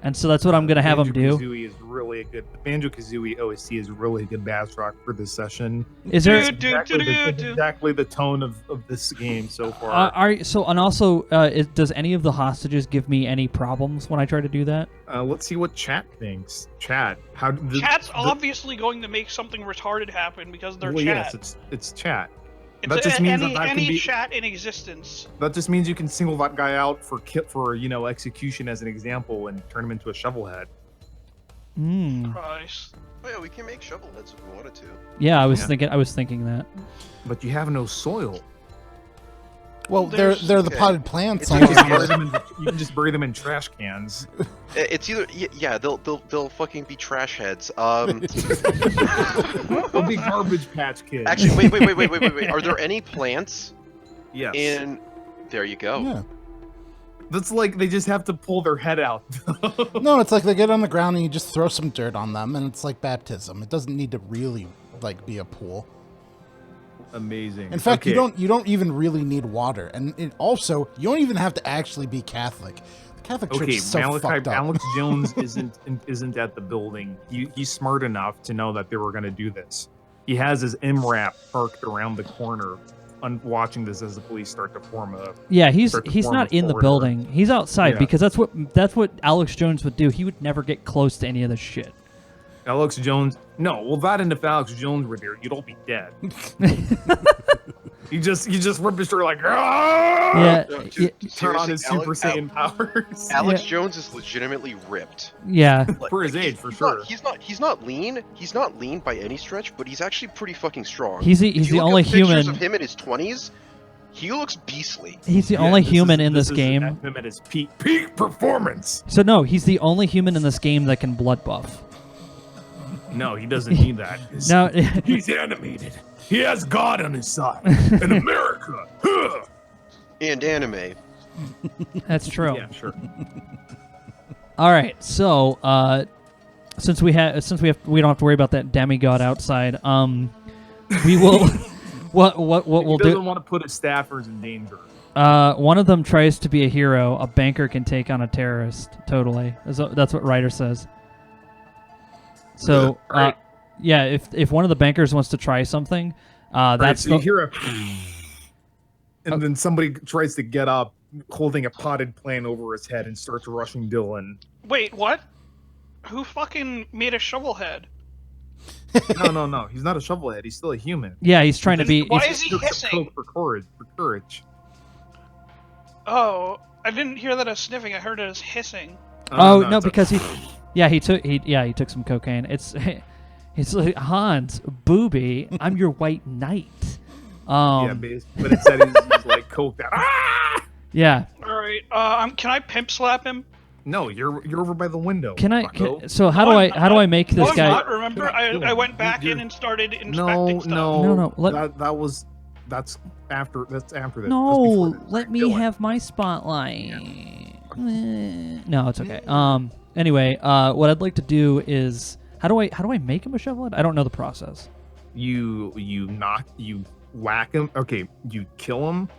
And so that's what I'm gonna have them do. Banjo-Kazooie is really a good. The Banjo-Kazooie OST is really a good bass rock for this session. Is there? Exactly the tone of this game so far. Does any of the hostages give me any problems when I try to do that? Let's see what chat thinks. Chat. Chat's obviously going to make something retarded happen because they're well, chat. yes, it's chat. That just means that can any be. chat in existence. That just means you can single that guy out for execution as an example and turn him into a shovelhead. Christ. Oh yeah, we can make shovelheads if we wanted to. Yeah, I was thinking that. But you have no soil. Well, they're the potted plants. It's You can just bury them in trash cans. It's either yeah, they'll fucking be trash heads. They'll be garbage patch kids. Actually, wait. Are there any plants? Yes. There you go. Yeah. That's like they just have to pull their head out. No, it's like they get on the ground and you just throw some dirt on them, and it's like baptism. It doesn't need to really be a pool. Amazing. In fact, you don't even really need water, and also you don't even have to actually be Catholic. The Catholic Church is so fucked up. Alex Jones isn't at the building. He's smart enough to know that they were going to do this. He has his MRAP parked around the corner, watching this as the police start to form a. Yeah, he's not in the building. He's outside because that's what Alex Jones would do. He would never get close to any of this shit. Alex Jones. No, well, that and if Alex Jones were there, you'd all be dead. you just rip his shirt like, yeah, turn on his Super Saiyan powers. Alex Jones is legitimately ripped. Yeah, for his age, for sure. He's not lean. He's not lean by any stretch, but he's actually pretty fucking strong. He's the only human. Pictures of him in his 20s. He looks beastly. He's the only human in this game. Him at his peak performance. So no, he's the only human in this game that can blood buff. No, he doesn't need that. No, he's animated. He has God on his side. In America. And anime. That's true. Yeah, sure. All right, so since we don't have to worry about that demigod outside, we will. What we'll do? He doesn't want to put his staffers in danger. One of them tries to be a hero. A banker can take on a terrorist. Totally. That's what Ryder says. So, right. Yeah, if one of the bankers wants to try something, that's so you hear and then somebody tries to get up, holding a potted plant over his head, and starts rushing Dylan. Wait, what? Who fucking made a shovel head? No. He's not a shovelhead. He's still a human. Yeah, he's trying to be. Why is he hissing? For courage. Oh, I didn't hear that as sniffing. I heard it as hissing. No, because he took some cocaine. It's like, Hans, booby, I'm your white knight. But it said he's like coked out. Ah! Yeah. All right. Can I pimp slap him? No, you're over by the window. So how do I make this guy? Not, remember, I went back in and started inspecting stuff. No. That's after this. No, let me have my spotlight. No, it's okay. Anyway, what I'd like to do is how do I make him a shovelhead? I don't know the process. You whack him. Okay, you kill him.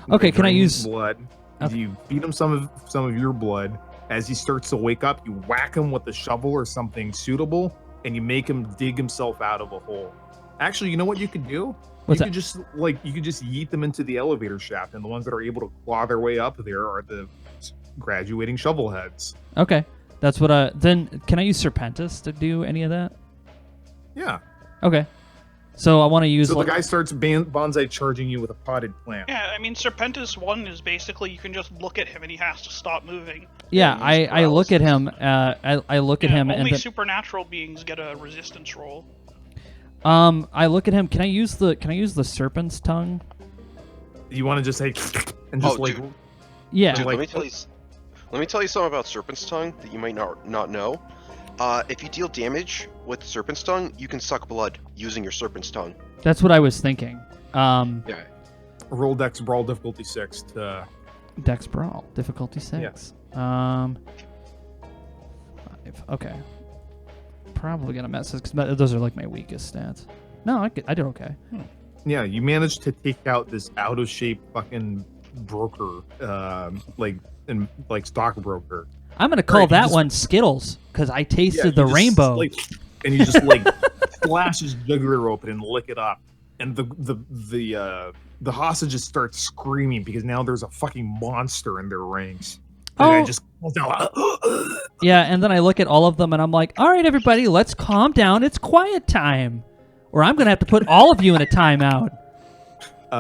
Okay, can I use blood? Okay. You feed him some of your blood. As he starts to wake up, you whack him with a shovel or something suitable, and you make him dig himself out of a hole. Actually, you know what you could do? You could just yeet them into the elevator shaft, and the ones that are able to claw their way up there are the graduating shovelheads. Okay, that's what. Then can I use Serpentis to do any of that? Yeah. Okay. So I want to use. So the guy starts bonsai charging you with a potted plant. Yeah, I mean Serpentis 1 is basically you can just look at him and he has to stop moving. Yeah, I look at him. I look at him, only and supernatural beings get a resistance roll. I look at him. Can I use the serpent's tongue? You want to just say and just Dude, yeah. Dude, let me tell you something about Serpent's Tongue that you might not know. If you deal damage with Serpent's Tongue, you can suck blood using your Serpent's Tongue. That's what I was thinking. Yeah. Roll Dex Brawl difficulty 6 to Dex Brawl difficulty 6. Yeah. 5. Okay. Probably gonna mess this because those are like my weakest stats. No, I did okay. Yeah, you managed to take out this out of shape fucking broker, like stockbroker. I'm gonna call that one Skittles because I tasted the rainbow. And you just flash his jugular open and lick it up, and the hostages start screaming because now there's a fucking monster in their ranks. And I just falls down. Yeah, and then I look at all of them and I'm like, all right, everybody, let's calm down. It's quiet time, or I'm gonna have to put all of you in a timeout.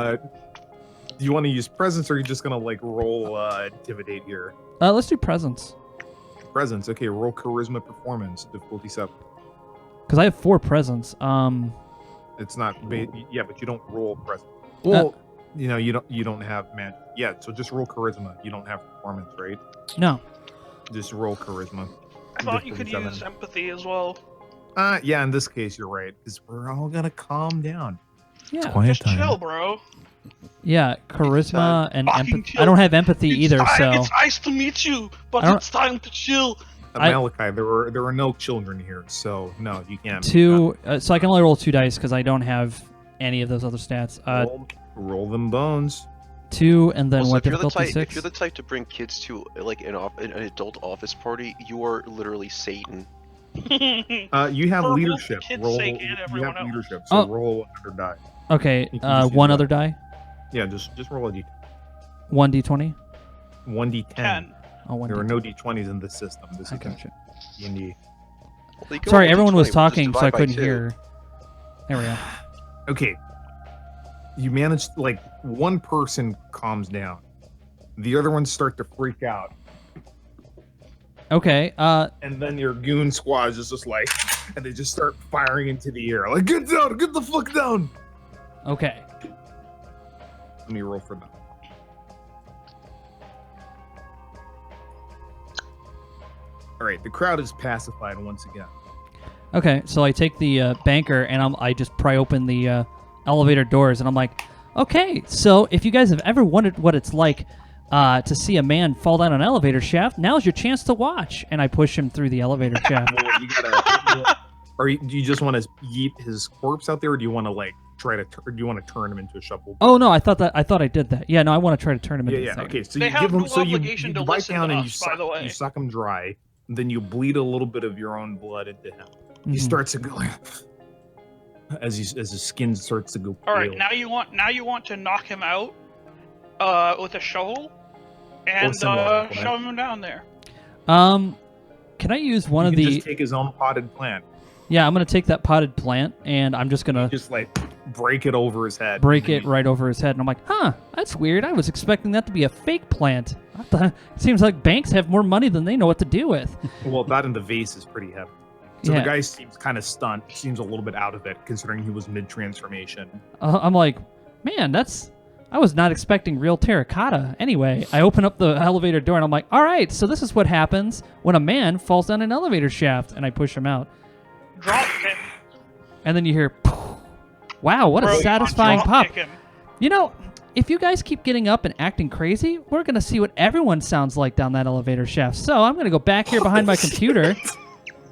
Do you want to use presence, or are you just gonna like roll intimidate here? Let's do presence. Presence. Okay, roll charisma performance, difficulty 7. Because I have 4 presence. It's not. Yeah, but you don't roll presence. Well, you don't have magic. Yeah, so just roll charisma. You don't have performance, right? No. Just roll charisma. I thought you could Difficulty use 7. empathy as well. Yeah, in this case, you're right, because we're all gonna calm down. Yeah. Quiet Just chill, bro. Yeah, charisma and Fucking empathy. chill. I don't have empathy either, so It's nice to meet you, but I don't- it's time to chill. Malachi, there were no children here, so no, you can't. 2. So I can only roll 2 dice because I don't have any of those other stats. Roll them bones. 2 and then Also, what if you're, difficulty? 6. if you're the type to bring kids to like an adult office party, you are literally Satan. You have For both leadership. the kids' Roll. sake and You everyone have else. leadership, so Oh. roll another die. Okay, You can just use one that. other die. Yeah, just roll a d. 1d20. 1d10. 10. Oh, 1d20. There are no d20s in this system. This I is gotcha. D&D. Well, you can Sorry, roll a everyone was D20, we'll just talking, so I divide by couldn't 2. hear. There we go. Okay. You managed, like, one person calms down. The other ones start to freak out. Okay, And then your goon squad is just like, and they just start firing into the air. Like, get down! Get the fuck down! okay. Let me roll for them. Alright, the crowd is pacified once again. Okay, so I take the banker and I just pry open the elevator doors and I'm like, okay, so if you guys have ever wondered what it's like to see a man fall down an elevator shaft, now's your chance to watch. And I push him through the elevator shaft. Well, you gotta. Do you just want to yeet his corpse out there, or do you want to like try to? Do you want to turn him into a shovel? Oh no, I thought I did that. Yeah, no, I want to try to turn him into Yeah. the thing. Okay, so They you have give him. no So you obligation to bite listen down to and us, by the way. you suck him dry. And then you bleed a little bit of your own blood into him. He Mhm. starts to go as his skin starts to go. All right, pale. now you want to knock him out with a shovel and similar implement. shove him down there. Can I use one You of can the? just take his own potted plant. Yeah, I'm gonna take that potted plant and I'm just gonna Just like break it over his head. break and it right over his head. And I'm like, huh, that's weird. I was expecting that to be a fake plant. What the? It seems like banks have more money than they know what to do with. Well, that in the vase is pretty heavy. So Yeah. the guy seems kind of stunned. Seems a little bit out of it, considering he was mid-transformation. I'm like, man, I was not expecting real terracotta. Anyway, I open up the elevator door and I'm like, all right, so this is what happens when a man falls down an elevator shaft. And I push him out. Drop him. And then you hear, wow, what Bro, a satisfying drop pop. kick him. You know, if you guys keep getting up and acting crazy, we're going to see what everyone sounds like down that elevator shaft. So I'm going to go back here behind my computer.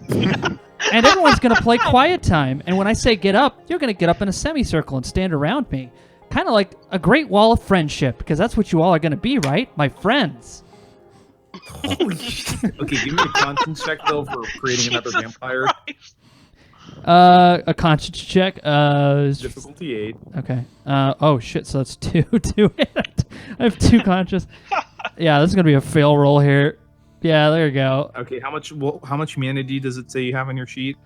And everyone's going to play quiet time. And when I say get up, you're going to get up in a semicircle and stand around me. Kind of like a great wall of friendship, because that's what you all are going to be, right? My friends. Holy shit. Okay, give me a conscience check, though, for creating another Jesus vampire. Christ. A conscience check. Difficulty 8. Okay. Oh, shit, so that's 2 to it. I have 2 conscious. Yeah, this is going to be a fail roll here. Yeah, there you go. Okay, how much humanity does it say you have on your sheet?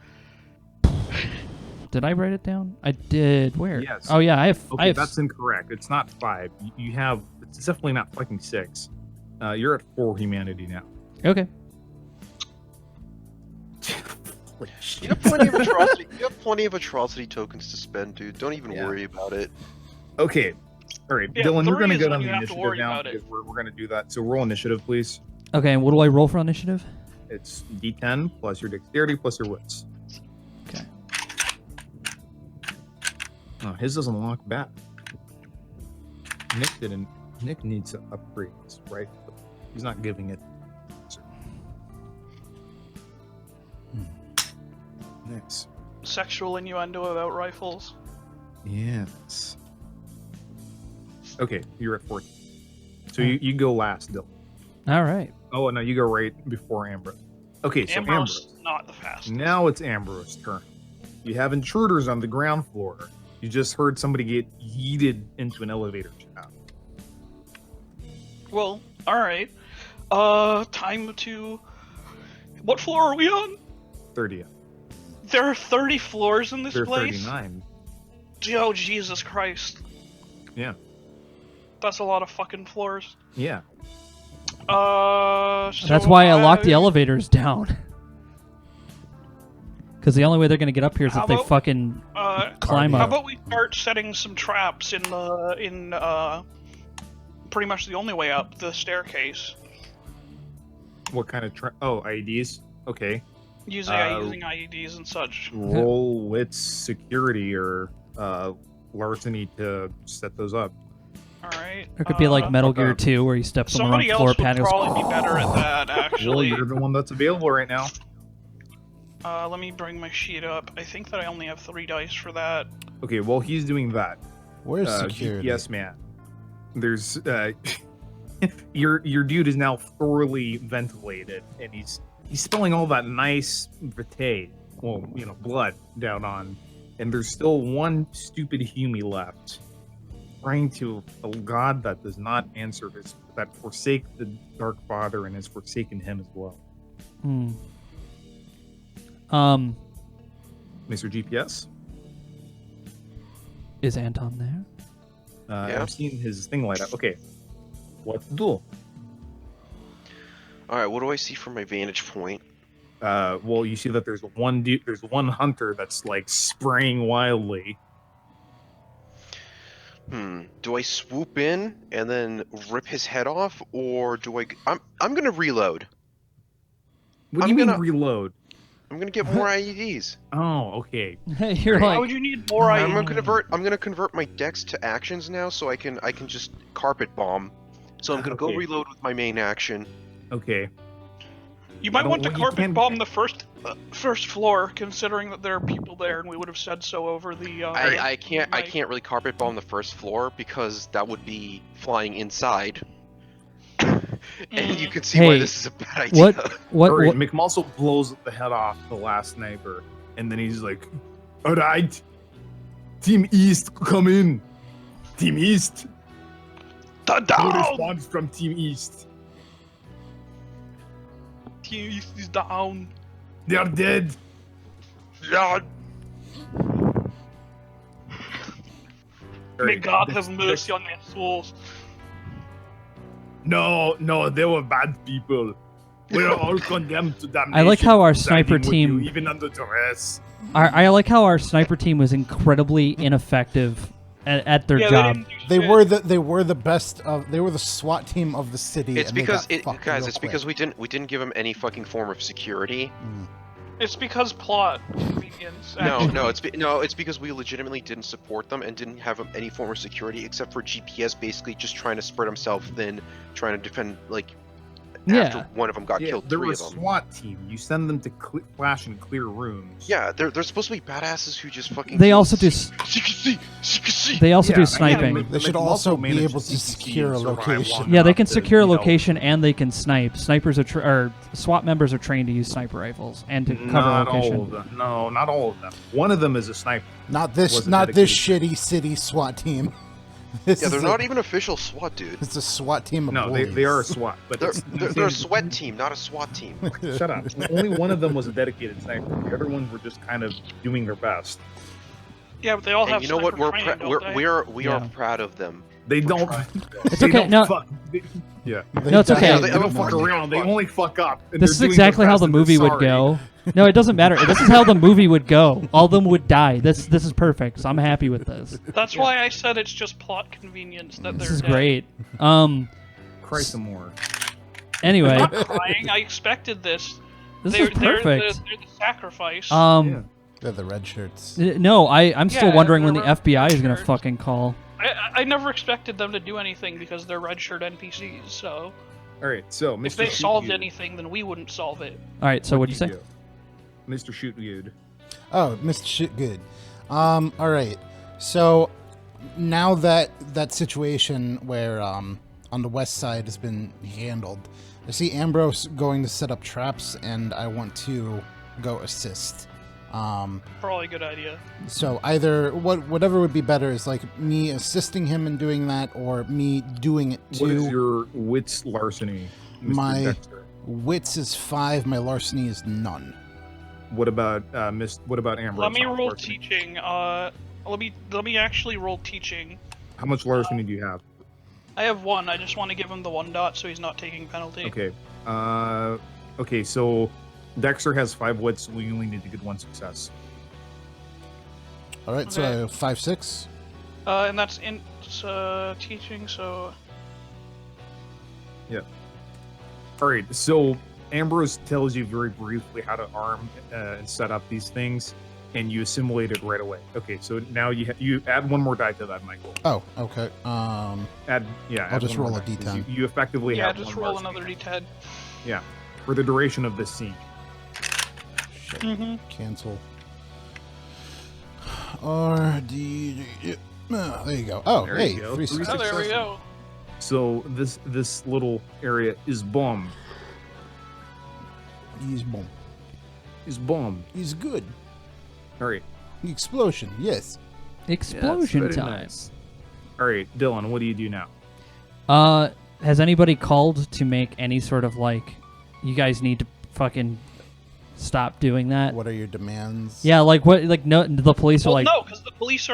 Did I write it down? I did. Where? Yes. Oh, yeah, I have. Okay, that's incorrect. It's not 5. You have. It's definitely not fucking 6. You're at 4 humanity now. Okay. You have plenty of atrocity. You have plenty of atrocity tokens to spend, dude. Don't even Yeah. worry about it. Okay. All right, Yeah, Dylan, you're 3 gonna is get when on you the have to initiative worry now about it. because we're gonna do that. So roll initiative, please. Okay, and what do I roll for initiative? It's D10 plus your dexterity plus your wits. Okay. Oh, his doesn't lock back. Nick didn't. Nick needs to upgrade this, right? He's not giving it. Nice. Sexual innuendo about rifles. Yes. Okay, you're at 14. So you go last, Dylan. All right. Oh, no, you go right before Ambrose. Okay, so Ambrose, Ambrose. not the fastest. Now it's Ambrose's turn. You have intruders on the ground floor. You just heard somebody get yeeted into an elevator shaft. Well, alright. Time to... What floor are we on? 30th. There are 30 floors in this They're place? 39. Oh, Jesus Christ. Yeah. That's a lot of fucking floors. Yeah. That's why I locked the elevators down. Because the only way they're gonna get up here is How if they about, fucking climb How up. about we start setting some traps in pretty much the only way up, the staircase. What kind of IEDs? Okay. Using IEDs and such. Roll with security or larceny to set those up. Alright. There could be like Metal Gear 2 where you step on the wrong Somebody floor else would pad and goes, probably be better at that, Well, actually. you're the one that's available right now. Let me bring my sheet up. I think that I only have 3 dice for that. Okay, well, he's doing that. Where's security? GPS man. There's your dude is now thoroughly ventilated, and he's spilling all that nice vitae, well, blood down on, and there's still one stupid Hume left, praying to a god that does not answer that forsake the Dark Father and has forsaken him as well. Mr. GPS? Is Anton there? Yeah. I've seen his thing light up. Okay. What to do? Alright, what do I see from my vantage point? Well, you see that there's one hunter that's like spraying wildly. Do I swoop in and then rip his head off, or do I'm gonna reload. What do you mean reload? I'm gonna get more IEDs. Oh, okay. You're Why like, would you need more I'm IEDs? gonna convert my dex to actions now, so I can just carpet bomb. So I'm gonna go Okay. reload with my main action. Okay. You might want to You carpet can't- bomb the first floor, considering that there are people there, and we would have said so over the. I can't mic. really carpet bomb the first floor because that would be flying inside. And you can see why Hey, this is a bad idea. what, Alright, McMuscle blows the head off the last sniper, and then he's like, "Alright, Team East, come in. Team East, no Down. response from Team East. Team East is down. They are dead." Yeah. May Alright, God next- have mercy on their souls. No, they were bad people. We are all condemned to damnation. I like how our siding sniper with you, team- even under duress. I like how our sniper team was incredibly ineffective at their Yeah, job. They were the best of. They were the SWAT team of the city. It's and they because got fucked guys, real it's because quick. we didn't give him any fucking form of security. It's because plot convenience. No, it's because we legitimately didn't support them and didn't have any form of security except for GPS basically just trying to spread himself, then trying to defend after one of them got killed, They're 3 a of them. SWAT team. You send them to flash and clear rooms. Yeah, they're supposed to be badasses who just fucking. They kill also do. secrecy. They also do Yeah, sniping. They should McMuscle also be managed able to CCC secure a and survive location. long Yeah, they enough can to, secure a you know, location and they can snipe. Snipers are or SWAT members are trained to use sniper rifles and to cover Not location. all of them. No, not all of them. One of them is a sniper. Not this wasn't shitty city SWAT team. This Yeah, they're is not even official SWAT, dude. It's a SWAT team of No, bullies. they are a SWAT. But They're a sweat team, not a SWAT team. Shut up. Only one of them was a dedicated sniper. The other ones were just kind of doing their best. Yeah, but they all have. And you know what? sniper We're training, don't they? we are Yeah. proud of them. They don't. It's they okay, don't no. yeah. No, it's okay. They don't fuck around. They only fuck up. and This is they're doing exactly their how best the and they're movie would sorry. go. No, it doesn't matter. This is how the movie would go. All of them would die. This is perfect. So I'm happy with this. That's why I said it's just plot convenience that This they're is dead. great. Cry some more. Anyway, I'm not crying. I expected this. this they're, is perfect. They're the sacrifice. Yeah. They're the red shirts. No, I'm still Yeah, wondering when the they're FBI is gonna red shirts. fucking call. I never expected them to do anything because they're red shirt NPCs. So All right. So, Mr. if they Shoot solved Good, anything, then we wouldn't solve it. All right. So what'd you say? do? Mr. Shoot Good. Oh, Mr. Shit Good. All right. So now that that situation where on the west side has been handled, I see Ambrose going to set up traps, and I want to go assist. Probably a good idea. So either whatever would be better is like me assisting him in doing that, or me doing it What is too. your wits larceny, Mr. My- Dexter? Wits is 5. My larceny is none. What about What about Ambrose? Let me roll Larceny? teaching. Let me actually roll teaching. How much larceny do you have? I have 1. I just want to give him the 1 dot so he's not taking penalty. Okay. Okay, so Dexter has 5 wits, so we only need to get 1 success. All right, so I have 5, 6. And that's in teaching, so... Yeah. Alright, so Ambrose tells you very briefly how to arm and set up these things, and you assimilate it right away. Okay, so now you add 1 more die to that, Michael. Oh, okay. I'll just roll a D10. You effectively have just 1 roll larceny. another D10. Yeah, for the duration of this scene. Shit. Mm-hmm. Cancel. RD. There you go. Oh, There hey, you go. 3 Three successes. Oh, there we go. So this little area is bombed. He's bomb. Is bombed. He's good. All right. Explosion. Yes. Explosion Yes, very time. nice. All right, Dylan, what do you do now? Has anybody called to make any sort of like, you guys need to fucking stop doing that? What are your demands? Yeah, like what? Like no, the police are Well, like, no, because the police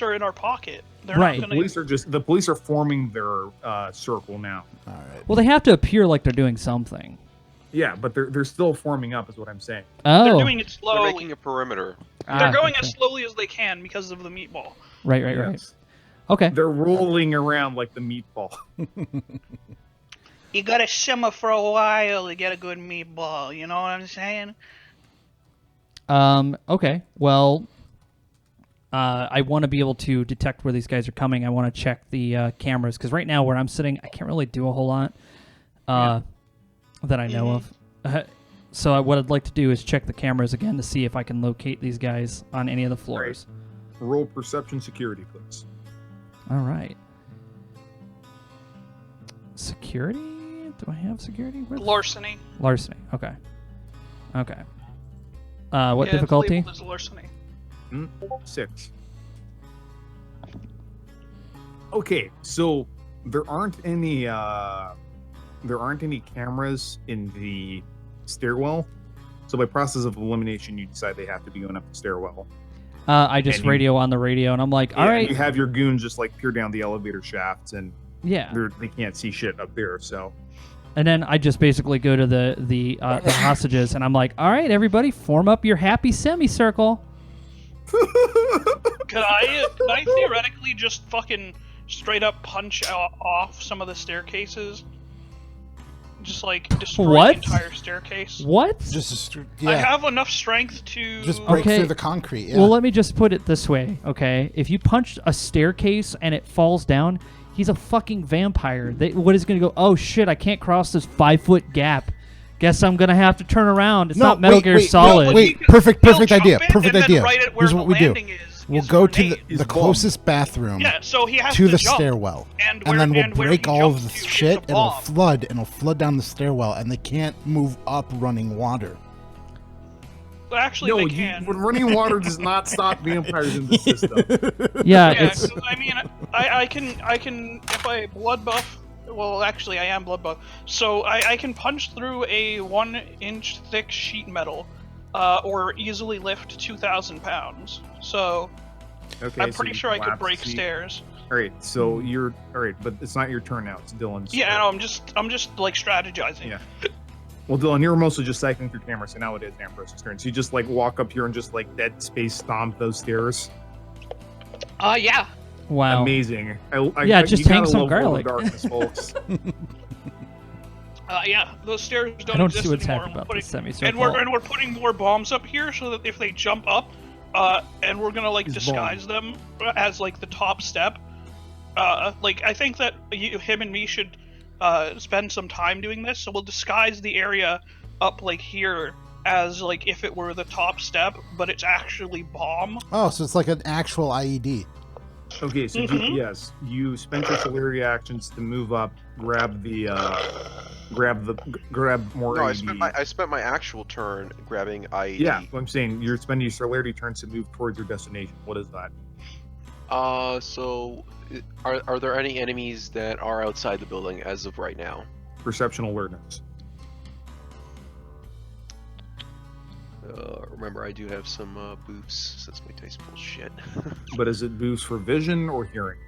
are in our pocket. They're Right. not The gonna... police are forming their circle now. All right. well, they have to appear like they're doing something. Yeah, but they're still forming up, is what I'm saying. Oh, They're doing it They're slowly. making a perimeter. They're going okay. as slowly as they can because of the meatball. Right. Yes. Okay. They're rolling around like the meatball. You gotta simmer for a while to get a good meatball. You know what I'm saying? Okay. Well, I want to be able to detect where these guys are coming. I want to check the cameras because right now where I'm sitting, I can't really do a whole lot that I know of. So what I'd like to do is check the cameras again to see if I can locate these guys on any of the floors. Roll perception security, please. All right. Security? Do I have security? Where the- Larceny. Larceny. Okay. What Yeah, it's difficulty? labeled as larceny. 6. Okay, so there aren't any cameras in the stairwell. So by process of elimination, you decide they have to be going up the stairwell. I just And you- radio on the radio, and I'm like, all Yeah, right, you have your goons just like peer down the elevator shafts, and yeah. they can't see shit up there. So And then I just basically go to the hostages, and I'm like, all right, everybody, form up your happy semicircle. Can I theoretically just fucking straight up punch off some of the staircases? Just like destroy What? the entire staircase. What? Just I have enough strength to just break Okay. through the concrete. Yeah. Well, let me just put it this way, okay? If you punch a staircase and it falls down, he's a fucking vampire. What is going to go, oh shit, I can't cross this 5-foot gap. Guess I'm going to have to turn around. It's not Metal Gear Solid. Wait, perfect He'll jump idea. it, Perfect and idea. Then right at where Here's the what we do. landing is We'll is go a to grenade. the closest bathroom Yeah, so he has to the jump. stairwell, And then we'll where break he all of jumps the to is shit. a It'll bomb. flood, and it'll flood down the stairwell, and they can't move up running water. Well, actually, no, they can. running water does not stop vampires in the system. Yeah, Yeah, it's 'cause, I mean, I can if I blood buff. Well, actually, I am blood buff, so I can punch through a 1-inch thick sheet metal, or easily lift 2,000 pounds. So Okay, I'm so pretty you sure I could collapse break the- stairs. All right, so you're all right, but it's not your turn now. It's Dylan's. Yeah, turn. no, I'm just like strategizing. Yeah. Well, Dylan, you were mostly just cycling through cameras, so now it is Ambrose's turn. So you just like walk up here and just like dead space stomp those stairs. Yeah. wow. Amazing. Yeah, just you gotta hang some love World garlic. of Darkness, folks. Yeah, those stairs don't, I don't exist see what's anymore. happening We're about the putting- semicircle. and we're putting more bombs up here so that if they jump up, and we're gonna like These disguise them as like the top step. Like I think that him and me should spend some time doing this. So we'll disguise the area up like here as like if it were the top step, but it's actually bomb. Oh, so it's like an actual IED. Okay, so Mhm. yes, you spent your celerity actions to move up, grab more. No, AED. I spent my actual turn grabbing IED. Yeah, what I'm saying, you're spending your celerity turns to move towards your destination. What is that? So are there any enemies that are outside the building as of right now? Perception alertness. Remember, I do have some boosts since my dice pool shit. But is it boost for vision or hearing?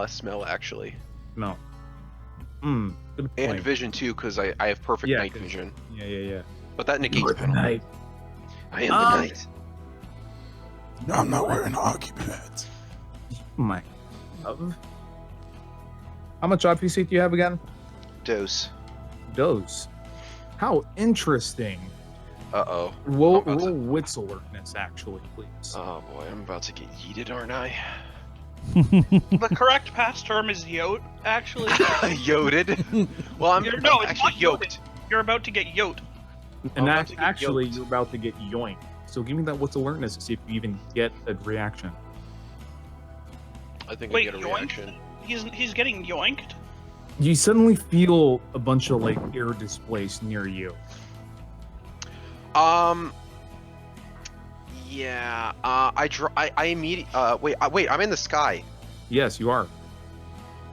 Smell actually. No. Good point. And vision too, because I have perfect Yeah, night 'cause- vision. Yeah. But that negates You're the penalty. knight. I am the knight. No, I'm not wearing hockey pads. My. How much OPC do you have again? Dose. Dose. How interesting. Uh-oh. Roll I'm about to- wits alertness, actually, please. Oh boy, I'm about to get yeeted, aren't I? The correct past term is yote, actually. Yoded? Well, I'm No, it's actually not yoked. You're about to get yote. And I'm about to get actually, yoked. you're about to get yoinked. So give me that what's alertness to see if you even get a reaction. I think Wait, I get a yoinked? reaction. He's getting yoinked? You suddenly feel a bunch of like air displaced near you. Yeah. I immediately. Wait. I'm in the sky, Yes, you are.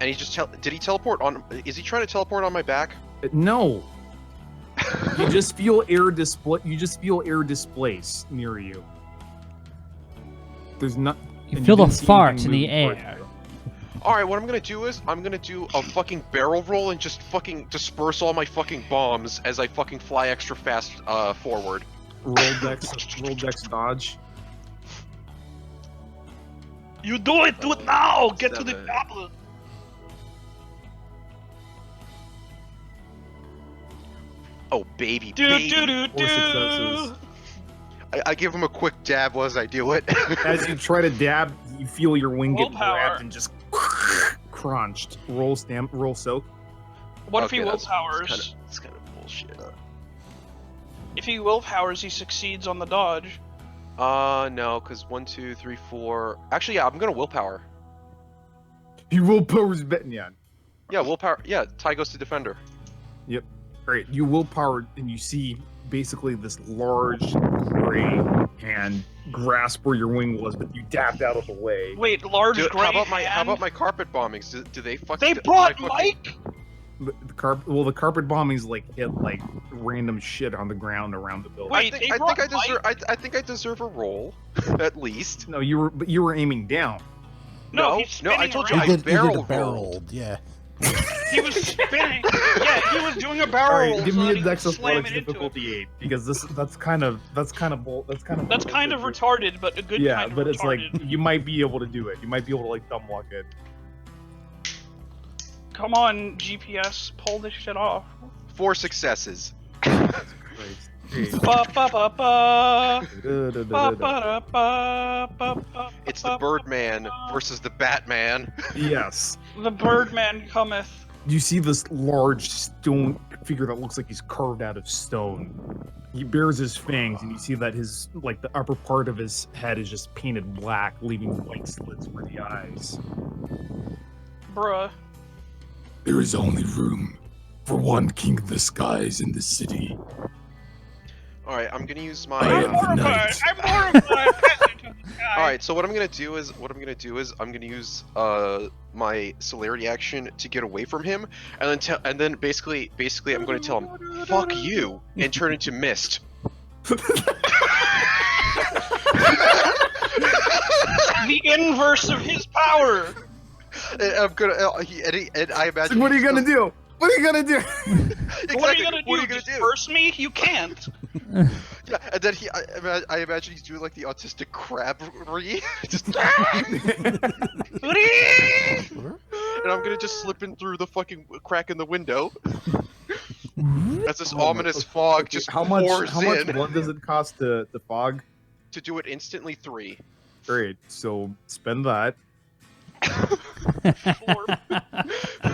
and he just did he teleport on? Is he trying to teleport on my back? No. You just feel air display. You just feel air displaced near you. There's not. You and feel the didn't see fart anything in the move towards air. you. All right. What I'm gonna do is I'm gonna do a fucking barrel roll and just fucking disperse all my fucking bombs as I fucking fly extra fast forward. Roll dex dodge. You do it now! Get to the 7. chopper! Oh baby, Do baby. do do Four successes. do! I give him a quick dab as I do it. As you try to dab, you feel your wing get Willpower. grabbed and just crunched. Roll soak. What if he Okay, that's willpowers? It's kind of bullshit. If he willpowers, he succeeds on the dodge. No, because 1, 2, 3, 4. Actually, yeah, I'm gonna willpower. He willpower's betting yeah. Yeah, willpower. Yeah, tie goes to defender. Alright, you willpower and you see basically this large gray hand grasp where your wing was, but you dabbed out of the way. Wait, large Dude, gray how about hand? my carpet bombings? Do they fuck? They do brought my fucking- Mike? The carpet bombings like hit like random shit on the ground around the building. Wait, they brought I think I deserve a roll, at least. No, you were aiming down. No, he's no, I spinning told you around. I You did a barrel barrel rolled. rolled, yeah. He was spinning. Yeah, he was doing a barrel Alright, roll give so me that a he could dex slam athletics it into it. difficulty 8 because that's kind of retarded, but a good yeah, kind of but it's like retarded. you might be able to do it. You might be able to like thumb walk it. Come on, GPS, pull this shit off. 4 successes. Ba ba ba ba. Ba ba Yes. da ba ba ba. It's the Birdman versus the Batman. The Birdman cometh. You see this large stone figure that looks like he's carved out of stone. He bears his fangs, and you see that his like the upper part of his head is just painted black, leaving white slits for the eyes. Bruh. There is only room for one king of the skies in this city. All right, I'm gonna use I my. am the knight. I'm horrified. Peasant to the sky. All right, so what I'm gonna do is I'm gonna use my celerity action to get away from him, and then basically I'm gonna tell him "fuck you" and turn into mist. The inverse of his power. And I'm gonna and I imagine. What are you gonna do? What are you gonna do? Exactly. What are you gonna do? What are you gonna do? Disperse me? You can't. Yeah, and then I imagine he's doing like the autistic crabbery, just, and I'm gonna just slip in through the fucking crack in the window. As this ominous fog just how much pours in. blood does it cost to fog? To do it instantly 3. Great, so spend that.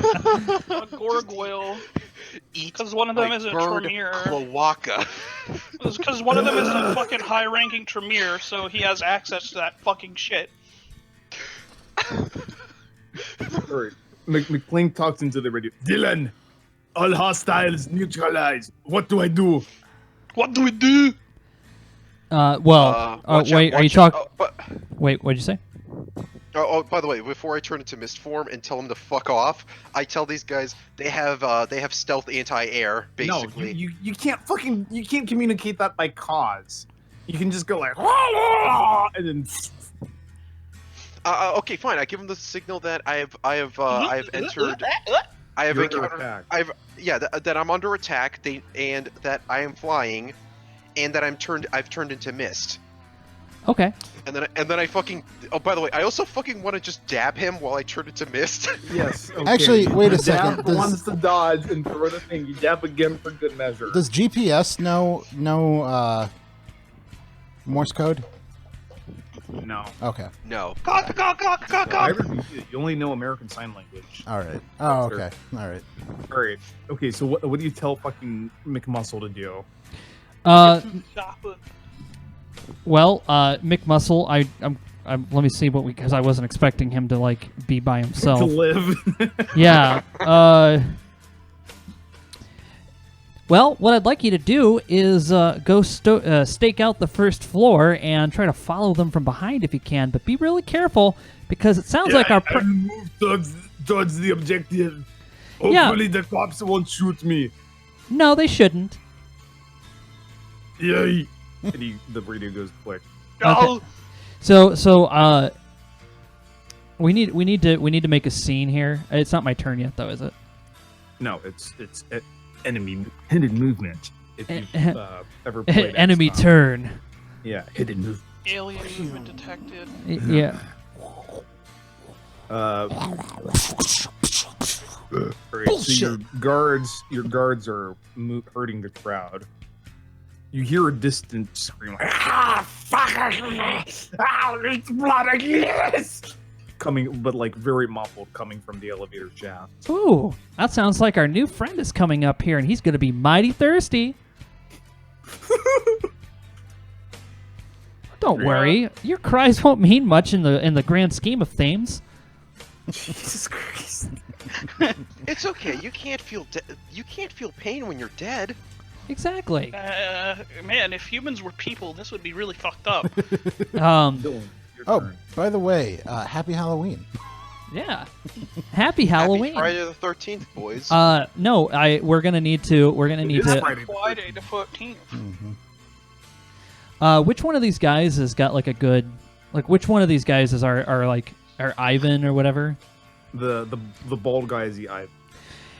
A Gargoyle. Eat Because one of them my is a bird Tremere. cloaca. Because one of them is a fucking high-ranking Tremere, so he has access to that fucking shit. Alright. McLean talks into the radio. Dylan! All hostiles neutralized. What do I do? What do we do? Watch wait, out, are you watch out. talking? Wait, what'd you say? Oh, by the way, before I turn into mist form and tell them to fuck off, I tell these guys they have stealth anti-air basically. No, you can't communicate that by cause. You can just go like and then Okay, fine. I give him the signal that I have entered. I have You're under encountered. attack. That I'm under attack. And that I am flying, and that I've turned into mist. Okay. And then I fucking. Oh, by the way, I also fucking want to just dab him while I turn into mist. Yes. Okay. Actually, wait a You second, dab does- once to dodge and throw the thing. You dab again for good measure. Does GPS know Morse code? No. Okay. No. You only know American Sign Language. All right. Oh, Sure. okay. All right. All right. Okay. So what do you tell fucking McMuscle to do? Well, Mick Muscle, I'm let me see because I wasn't expecting him to like be by To himself. live. Yeah. Well, what I'd like you to do is go stake out the first floor and try to follow them from behind if you can, but be really careful because it sounds like our. I move towards the objective. Yeah. Hopefully the cops won't shoot me. No, they shouldn't. Yay! And the radio goes click. Okay. So we need to make a scene here. It's not my turn yet, though, is it? No, it's enemy hidden movement. If you've ever played Enemy XCOM. turn. Yeah, hidden movement. Alien movement detected. Yeah. Alright, so your guards are hurting the crowd. You hear a distant scream like, "Ah, fuck! Ah, it's blood again!" Coming, but like very muffled, coming from the elevator shaft. Ooh, that sounds like our new friend is coming up here, and he's going to be mighty thirsty. Don't worry, your cries won't mean much in the grand scheme of things. Jesus Christ! It's okay. You can't feel pain when you're dead. Exactly. Man, if humans were people, this would be really fucked up. Dylan, your Oh, turn. by the way, happy Halloween. Yeah. Happy Halloween. Happy Friday the 13th, boys. No, we're gonna need to. We're gonna need is to. Friday. Friday the 14th. Which one of these guys has got like a good? Like, which one of these guys is our Ivan or whatever? The bald guy is the eye.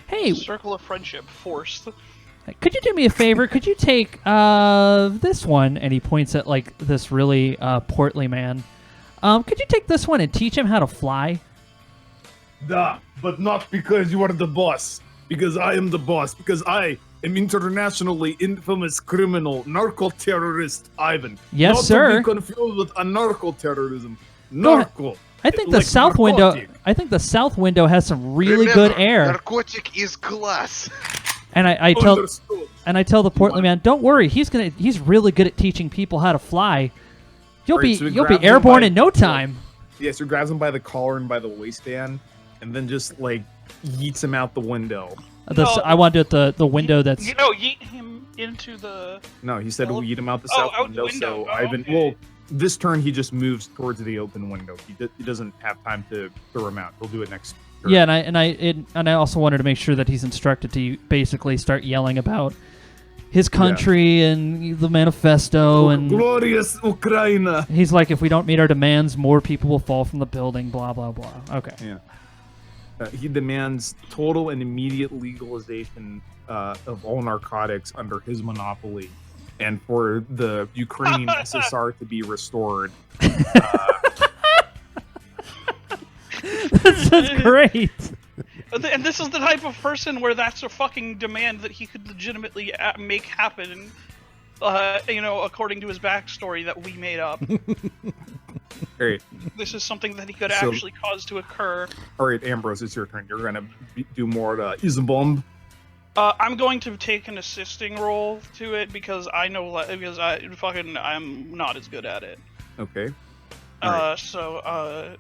Hey, Circle of friendship forced. could you do me a favor? Could you take this one? And he points at like this really portly man. Could you take this one and teach him how to fly? Duh, but not because you are the boss. Because I am the boss. Because I am internationally infamous criminal, narco-terrorist Ivan. Yes, not sir. to be confused with anarcho-terrorism. Go ahead. Narco. I think Like the south window. narcotic. I think the south window has some really Remember, good air. Narcotic is class. And I tell Understood. the portly man, don't worry, he's really good at teaching people how to fly. You'll Alright, so he you'll be grabs him airborne by- in no time. Yes, he grabs him by the collar and by the waistband, and then just like yeets him out the window. I want to do it the window that's You know, yeet him into the. No, he said Oh. we'll yeet him out the Oh, south out the window. window. So Oh, Ivan, okay. well, this turn he just moves towards the open window. He doesn't have time to throw him out. He'll do it next. turn. yeah, and I also wanted to make sure that he's instructed to basically start yelling about his country and the manifesto and glorious Ukraine. he's like, if we don't meet our demands, more people will fall from the building. Blah blah blah. Okay. Yeah. He demands total and immediate legalization of all narcotics under his monopoly, and for the Ukrainian SSR to be restored. This is great. And this is the type of person where that's a fucking demand that he could legitimately make happen. According to his backstory that we made up. All right, This is something that he could So- actually cause to occur. all right, Ambrose, it's your turn. You're gonna do more Isambomb. I'm going to take an assisting role to it because I'm not as good at it. Okay. Alright.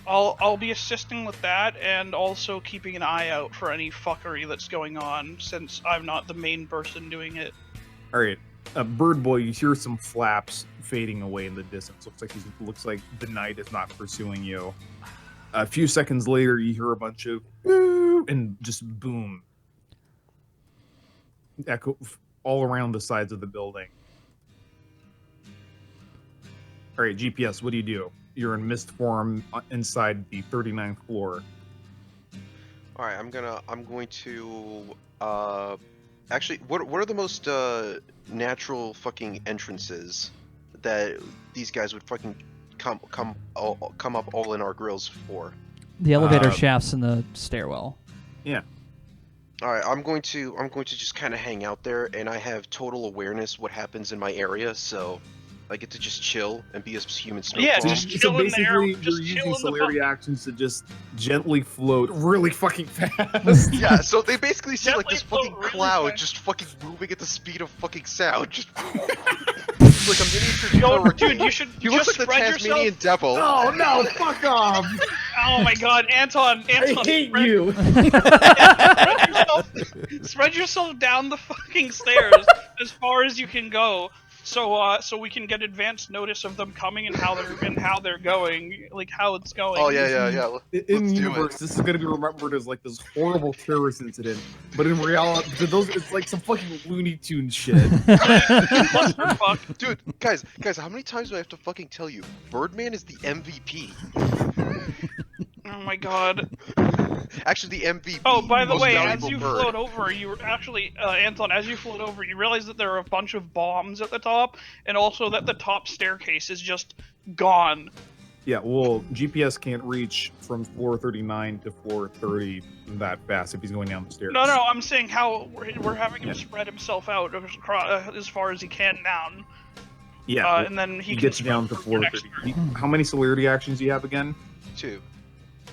I'll be assisting with that and also keeping an eye out for any fuckery that's going on since I'm not the main person doing it. All right, Bird Boy, you hear some flaps fading away in the distance. Looks like the night is not pursuing you. A few seconds later, you hear a bunch of "Woo!" and just boom, echo all around the sides of the building. All right, GPS, what do you do? you're in mist form inside the 39th floor. All right, I'm going to actually, what are the most natural fucking entrances that these guys would fucking come up all in our grills for? The elevator shafts in the stairwell. Yeah. All right, I'm going to just kind of hang out there, and I have total awareness what happens in my area, so I get to just chill and be a human smoke Yeah, bomb. just chill in there. Basically, Just you're chill using in the celerity fucking- actions to just gently float really fucking fast. Yeah, so they basically see like Gently this fucking float really cloud fast. just fucking moving at the speed of fucking sound. Just like a miniature Yo, hurricane. dude, you should He just looks like the spread Tasmanian yourself. devil. Oh no! Fuck off! Oh my God, Anton! I hate you. Spread yourself down the fucking stairs as far as you can go, so we can get advance notice of them coming and how they're going, like how it's going. Oh yeah. In Let's do universe, it. this is gonna be remembered as like this horrible terrorist incident, but in reality, to those it's like some fucking Looney Tune shit. Clusterfuck. Dude, guys, how many times do I have to fucking tell you? Birdman is the MVP. Oh my God. Actually, the MVP. Oh, by the most way, valuable as you bird. float over, you actually, Anton, as you float over, you realize that there are a bunch of bombs at the top, and also that the top staircase is just gone. Yeah, well, GPS can't reach from floor 39 to floor 30 that fast if he's going down the stairs. No, I'm saying how we're having him spread himself out as far as he can down. Yeah, And then he can gets spread down to for floor next 30. How many celerity actions do you have again? 2.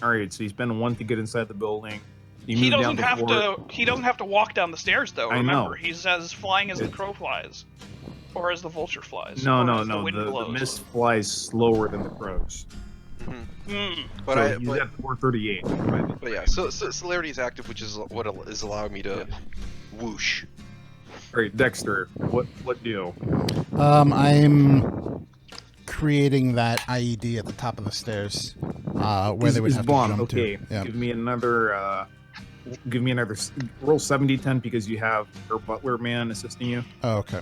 All right, so you spend one to get inside the building. You He move doesn't down have the floor. to. He doesn't have to walk down the stairs, though. I know. Remember, he's as flying as the crow flies, or as the vulture flies. No, or as no. The, wind The blows. mist flies slower than the crows. But So he's at floor 38. But yeah, so celerity is active, which is what is allowing me to whoosh. All right, Dexter, what do? I'm creating that IED at the top of the stairs, where they would He's have bombed. to jump Okay, to. Yeah. give me another. Roll 70-10 because you have your butler man assisting you. Oh, okay.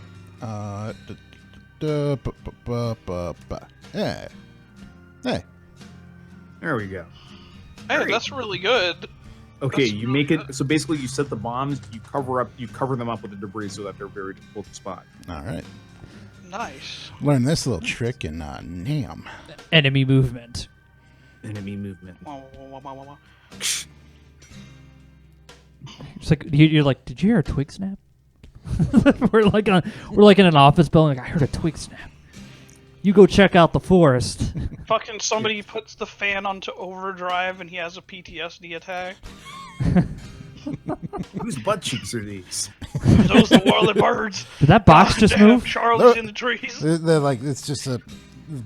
Yeah. Hey. There we go. Hey, Great. that's really good. Okay, That's you really make it. good. So basically, you set the bombs. You cover them up with the debris so that they're very difficult to spot. All right. Nice. Learn this little trick in NAM. Enemy movement. Enemy movement. Wah, wah, wah, wah, wah. It's like you're like, did you hear a twig snap? we're like in an office building. Like, I heard a twig snap. You go check out the forest. Fucking somebody puts the fan onto overdrive and he has a PTSD attack. Whose butt cheeks are these? Those the Warlord birds. Did that box God just damn, move? Charlotte's in the trees. They're like, it's just a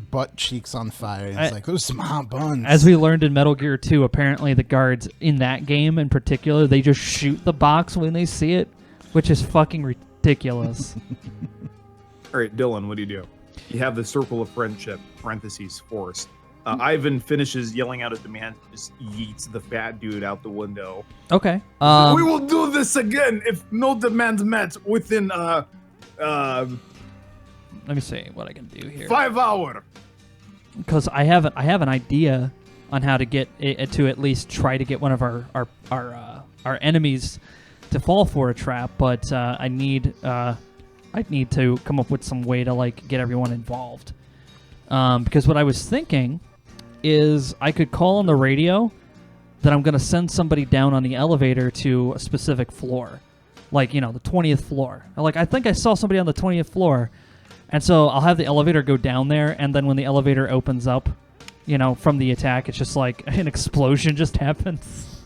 butt cheeks on fire. And it's like, those some hot buns. As we learned in Metal Gear 2, apparently the guards in that game in particular, they just shoot the box when they see it, which is fucking ridiculous. All right, Dylan, what do? You have the circle of friendship (parentheses forced). Ivan finishes yelling out at the man, just yeets the fat dude out the window. Okay. We will do this again if no demands met within Let me see what I can do here. 5 hours. Because I have an idea on how to get it to at least try to get one of our enemies to fall for a trap, but I need to come up with some way to like get everyone involved. Because what I was thinking is I could call on the radio that I'm going to send somebody down on the elevator to a specific floor, like the 20th floor. Like I think I saw somebody on the 20th floor. And so I'll have the elevator go down there, and then when the elevator opens up, from the attack, it's just like an explosion just happens.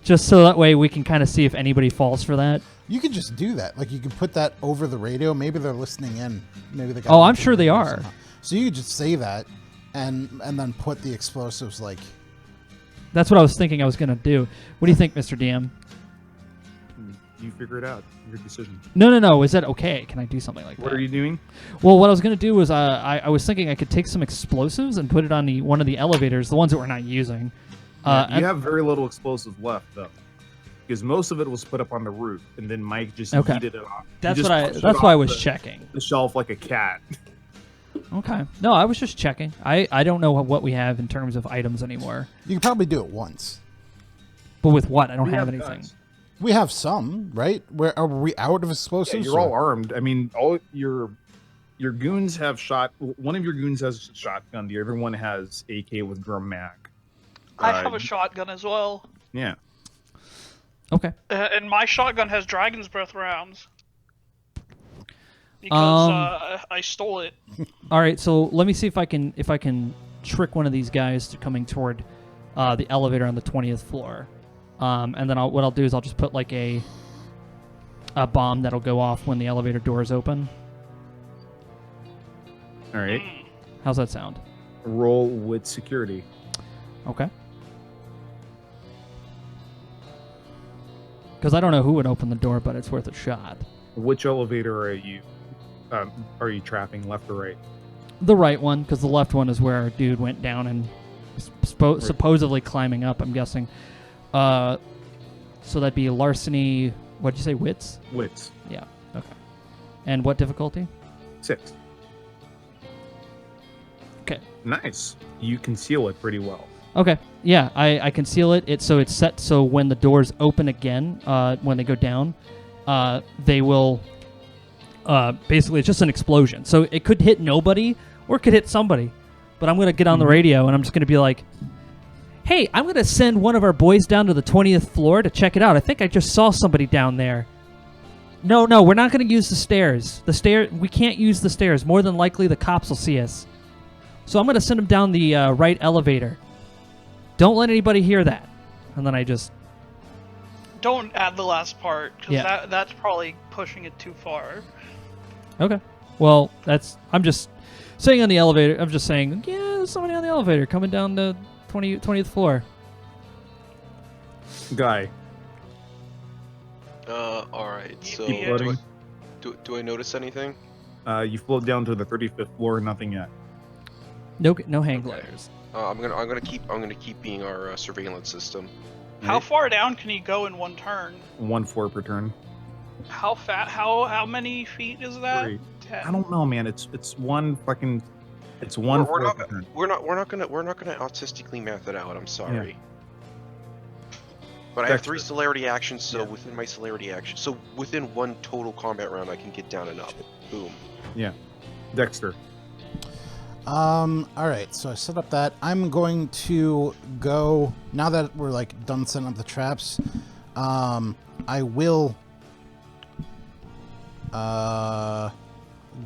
Just so that way we can kind of see if anybody falls for that. You could just do that. Like, you could put that over the radio. Maybe they're listening in. Maybe they got. Oh, I'm sure they are. somehow. So you could just say that, and then put the explosives like. That's what I was thinking I was going to do. What do you think, Mr. DM? You figure it out. Your decision. No. Is that okay? Can I do something like that? What are you doing? Well, what I was going to do was I was thinking I could take some explosives and put it on one of the elevators, the ones that we're not using. You have very little explosives left, though, because most of it was put up on the roof, and then Mike just Okay. yeeted it off. He That's just what I. pushed it That's why I off was checking. the shelf like a cat. Okay. No, I was just checking. I don't know what we have in terms of items anymore. You can probably do it once. But with what? I don't We have have anything. guns. We have some, right? Where are we out of Yeah, explosives? you're all or- armed. I mean, all your goons have shot. One of your goons has a shotgun. The other one has AK with drum mag. I have a shotgun as well. Yeah. Okay. And my shotgun has Dragon's Breath rounds. Because I stole it. All right. So let me see if I can trick one of these guys to coming toward the elevator on the 20th floor. And then what I'll do is I'll just put like a bomb that'll go off when the elevator doors open. All right. How's that sound? Roll with security. Okay. Because I don't know who would open the door, but it's worth a shot. Which elevator are you trapping, left or right? The right one, because the left one is where our dude went down and supposedly climbing up, I'm guessing. So that'd be larceny, what'd you say, wits? Wits. Yeah, okay. And what difficulty? 6. Okay. Nice. You conceal it pretty well. Okay, yeah, I conceal it. So it's set so when the doors open again, when they go down, they will... basically, it's just an explosion. So it could hit nobody or it could hit somebody. But I'm going to get on the radio and I'm just going to be like, hey, I'm going to send one of our boys down to the 20th floor to check it out. I think I just saw somebody down there. No, we're not going to use the stairs. We can't use the stairs. More than likely, the cops will see us. So I'm going to send them down the right elevator. Don't let anybody hear that. And then I just... Don't add the last part, because Yeah. that's probably pushing it too far. Okay. Well, I'm just saying on the elevator. I'm just saying, yeah, there's somebody on the elevator coming down the 20th floor. Guy. All right. So Keep floating. do I notice anything? You float down to the 35th floor. Nothing yet. No hang gliders. I'm gonna keep being our surveillance system. How Right. far down can you go in one turn? 1 floor per turn. How fat? How many feet is that? Great. 10. I don't know, man. It's one fucking. It's one We're floor per turn. not gonna autistically math it out. I'm sorry. But I have 3 Dexter. celerity actions, so within my celerity action, so within 1 total combat round, I can get down and up. Boom. Yeah. Dexter. All right, so I set up that. I'm going to go now that we're like done setting up the traps. I will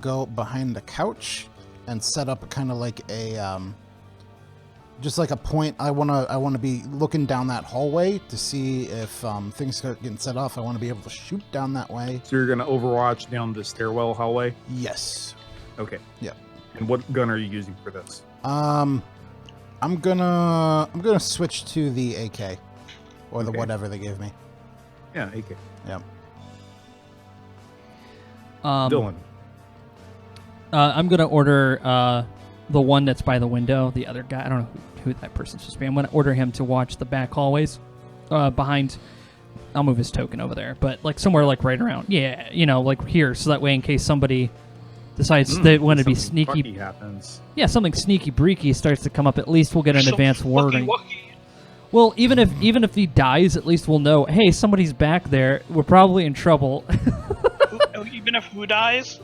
go behind the couch and set up kind of like a just like a point. I wanna be looking down that hallway to see if things start getting set off. I want to be able to shoot down that way. So you're gonna overwatch down the stairwell hallway. Yes. Okay. Yeah. And what gun are you using for this? I'm gonna switch to the AK or the Okay. whatever they gave me. Yeah, AK. Yeah. Dylan. I'm gonna order the one that's by the window. The other guy, I don't know who that person's supposed to be. I'm gonna order him to watch the back hallways behind. I'll move his token over there, but like somewhere like right around. Yeah, like here, so that way in case somebody decides they want to be Something sneaky. fucky happens. Yeah, something sneaky breaky starts to come up. At least we'll get an Some advance wucky warning. wucky. Well, even if he dies, at least we'll know. Hey, somebody's back there. We're probably in trouble. Even if who dies?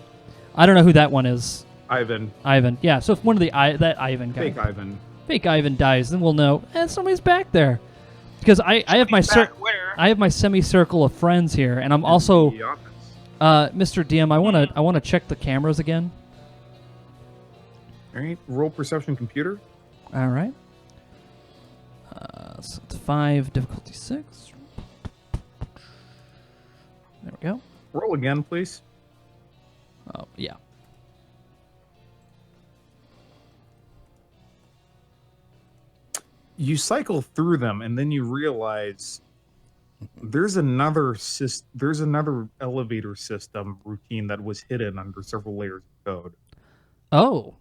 I don't know who that one is. Ivan. Ivan. Yeah. So if one of that Ivan guy, Fake Ivan. Ivan dies, then we'll know. Somebody's back there. Because I have my Back where? I have my semicircle of friends here, and I'm also The office. Mr. DM. I wanna check the cameras again. All right. Roll perception computer. All right. So it's 5, difficulty 6. There we go. Roll again, please. Oh yeah. You cycle through them, and then you realize there's another elevator system routine that was hidden under several layers of code. Oh.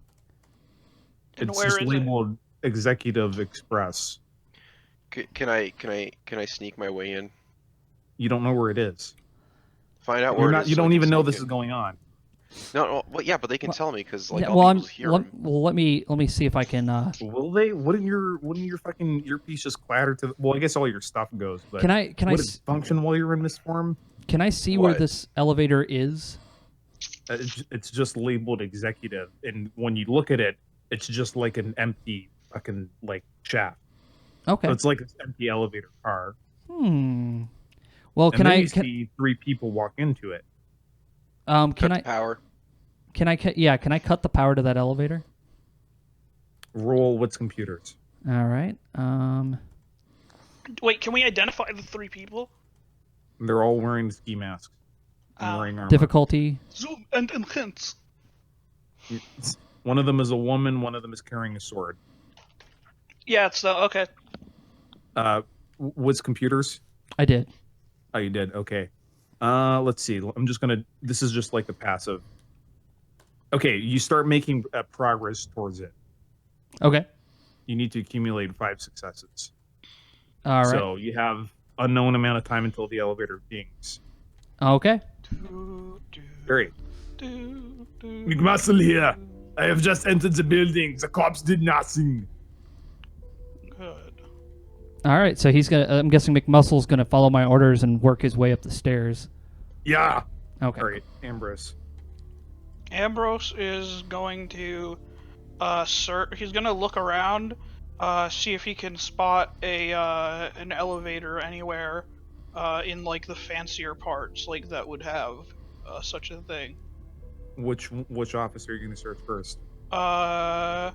And It's where just is it? labeled Executive Express. Can I sneak my way in? You don't know where it is. Find out where it is. You so I don't can even know sneak this in. is going on. No, well, yeah, but they can tell me because like Yeah, I'll well, be able to hear let, 'em. well, let me see if I can. Will they? Wouldn't your fucking earpiece just clatter to? Well, I guess all your stuff goes, but Can I would it function while you're in this form? can I see where What? this elevator is? It's just labeled executive, and when you look at it, it's just like an empty fucking like shaft. Okay. So it's like this empty elevator car. Hmm. Well, And can then I you see 3 people walk into it. can Cut I the power. can I cut the power to that elevator? Roll what's computers. All right. Wait, can we identify the 3 people? They're all wearing ski masks and Ah. wearing armor. Difficulty. Zoom and enhance. One of them is a woman. One of them is carrying a sword. Yeah, it's okay. What's computers? I did. Oh, you did. Okay. Let's see. I'm just gonna. This is just like the passive. Okay, you start making progress towards it. Okay. You need to accumulate 5 successes. All right. So you have unknown amount of time until the elevator dings. Okay. Great. McMuscle here. I have just entered the building. The cops did nothing. Good. All right. So he's gonna. I'm guessing McMuscle's gonna follow my orders and work his way up the stairs. Yeah. Okay. All right, Ambrose. Ambrose is going to he's gonna look around, see if he can spot an elevator anywhere in like the fancier parts, like that would have such a thing. Which officer are you going to search first? I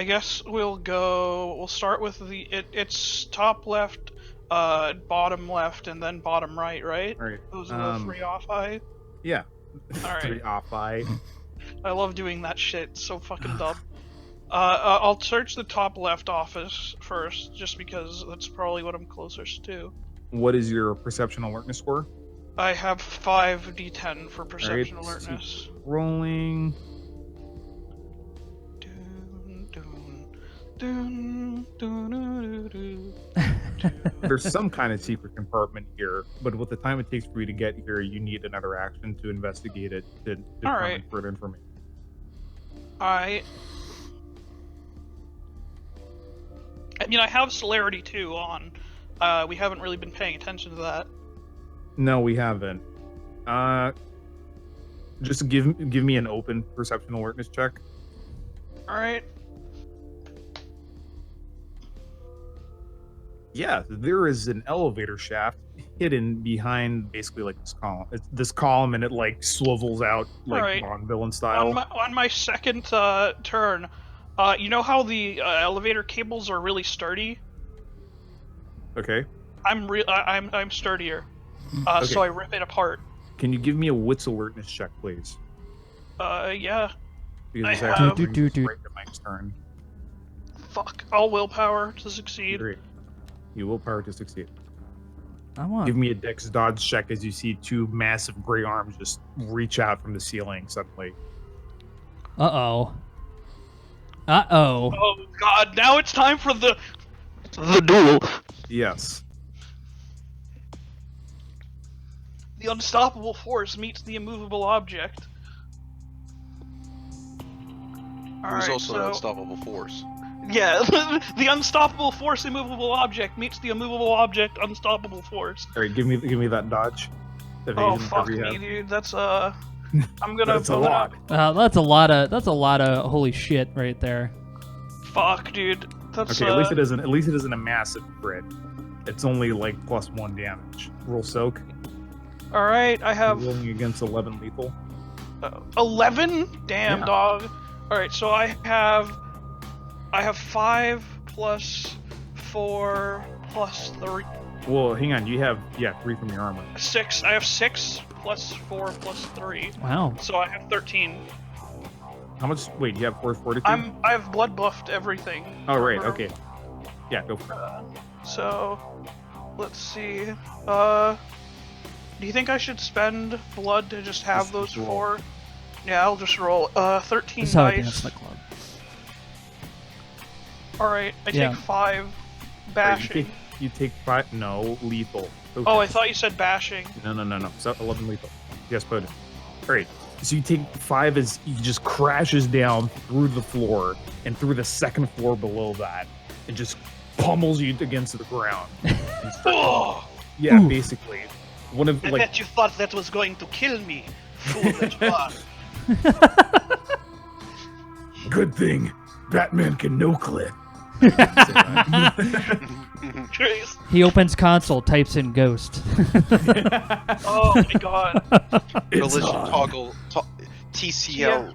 guess we'll start with it's top left, bottom left, and then bottom right, right? All right. Those are the 3 off eye. Yeah. All right. 3 off eye. I love doing that shit. It's so fucking dumb. I'll search the top left office first, just because that's probably what I'm closest to. What is your perception alertness score? I have 5d10 for perception Alright, alertness. Rolling. Dun, dun, dun, dun, dun, dun, There's some kind of secret compartment here, but with the time it takes for you to get here, you need another action to investigate it to determine Alright. further information. I mean, I have celerity too on. We haven't really been paying attention to that. No, we haven't. Just give me an open perception alertness check. All right. Yeah, there is an elevator shaft hidden behind basically like this column. It's this column, and it like swivels out like Right. Bond villain style. On my second turn, you know how the elevator cables are really sturdy? Okay. I'm sturdier. Okay. So I rip it apart. Can you give me a wits alertness check, please? Yeah. Because I this actually have- brings us right to Mike's turn. Fuck. All willpower to succeed. Great. You willpower to succeed. I want. Give me a dex dodge check as you see 2 massive gray arms just reach out from the ceiling suddenly. Uh-oh. Oh god, now it's time for the duel. Yes. The unstoppable force meets the immovable object. There's Alright, also an unstoppable force. Yeah, the unstoppable force immovable object meets the immovable object unstoppable force. All right, give me that dodge. Evasion, Oh whatever fuck you me, have. dude. That's I'm gonna That's a pull it lot. up. That's a lot of holy shit right there. Fuck, dude. That's Okay, at least it isn't a massive crit. It's only like +1 damage. Roll soak. all right. I have Rolling against 11 lethal. 11. Damn, Yeah. dog. All right, so I have 5 plus 4 plus 3. Well, hang on. You have 3 from your armor. 6. I have 6 plus 4 plus 3. Wow. So I have 13. How much? Wait, you have 4 fortitude? I have blood buffed everything. Oh right. Remember? Okay. Yeah, go for it. So, let's see. Do you think I should spend blood to just have Just those roll. 4? Yeah, I'll just roll. 13 That's how I dance dice. in the club. Alright, I Yeah. take 5 All right, bashing. you take 5. No, lethal. Okay. Oh, I thought you said bashing. No. So 11 lethal. Yes, put it. All right. So you take 5 as he just crashes down through the floor and through the second floor below that, and just pummels you against the ground. Oh, Yeah, Ooh. basically. One of I like bet you thought that was going to kill me. Fool that you are. Good thing Batman can no clip. Christ. He opens console, types in ghost. Oh my god. It's Religion on. toggle TCL.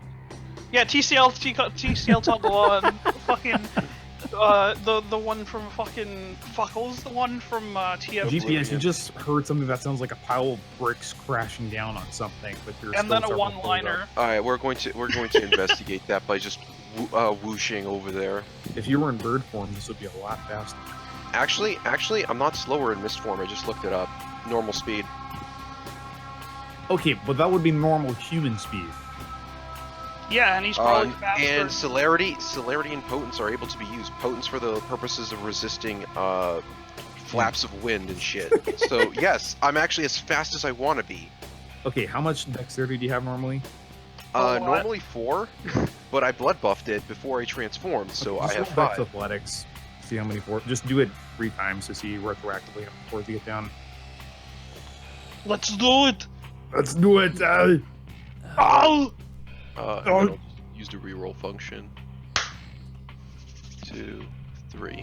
Yeah, TCL toggle on. Fucking the one from fucking Fuckles, the one from TF. GPS, you just heard something that sounds like a pile of bricks crashing down on something, but there's And still then a several floors one-liner. up. All right, we're going to investigate that by just whooshing over there. If you were in bird form, this would be a lot faster. Actually, I'm not slower in mist form. I just looked it up. Normal speed. Okay, but that would be normal human speed. Yeah, and he's probably faster. And celerity and potence are able to be used. Potence for the purposes of resisting flaps of wind and shit. So yes, I'm actually as fast as I want to be. Okay, how much dexterity do you have normally? Normally 4, but I blood buffed it before I transformed, so I Just have roll back 5. to athletics. See how many four. Just do it 3 times to see retroactively how many fours you get down. Let's do it. Let's do it. Ow! And then I'll just use the reroll function. 2, 3.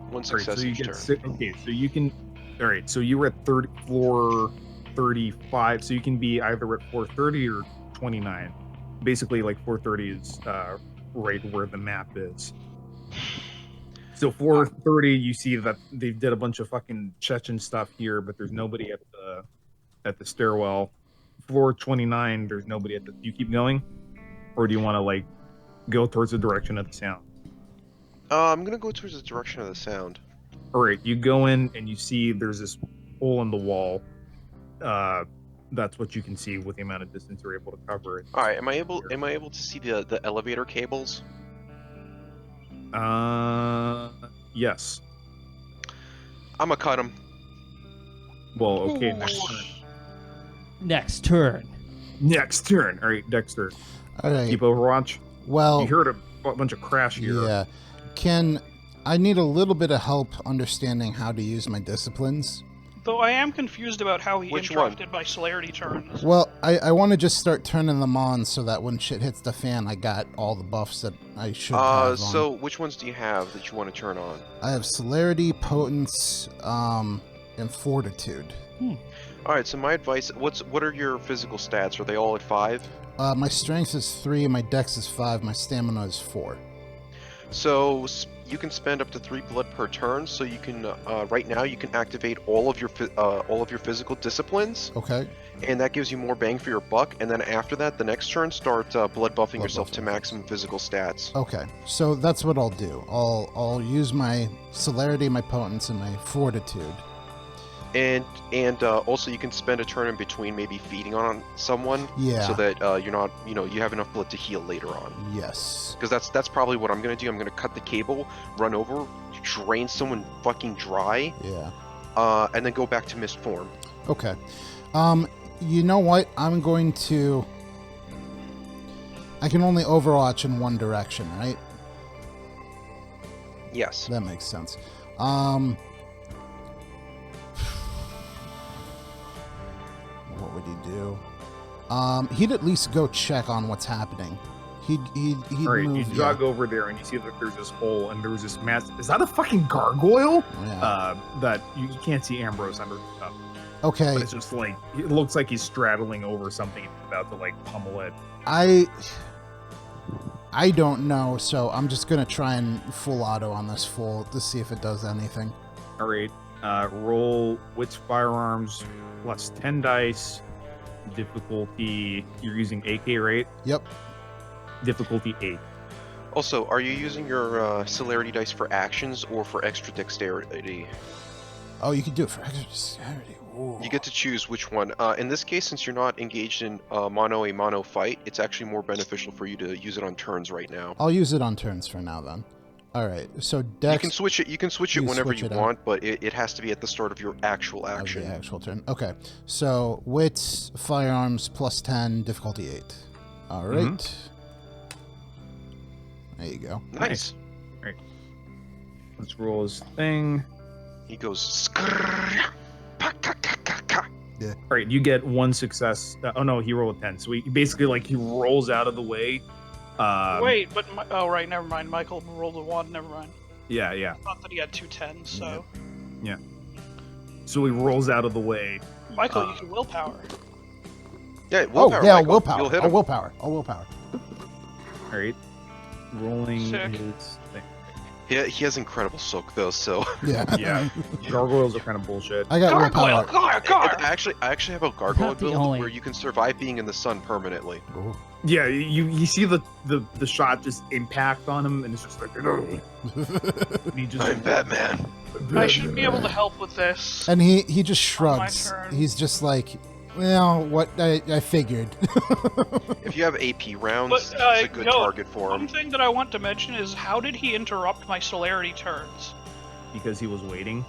One success so you each get turn. okay, so you can. All right, so you were at floor 35, so you can be either at floor 30 or 29. Basically, like 430 is right where the map is. So 430, you see that they did a bunch of fucking Chechen stuff here, but there's nobody at the stairwell. Floor 29, there's nobody at the. You keep going, or do you want to like go towards the direction of the sound? I'm gonna go towards the direction of the sound. All right, you go in and you see there's this hole in the wall. That's what you can see with the amount of distance you're able to cover it. All right, am I able to see the elevator cables? Yes. I'm gonna cut them. Well, okay. Ooh. Next turn. Next turn. All right, Dexter. All right. Keep Overwatch. Well, You heard a bunch of crash here. yeah. I need a little bit of help understanding how to use my disciplines. Though I am confused about how he Which interrupted my celerity turns. Well, I want to just start turning them on so that when shit hits the fan, I got all the buffs that I should have on. So which ones do you have that you want to turn on? I have celerity, potence, and fortitude. All right, so my advice, what are your physical stats? Are they all at 5? My strength is 3, my dex is 5, my stamina is 4. So you can spend up to 3 blood per turn. So you can right now you can activate all of your physical disciplines, Okay. and that gives you more bang for your buck. And then after that, the next turn, start blood buffing yourself to maximum physical stats. Okay, so that's what I'll do. I'll use my celerity, my potence, and my fortitude. And also you can spend a turn in between, maybe feeding on someone, Yeah. so that you're not, you have enough blood to heal later on. Yes. Because that's probably what I'm gonna do. I'm gonna cut the cable, run over, drain someone fucking dry, Yeah. and then go back to mist form. Okay. You know what? I'm going to. I can only overwatch in one direction, right? Yes. That makes sense. What would he do? He'd at least go check on what's happening. He'd All right, move. you jog over there and you see that there's this hole and there's this massive. Is that a fucking gargoyle? Yeah. That you can't see Ambrose under the cup. Okay. But it's just like it looks like he's straddling over something and about to like pummel it. I don't know, so I'm just gonna try and full auto on this fool to see if it does anything. All right, roll Witch Firearms plus 10 dice. Difficulty. You're using AK, right? Yep. Difficulty 8. Also, are you using your celerity dice for actions or for extra dexterity? Oh, you can do it for extra dexterity. Ooh. You get to choose which one. In this case, since you're not engaged in mono fight, it's actually more beneficial for you to use it on turns right now. I'll use it on turns for now then. All right. So You Dex. can switch it. You can switch it You whenever switch you it out. want, but it has to be at the start of your actual Of action. the actual turn. Okay. So wits, firearms, +10, difficulty 8. All right. There you go. Nice. Let's roll his thing. He goes. Skrrr, pa, ka, ka, ka, ka. All right, you get 1 success. Oh no, he rolled a 10. So he basically he rolls out of the way. Wait, but oh right, never mind. Michael rolled a 1. Never mind. Yeah. I thought that he had 2 10s. So Yeah. So he rolls out of the way. Michael, you can willpower. Yeah, willpower. Oh, yeah, Michael. willpower. You'll hit Oh, him. willpower. Oh, willpower. All right. Rolling Sick. his thing. He has incredible soak though, so. Yeah. Yeah. Gargoyles are kind of bullshit. I got Gargoyle, willpower. gar. I actually have a gargoyle Not the build only- where you can survive being in the sun permanently. Ooh. Yeah, you see the shot just impact on him, and it's just like, "Ugh." He just I'm Batman. I should be able to help with this. And he just On my shrugs. turn. He's just like, well, what I figured. If you have AP rounds, But, it's a good no, target for One him. thing that I want to mention is how did he interrupt my celerity turns? because he was waiting.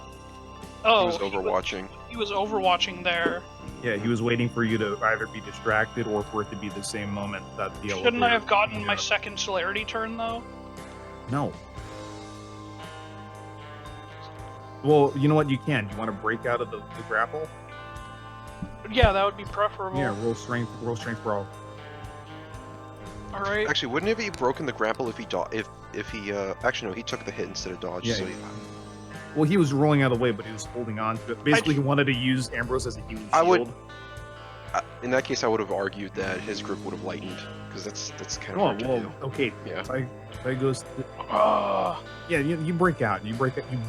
Oh, He was overwatching. He was overwatching there. Yeah, he was waiting for you to either be distracted or for it to be the same moment that the elevator. Shouldn't I have gotten Yeah. my second celerity turn though? No. Well, you know what? You can. You want to break out of the grapple? Yeah, that would be preferable. Yeah, roll strength brawl. All right. Actually, wouldn't it be broken the grapple if he actually no, he took the hit instead of dodge. Yeah, so yeah. Well, he was rolling out of the way, but he was holding on to it. Basically, he wanted to use Ambrose as a healing shield. I would- in that case, I would have argued that his grip would have lightened because that's kind of Oh, hard to well, do. okay. Yeah. Ty goes. Yeah, you break out. You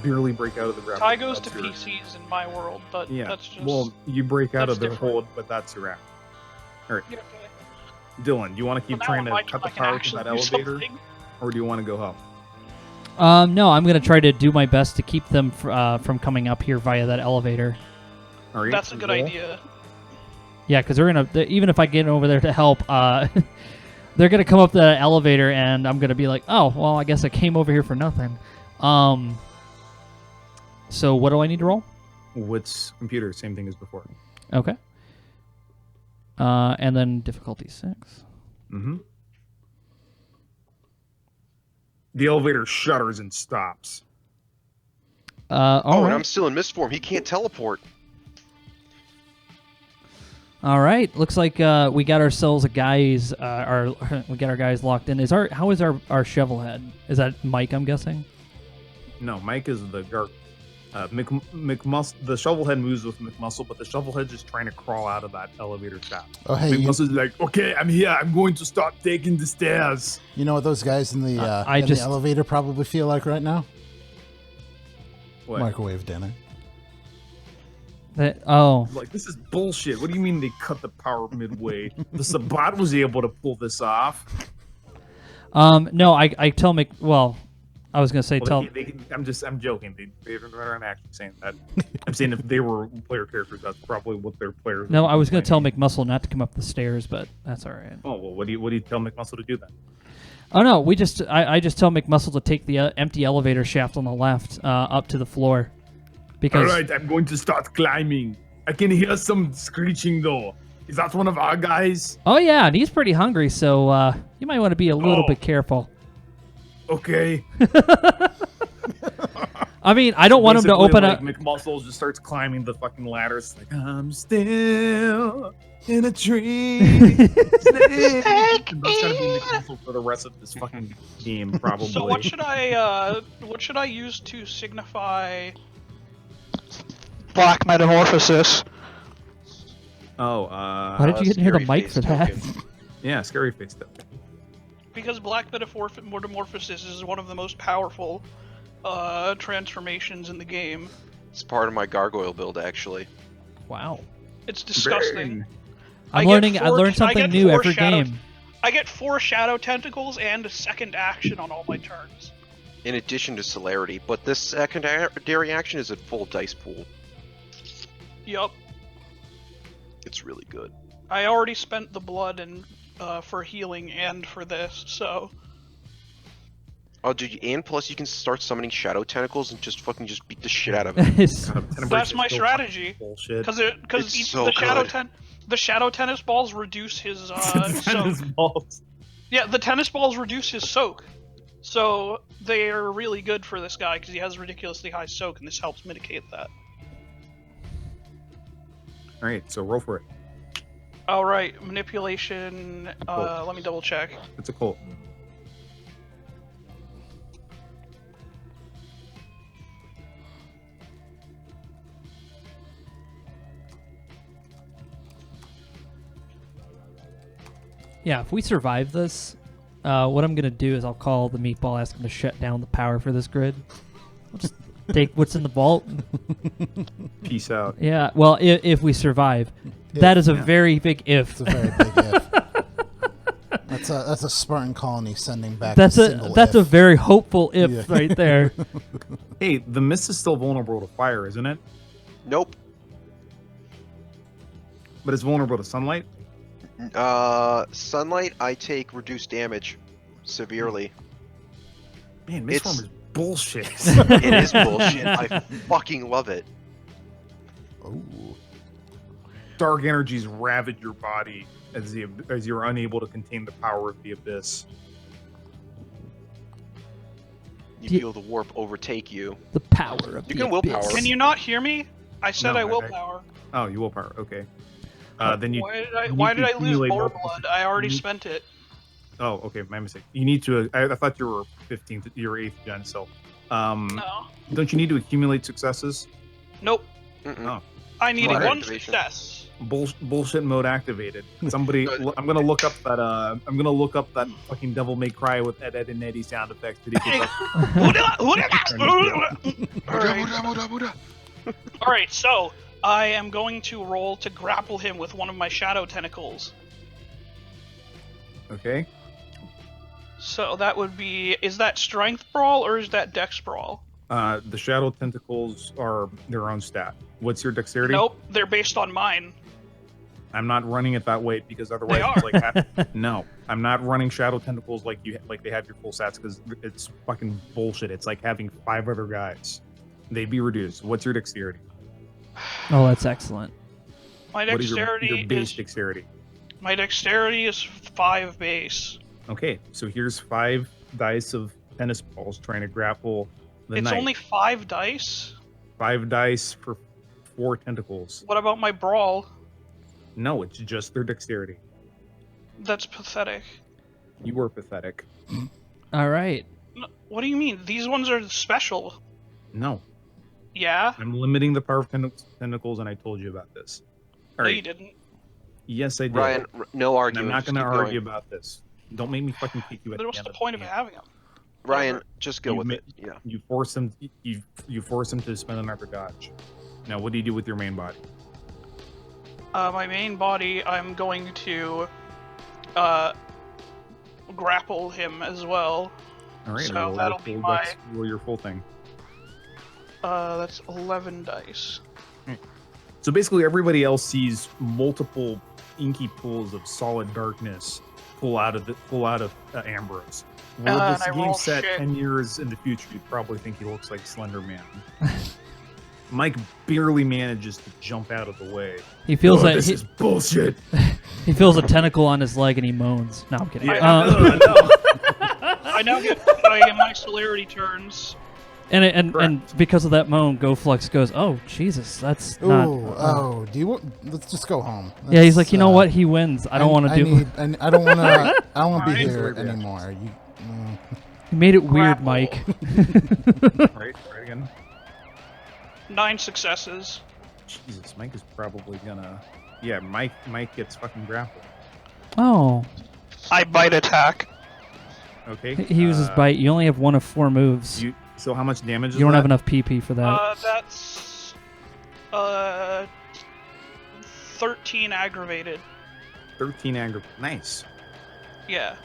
barely break out of the grapple. Tie goes to That's your- PCs in my world, but Yeah. that's just. Well, you break out that's of the different. hold, but that's your act. Yeah, okay. Dylan, do you want to keep Well, now trying on to my cut turn, the I can power to actually that do elevator, something. or do you want to go home? No, I'm gonna try to do my best to keep them from coming up here via that elevator. All right, That's a good roll. idea. Yeah, because even if I get over there to help, they're gonna come up the elevator, and I'm gonna be like, oh, well, I guess I came over here for nothing. So what do I need to roll? What's computer? Same thing as before. Okay. And then difficulty 6. Mm-hmm. The elevator shudders and stops. All And right. I'm still in mist form. He can't teleport. All right. Looks like we got ourselves a guys. We got our guys locked in. How is our shovel head? Is that Mike? I'm guessing. No, Mike is the McMuscle. The shovelhead moves with McMuscle, but the shovelhead's just trying to crawl out of that elevator shaft. Oh, hey, you, McMuscle's like, okay, I'm here. I'm going to start taking the stairs. you know what those guys in the just- the elevator probably feel like right now? What? Microwave dinner. Like, this is bullshit. What do you mean they cut the power midway? The Sabat was able to pull this off. No, I tell Mc. Well, I was gonna say Well, tell. I'm joking. They aren't actually saying that. I'm saying if they were player characters, that's probably what their players. No, would I was be gonna tell playing. McMuscle not to come up the stairs, but that's all right. Oh well, what do you tell McMuscle to do then? Oh no, I just tell McMuscle to take the empty elevator shaft on the left up to the floor, because All right, I'm going to start climbing. I can hear some screeching though. Is that one of our guys? oh yeah, and he's pretty hungry, so you might want to be a little Oh. bit careful. Okay. I mean, I don't want him to Basically, open like, up. McMuscle just starts climbing the fucking ladders. Like, I'm still in a tree. Snake. That's gonna be McMuscle for the rest of this fucking game, probably. So what should I use to signify black metamorphosis? Oh, Why did you get near the scary mic face for that? token. yeah, scary face though. Because black metamorphosis is one of the most powerful transformations in the game. It's part of my gargoyle build, actually. Wow, It's disgusting. I'm I learning. get I learn I something get new 4 every shadow- game. I get 4 shadow tentacles and a second action on all my turns. In addition to celerity, but this secondary action is at full dice pool. Yup. It's really good. I already spent the blood and for healing and for this, so Oh, dude, and plus you can start summoning shadow tentacles and just fucking just beat the shit out of it. It's- God, Tenebrae That's is my still strategy. fucking Bullshit. Because It's so the shadow tennis balls reduce his soak. Tennis balls. Yeah, the tennis balls reduce his soak. So they are really good for this guy because he has ridiculously high soak, and this helps mitigate that. All right, so roll for it. All right, manipulation. Let me double check. It's a cult. Yeah, if we survive this, what I'm gonna do is I'll call the meatball, ask him to shut down the power for this grid. We'll just take what's in the vault. Peace out. Yeah, well, if we survive, that is a very big if. It's a very big if. That's a Spartan colony sending back. That's a single a if. very hopeful if Yeah. right there. Hey, the mist is still vulnerable to fire, isn't it? Nope. But it's vulnerable to sunlight. Sunlight, I take reduced damage severely. Man, mist It's- form is bullshit. It is bullshit. I fucking love it. Ooh. Dark energies ravage your body as you're unable to contain the power of the abyss. You Do you- feel the warp overtake you. The power of You the can willpower. abyss. Can you not hear me? I said No, I willpower. Oh, you willpower. Okay. Then you. Why need did to I lose accumulate more multiple- blood? I already you- spent it. Oh, okay, my mistake. You need to. I thought you were 15th. You were 8th gen. So, No. don't you need to accumulate successes? Nope. Mm-mm. Oh. I needed Smart one activation. success. Bullshit mode activated. Somebody. I'm gonna look up that. I'm gonna look up that fucking Devil May Cry with Ed and Eddie sound effects. That he All right, so I am going to roll to grapple him with one of my shadow tentacles. Okay. So that would be, is that strength brawl or is that dex brawl? The shadow tentacles are their own stat. What's your dexterity? Nope, they're based on mine. I'm not running it that way because otherwise They it's like no. I'm not running shadow tentacles like they have your full stats because it's fucking bullshit. It's like having 5 other guys. They'd be reduced. What's your dexterity? Oh, that's excellent. My What is dexterity your base is dexterity? my dexterity is 5 base. Okay, so here's 5 dice of tennis balls trying to grapple the It's knight. only 5 dice. 5 dice for 4 tentacles. What about my brawl? No, it's just their dexterity. That's pathetic. You were pathetic. All right. What do you mean? These ones are special. No, Yeah? I'm limiting the power of tentacles, and I told you about this. All No, right. you didn't. Yes, I did. Ryan, no And arguing. I'm not just going to keep argue going. about this. Don't make me fucking kick you at Then the what's end the of point of game. having them? Ryan, just go You with ma- it. Yeah. You force him. You force him to spend another dodge. Now, what do you do with your main body? My main body, I'm going to grapple him as well. All right, So roll that'll your be full my- dex- roll your full thing. That's 11 dice. So basically, everybody else sees multiple inky pools of solid darkness pull out of Ambrose. Were And this I game roll set shit. 10 years in the future, you'd probably think he looks like Slender Man. Mike barely manages to jump out of the way. He feels that this is bullshit. he feels a tentacle on his leg and he moans. No, I'm kidding. Yeah. I now get my celerity turns. And Correct. because of that moan, GoFlux goes, "Oh Jesus, that's not." Oh, do you want? Let's just go home. Yeah, he's like, Let's, you know what? He wins. I don't want to do. I don't want to. I don't want to be Alright. here Sorry, yeah. anymore. He made it weird, Grapple. Mike. Right again. 9 successes. Jesus, Mike is probably gonna. Yeah, Mike gets fucking grappled. Oh, I bite attack. Okay. he uses bite. You only have 1 of 4 moves. So how much damage is You don't that? have enough PP for that. That's 13 aggravated. 13 aggro. Nice. Yeah.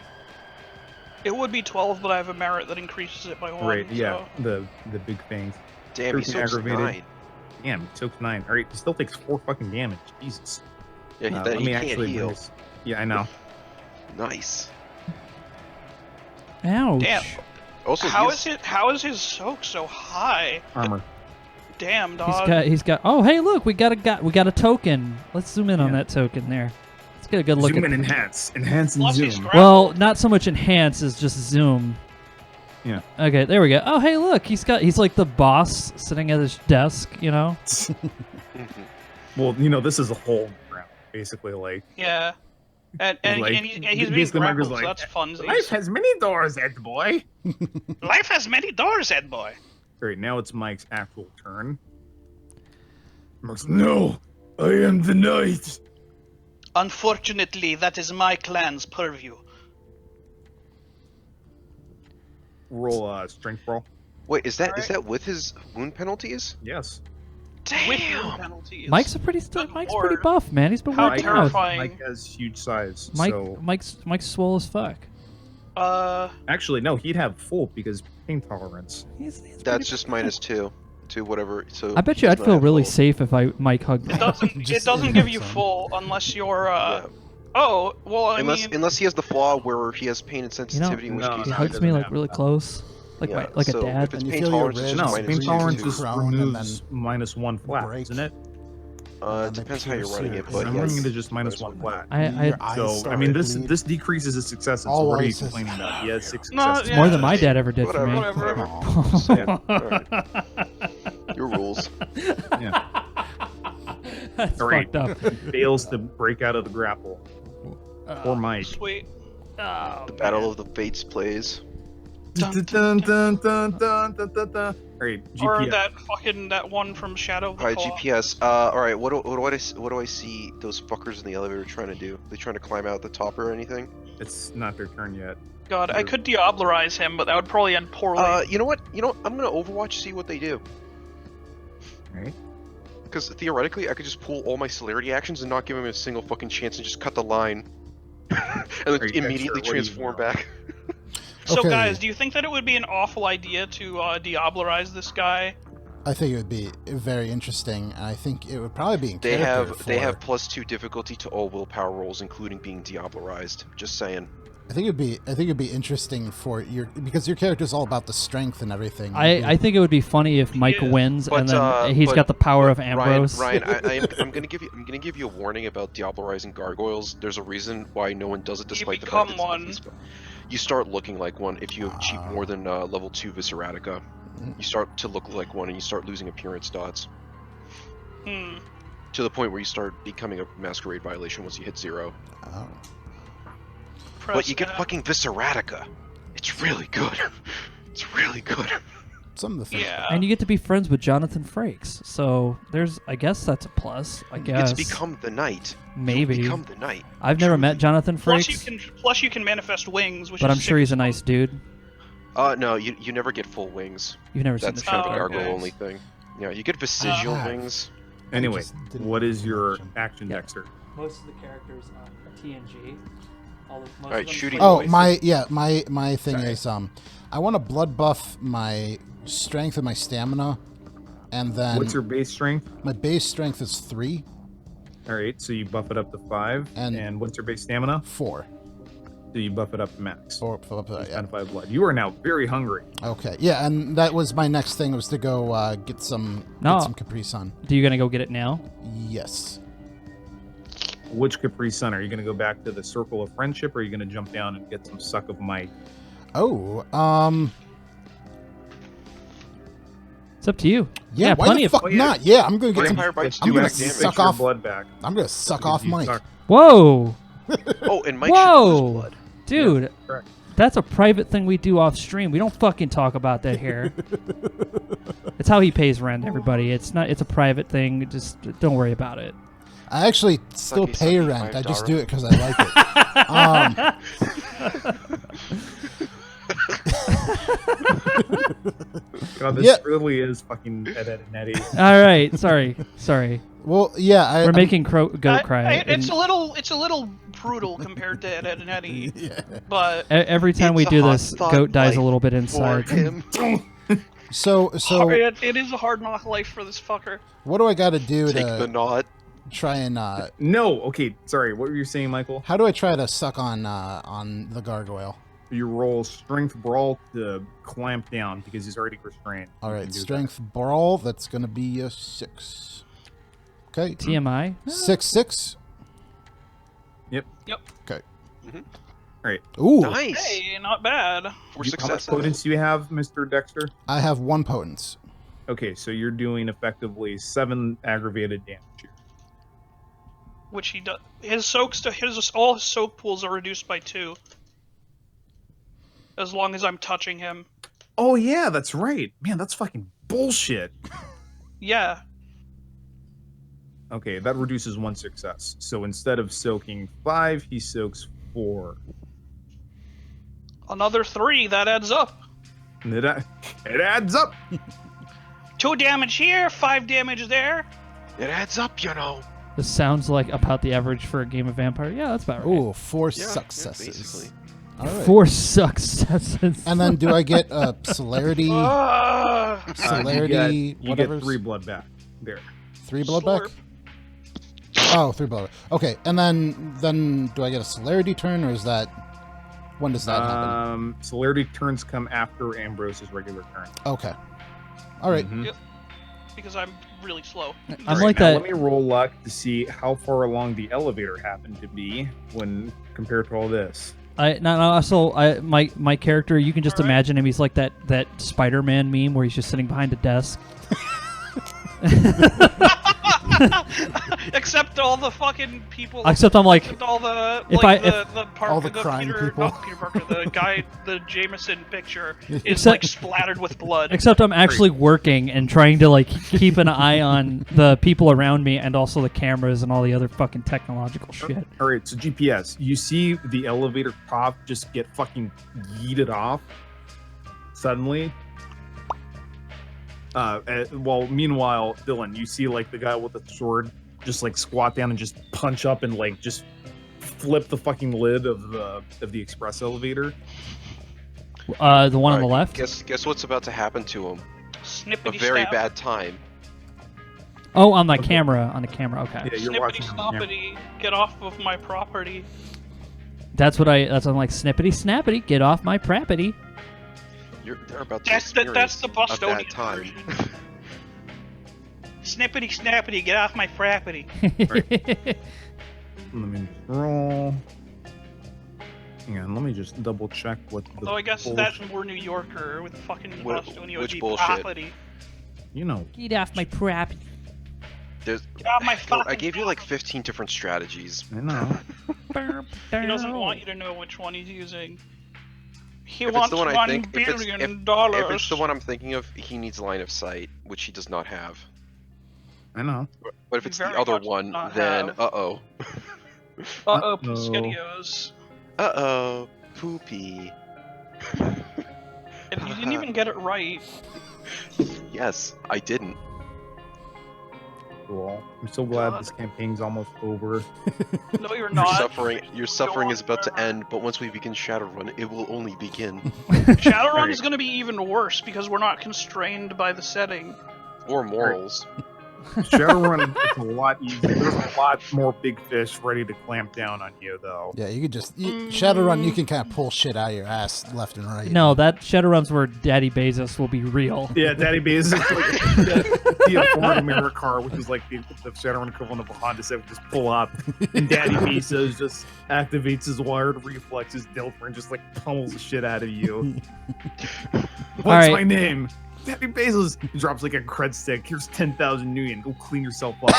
It would be 12, but I have a merit that increases it by 1. Right, yeah. So. The big things. Damn, he 13 soaks aggravated. 9. Damn, he took 9. Alright, he still takes 4 fucking damage. Jesus. Yeah, Let he me can't actually heal. bring this- Yeah, I know. Nice. Ouch. Damn. Also, How is his soak so high? Armor. Damn, dog. He's got. Oh, hey, look, we got a token. Let's zoom in on that token there. Let's get a good look Zoom at and enhance and Plus he's zoom. grappled. Well, not so much enhance as just zoom. Yeah. Okay, there we go. Oh, hey, look, he's like the boss sitting at his desk, you know. Well, you know, this is a whole ground, basically. Like, Yeah. And like, he's being basically Marcus grappled, so like, that's fun. life has many doors, Ed boy. Life has many doors, Ed boy. All right, now it's Mike's actual turn. Mark's No, I am the knight. Unfortunately, that is my clan's purview. roll a strength roll. Wait, is Alright. that with his wound penalties? Yes. With Damn. wound penalties. Mike's Good pretty lord. buff, man. He's been How working out. terrifying. Mike has huge size. Mike, So Mike's swole as fuck. actually, no, he'd have full because pain tolerance. He's That's pretty- just -2 to whatever. So I bet you he's I'd not feel at really full. safe if Mike hugged It me. doesn't. It Just doesn't give you some. full unless you're. Yeah. Oh well, I Unless mean, unless he has the flaw where he has pain and sensitivity, in which no, case He no, hugs he me doesn't like have really that. close, like Yeah, like so a dad. if it's And you pain feel your tolerance, it's ribs just No, Minus pain two, tolerance two is prone, and removes -1 flat, break. isn't it? And they Depends how you're pierce running your- it, but I'm yes. running into just -1 flat. I Your eyes So start I mean, to this bleed. this decreases his successes. So All what are you ice is- complaining about? He has 6 No, successes. yeah. more than my dad ever did for Whatever, me. whatever. Aw. Just saying. Alright. Your rules. Yeah. That's All right. fucked up. Fails to break out of the grapple. Poor Mike. sweet. The Battle of the Fates plays. Dun, dun, dun, dun, dun, dun, dun, dun. All right, Or GPS. that one from Shadow of the Alright, Colossus. GPS. Alright, what do I see those fuckers in the elevator trying to do? They trying to climb out the top or anything? It's not their turn yet. God, I could Diablerize him, but that would probably end poorly. You know what? I'm gonna Overwatch, see what they do. Alright. Because theoretically, I could just pull all my celerity actions and not give him a single fucking chance and just cut the line. And then Are you immediately sure? What do you transform know? back. So, Okay. guys, do you think that it would be an awful idea to Diablerize this guy? I think it would be very interesting, and I think it would probably be in They character have for- +2 difficulty to all willpower rolls, including being Diablerized. Just saying. I think it'd be interesting for because your character's all about the strength and everything. I think it would be funny if Mike Yeah. wins But, and then he's got the power of Ambrose. Ryan, I'm gonna give you a warning about Diablerizing gargoyles. There's a reason why no one does it, despite the become fact that one. it's easy. You start looking like one if you achieve more than level 2 Visceratica. You start to look like one, and you start losing appearance dots Hmm. to the point where you start becoming a masquerade violation once you hit 0. Oh. But you get Press F. fucking Visceratica. It's really good. It's really good. Something to think Yeah. about. And you get to be friends with Jonathan Frakes. So I guess that's a plus. I You guess get to become the knight. maybe. You become the knight. I've never met Jonathan Plus Frakes, you can manifest wings, which but is I'm sure sick he's a as nice fuck. dude. No, you never get full wings. You've never That's seen the kind show. of a gargoyle okay. only thing. Yeah, you get vestigial Ah. wings. Anyway, just didn't what is your mention. action, Yeah. Dexter? Most of the characters are TNG. Alright, shooting Oh, voice. my thing Sorry. is I want to blood buff my strength and my stamina, and then What's your base strength? my base strength is 3, All right, so you buff it up to 5. And- And what's your base stamina? 4. So you buff it up to max. Yeah. 10 5 blood. You are now very hungry. Okay, yeah, and that was my next thing was to go get some Capri Sun. Do you gonna go get it now? Yes. Which Capri Sun? Are you going to go back to the circle of friendship, or are you going to jump down and get some suck of Mike? Oh, It's up to you. yeah. Why plenty the of. fuck Oh, yeah. not? Yeah, I'm gonna get some. Vampire bites I'm do gonna back damage. suck your off. blood back. I'm gonna suck Because off you Mike. suck. Whoa, Oh, and Mike Whoa. should lose blood. dude, Correct. that's a private thing we do off stream. We don't fucking talk about that here. It's how he pays rent, everybody. It's not. It's a private thing. Just don't worry about it. I actually still Sucky, pay sucky, rent. I just $5. do it because I like it. God, this Yeah. really is fucking Ed and Eddie. All right, sorry. Well, yeah. We're making goat cry. It's and a little brutal compared to Ed and Eddie, but every time we It's do a this, hot goat dies a life little bit For inside. him. So it is a hard knock life for this fucker. what do I got to do Take the to knot. try and? No, okay, sorry. What were you saying, Michael? How do I try to suck on the gargoyle? You roll strength brawl to clamp down because he's already restrained. All You right, can do strength brawl. That's going to be a 6. Okay. TMI. 6. Yep. Okay. Mhm. All right. Ooh, Nice. Hey, not bad. 4 How much successes. potence do you have, Mr. Dexter? I have 1 potence. Okay, so you're doing effectively 7 aggravated damage here. Which he does. His soaks to all his soak pools are reduced by 2. As long as I'm touching him. Oh yeah, that's right. Man, that's fucking bullshit. Yeah. Okay, that reduces 1 success. So instead of soaking 5, he soaks 4. Another 3. That adds up. And it adds up. 2 damage here, 5 damage there. It adds up, you know. This sounds like about the average for a game of Vampire. Yeah, that's about right. Ooh, 4 Yeah, successes. basically. All right. 4 successes. And then do I get celerity? Ah, Celerity, you whatever. get 3 blood back. There. 3 blood slurp. back? Oh, 3 blood. Okay, and then do I get a celerity turn, or is that when does that happen? Celerity turns come after Ambrose's regular turn. Okay. All right. Mhm. Yep. Because I'm really slow. I'm Alright, like now that. Let me roll luck to see how far along the elevator happened to be when compared to all this. My character, you can just All right. imagine him. He's like that Spider-Man meme where he's just sitting behind a desk. Except all the fucking people. Except I'm like, Except all the if like I- the Parker, all the crying Peter, people. not Peter Parker, the guy, the Jameson picture is Except- like splattered with blood. except I'm actually working and trying to like keep an eye on the people around me and also the cameras and all the other fucking technological shit. Alright, so GPS. You see the elevator top just get fucking yeeted off suddenly. Well, meanwhile, Dylan, you see like the guy with the sword just like squat down and just punch up and like just flip the fucking lid of the express elevator. The one on the Alright, left. Guess what's about to happen to him? A Snippety very snap. bad time. Oh, on the Okay. camera. On the camera. Okay. Yeah, you're Snippety watching him on camera. snoppity, get off of my property. That's what I'm like. Snippety snappity. Get off my property. They're about to That's the a bad Bostonian time. version. Snippety snappity, get off my property. Let me roll. Hang on, let me just double check what the Although I guess bullshit- that's more New Yorker with fucking Wh- Bostonian which would be bullshit? property. You know. Get off my property. There's, Get off my fucking I gave you like 15 different strategies. I know. He doesn't want you to know which one he's using. He If it's wants the one I $1 think, billion if dollars. it's the one I'm thinking of, he needs line of sight, which he does not have. I know. But if He it's the very other much does one, not then have. uh-oh. Uh-oh, Piscadios. Uh-oh. Poopy. And you didn't even get it right. Yes, I didn't. Cool. I'm so glad God. this campaign's almost over. No, you're Your not. suffering is about to forever. end, but once we begin Shadowrun, it will only begin. Shadowrun Right. is going to be even worse because we're not constrained by the setting. Or morals. Shadowrun is a lot easier. There's a lot more big fish ready to clamp down on you, though. Yeah, you could just Shadowrun. You can kind of pull shit out of your ass left and right. No, that Shadowrun's where Daddy Bezos will be real. Yeah, Daddy Bezos, the Ford Americar, which is like the Shadowrun equivalent of a Honda Civic, just pull up, and Daddy Bezos just activates his wired reflexes, Delta, and just like pummels the shit out of you. What's right. my name? Daddy Bezos. He drops like a cred stick. Here's 10,000 Nuyen. Go clean yourself up.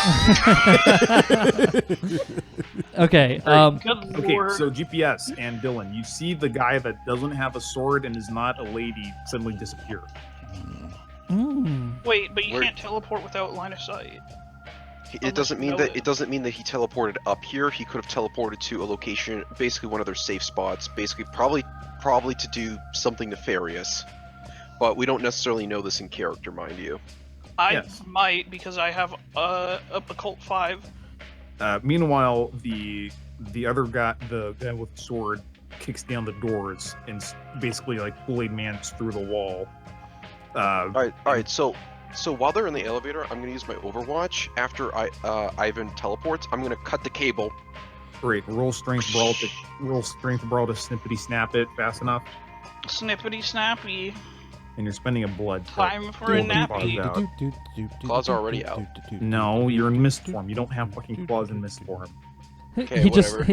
Okay. Good Okay, lord. so GPS and Dylan, you see the guy that doesn't have a sword and is not a lady suddenly disappear. Wait, but you Where- can't teleport without line of sight. It doesn't mean know that it. it doesn't mean that he teleported up here. He could have teleported to a location, basically one of their safe spots, basically probably to do something nefarious. But we don't necessarily know this in character, mind you. I Yes. might because I have occult 5. Meanwhile, the other guy, the guy with the sword, kicks down the doors and basically like Blade Man's through the wall. All right. So while they're in the elevator, I'm gonna use my Overwatch. After Ivan teleports, I'm gonna cut the cable, Great. Roll strength brawl to snippety snap it fast enough, Snippety snappy. and you're spending a blood. to Time for pull a the nappy. claws out. Claws are already out. No, you're in mist form. You don't have fucking claws in mist form. Okay, he just whatever.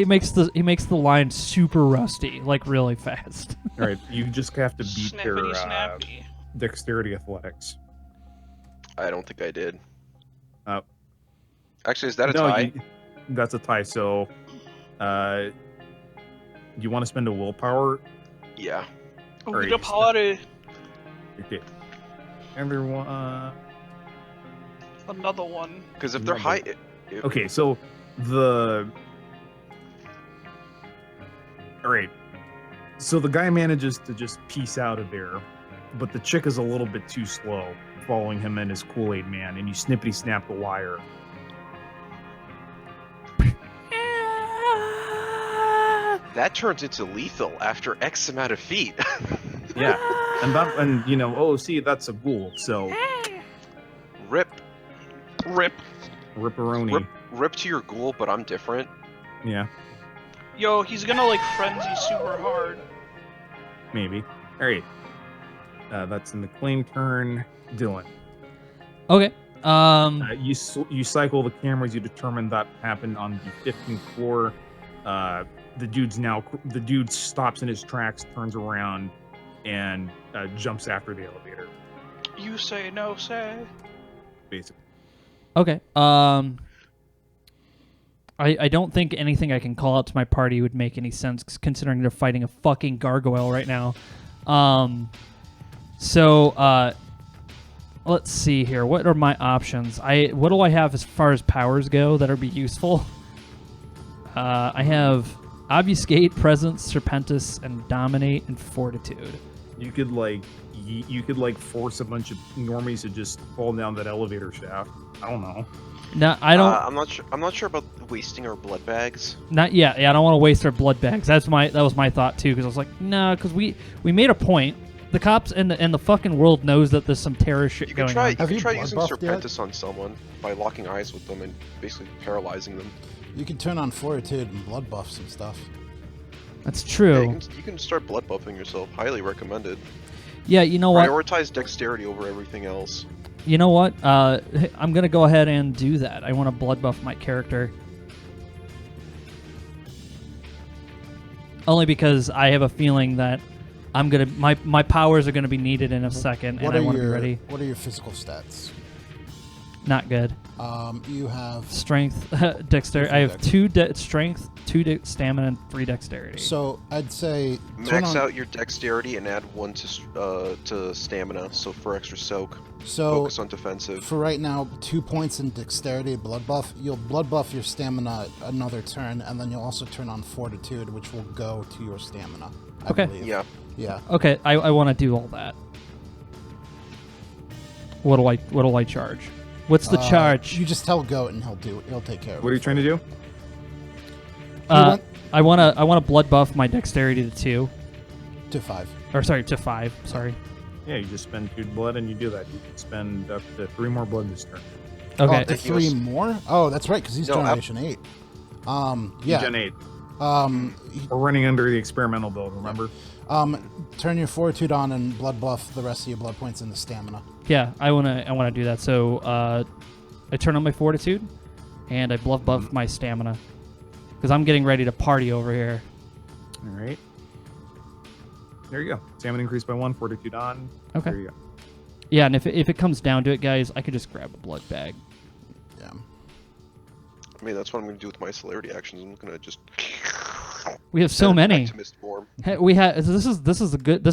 he makes the line super rusty, like really fast. All right, you just have to beat their Snippety snappy. dexterity athletics. I don't think I did. Uh, Actually, is that a no, tie? that's a tie. So, you want to spend a willpower? Yeah. Alright, The party. Okay. Everyone. Another one. Because if they're high, Okay, so the. All right. So the guy manages to just piece out of there, but the chick is a little bit too slow, following him and his Kool-Aid man, and you snippety snap the wire. that turns into lethal after X amount of feet. Yeah, and you know, oh, see, that's a ghoul. So Rip, ripperoni. rip to your ghoul, but I'm different. Yeah, Yo, he's gonna like frenzy super hard. maybe. All right. That's in the claim turn. Dylan. Okay. You cycle the cameras. You determine that happened on the 15th floor. The dude stops in his tracks, turns around, and jumps after the elevator. You say no, say. Basically, Okay. I don't think anything I can call out to my party would make any sense, considering they're fighting a fucking gargoyle right now. So let's see here. What are my options? What do I have as far as powers go that would be useful? I have obfuscate, presence, serpentis, and dominate, and fortitude. you could force a bunch of normies to just fall down that elevator shaft. I don't know. No, I don't. I'm not sure about wasting our blood bags. Not yet. Yeah, I don't want to waste our blood bags. That was my thought too. Because I was like, no, because we made a point. The cops and the fucking world knows that there's some terror shit You going could try. on. You Have could you try blood using buffed yet? Serpentis on someone by locking eyes with them and basically paralyzing them. You can turn on fortitude and blood buff some stuff. That's Yeah, true. you can start blood buffing yourself. Highly recommended. Yeah, you know what? Prioritize dexterity over everything else. You know what? I'm gonna go ahead and do that. I want to blood buff my character. Only because I have a feeling that my powers are gonna be needed in a second, and I want to be ready. What are your physical stats? Not good. You have Strength, dexterity. I have two strength, stamina, and 3 dexterity. so I'd say turn Max on- out your dexterity and add 1 to stamina. So for extra soak, So focus on defensive. for right now, 2 points in dexterity blood buff. You'll blood buff your stamina another turn, and then you'll also turn on fortitude, which will go to your stamina. I Okay. believe. Yeah. Yeah. Okay, I want to do all that. What do I charge? What's the charge? You just tell Goat, and he'll take care of What are it. you trying to do? I want to blood buff my dexterity to 2, To 5. or sorry, to 5. Sorry. Yeah, you just spend 2 blood and you do that. You can spend up to 3 more blood this turn. Okay. Oh, to 3 more? Oh, that's right, because he's No, generation 8. Yeah. Gen 8. We're We're running under the experimental build, remember? turn your fortitude on and blood buff the rest of your blood points into stamina. Yeah, I wanna do that. So I turn on my fortitude, and I blood buff my stamina, because I'm getting ready to party over here. All right. There you go. Stamina increased by 1, fortitude on. Okay. There you go. Yeah, and if it comes down to it, guys, I could just grab a blood bag. Yeah. I mean, that's what I'm going to do with my celerity actions. I'm going to just. We have so send it back many. to mist form. Hey, this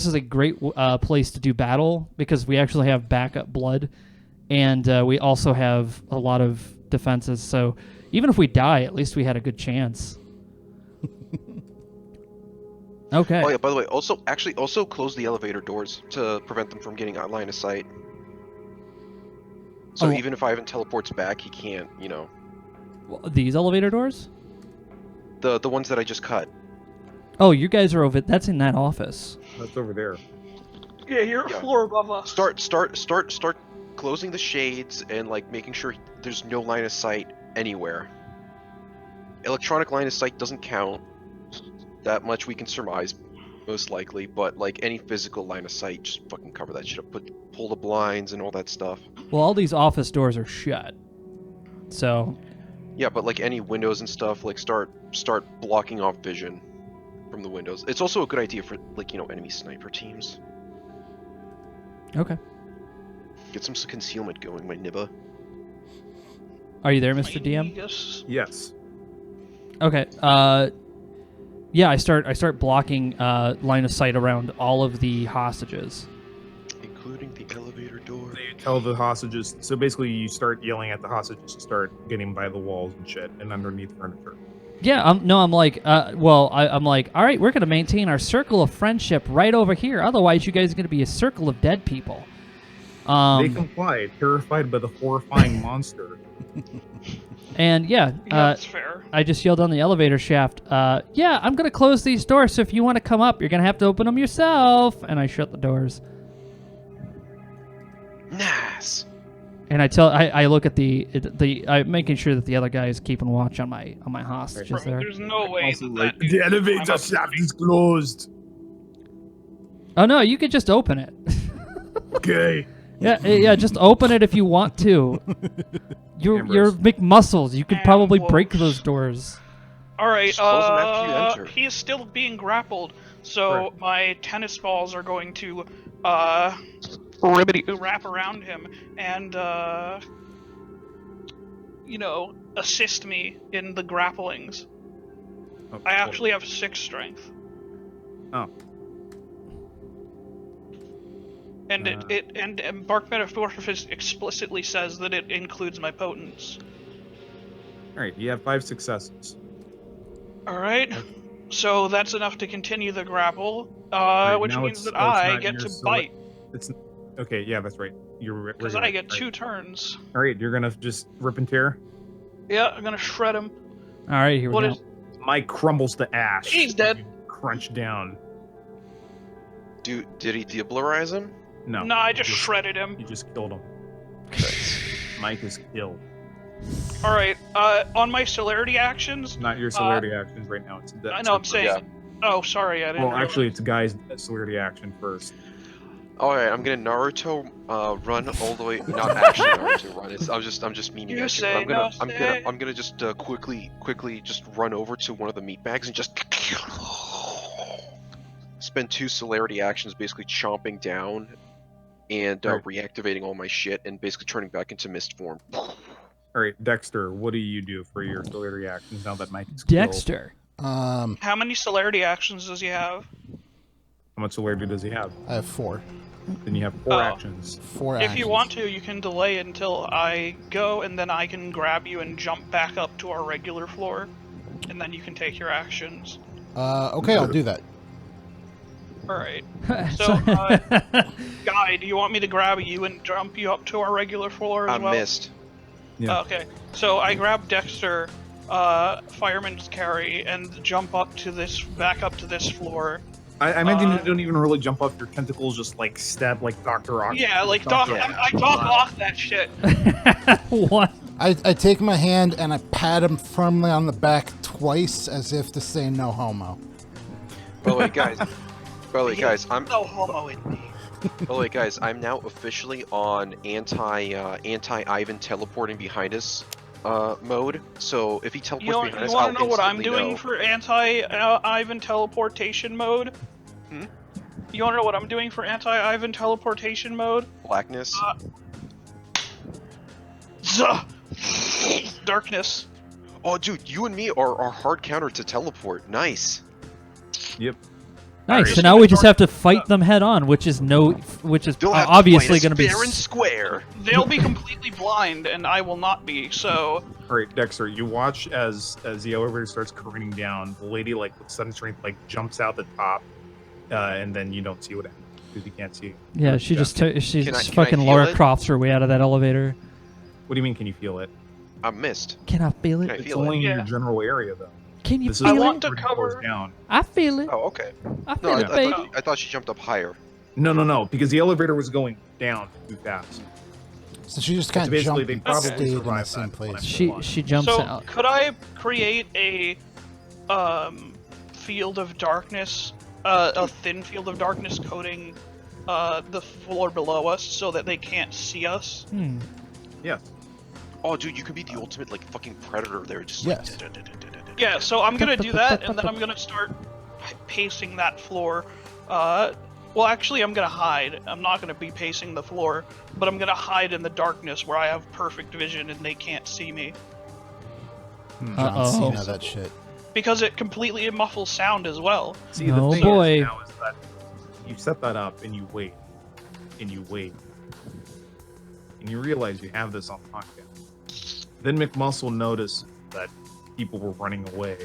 is a great place to do battle, because we actually have backup blood, and we also have a lot of defenses. So even if we die, at least we had a good chance. Okay. Oh yeah. By the way, also close the elevator doors to prevent them from getting out line of sight. So Oh. even if Ivan teleports back, he can't. You know, These elevator doors? the ones that I just cut. Oh, you guys are over. That's in that office. That's over there. Yeah, you're a Yeah. floor above us. Start closing the shades and like making sure there's no line of sight anywhere. Electronic line of sight doesn't count. That much we can surmise, most likely. But like any physical line of sight, just fucking cover that shit up. Pull the blinds and all that stuff. Well, all these office doors are shut. So. Yeah, but like any windows and stuff, like start blocking off vision from the windows. It's also a good idea for like enemy sniper teams. Okay. Get some concealment going, my nibba. Are you there, Mr. DM? Yes. Okay. Yeah, I start blocking line of sight around all of the hostages. Including the elevator door. So you tell the hostages. So basically, you start yelling at the hostages to start getting by the walls and shit and underneath furniture. Yeah, I'm like, I'm like, all right, we're gonna maintain our circle of friendship right over here. Otherwise, you guys are gonna be a circle of dead people. They comply, terrified by the horrifying monster. And yeah, that's fair. I just yelled on the elevator shaft. Yeah, I'm gonna close these doors. So if you want to come up, you're gonna have to open them yourself. And I shut the doors. Nice. And I look at I'm making sure that the other guy is keeping watch on my hostages there. There's no way Also, that like, dude the can elevator climb up shaft to me. is closed. Oh no, you could just open it. Okay. Yeah, just open it if you want to. You're McMuscles. You could And probably whoops. break those doors. All right. Just close them after you enter. He is still being grappled, so Correct. my tennis balls are going to wrap around him and assist me in the grapplings. Oh, I actually have 6 strength. Oh. And and Bark Metamorphosis explicitly says that it includes my potence. All right. You have 5 successes. All right, so that's enough to continue the grapple, Right, which now means it's- that oh, it's I not get your to select- bite It's okay. Yeah, that's right. because I get 2 turns. All right. You're gonna just rip and tear. Yeah, I'm gonna shred him. All right, here we What go. is? Mike crumbles to ash. He's dead. You crunch down. Did he deblarize him? No. No, I you just shredded him. You just killed him. Mike is killed. All right. On my celerity actions. Not your celerity actions right now. It's I know. I'm saying. Yeah. Oh, sorry. I didn't. Well, realize. actually, it's Guy's celerity action first. Alright, I'm gonna Naruto run all the way. Not actually Naruto run. I'm just meaning You at say you. no I'm gonna just quickly just run over to one of the meat bags and just spend 2 celerity actions basically chomping down and Right. reactivating all my shit and basically turning back into mist form. All right, Dexter, what do you do for your celerity actions now that Mike is killed? Dexter. How many celerity actions does he have? How much celerity does he have? I have 4. Then you have 4 Oh. actions. 4 If actions. you want to, you can delay until I go, and then I can grab you and jump back up to our regular floor, and then you can take your actions. Okay, I'll do that. All right. So, Guy, do you want me to grab you and jump you up to our regular floor as I well? missed. Yeah. Okay. So I grab Dexter, fireman's carry, and jump back up to this floor. I imagine you don't even really jump up. Your tentacles just like stab like Dr. Ock. Yeah, like Dr. I Doc Ock that shit. What? I take my hand and I pat him firmly on the back twice as if to say no homo. By the way, guys. I'm No homo in me. By the way, guys, I'm now officially on anti-Ivan teleporting behind us mode. So if he teleports You behind us, want I'll to know what I'm instantly doing know. for anti-Ivan teleportation mode? Hmm? You want to know what I'm doing for anti-Ivan teleportation mode? Blackness. Zuh! Darkness. Oh, dude, you and me are hard counter to teleport. Nice. Yep. Nice. Just So now gonna we just start- have to fight them head on, which is They'll have to obviously fight us going to be. fair and square. They'll be completely blind, and I will not be. So All right, Dexter, you watch as the elevator starts careening down. The lady, like with sudden strength, like jumps out the top, and then you don't see what happens because you can't see. Yeah, she just Can I- fucking can I Laura feel it? Crofts her way out of that elevator. What do you mean? Can you feel it? I missed. Can I feel Can I it? It's feel it? only in Yeah. your general area, though. Can you This feel is I it? want to where it goes cover- down. I feel it. Oh, okay. I No, feel I, it, I, baby. thought, I thought she jumped up higher. No, because the elevator was going down too fast. So she just kind of basically jumped they and probably stayed in the survived same that one. place. She jumps So out. could I create a field of darkness, a thin field of darkness coating the floor below us so that they can't see us? Yeah. Oh, dude, you could be the ultimate like fucking predator there. Just Yes. like, Yeah, so I'm gonna do that, and then I'm gonna start pacing that floor. Well, actually, I'm gonna hide. I'm not gonna be pacing the floor, but I'm gonna hide in the darkness where I have perfect vision and they can't see me. John Uh-oh. Cena, that shit. Because it completely muffles sound as well. See, No the thing boy. is now is that you set that up and you wait, and you wait, and you realize you have this on podcast. Then McMuscle noticed that people were running away.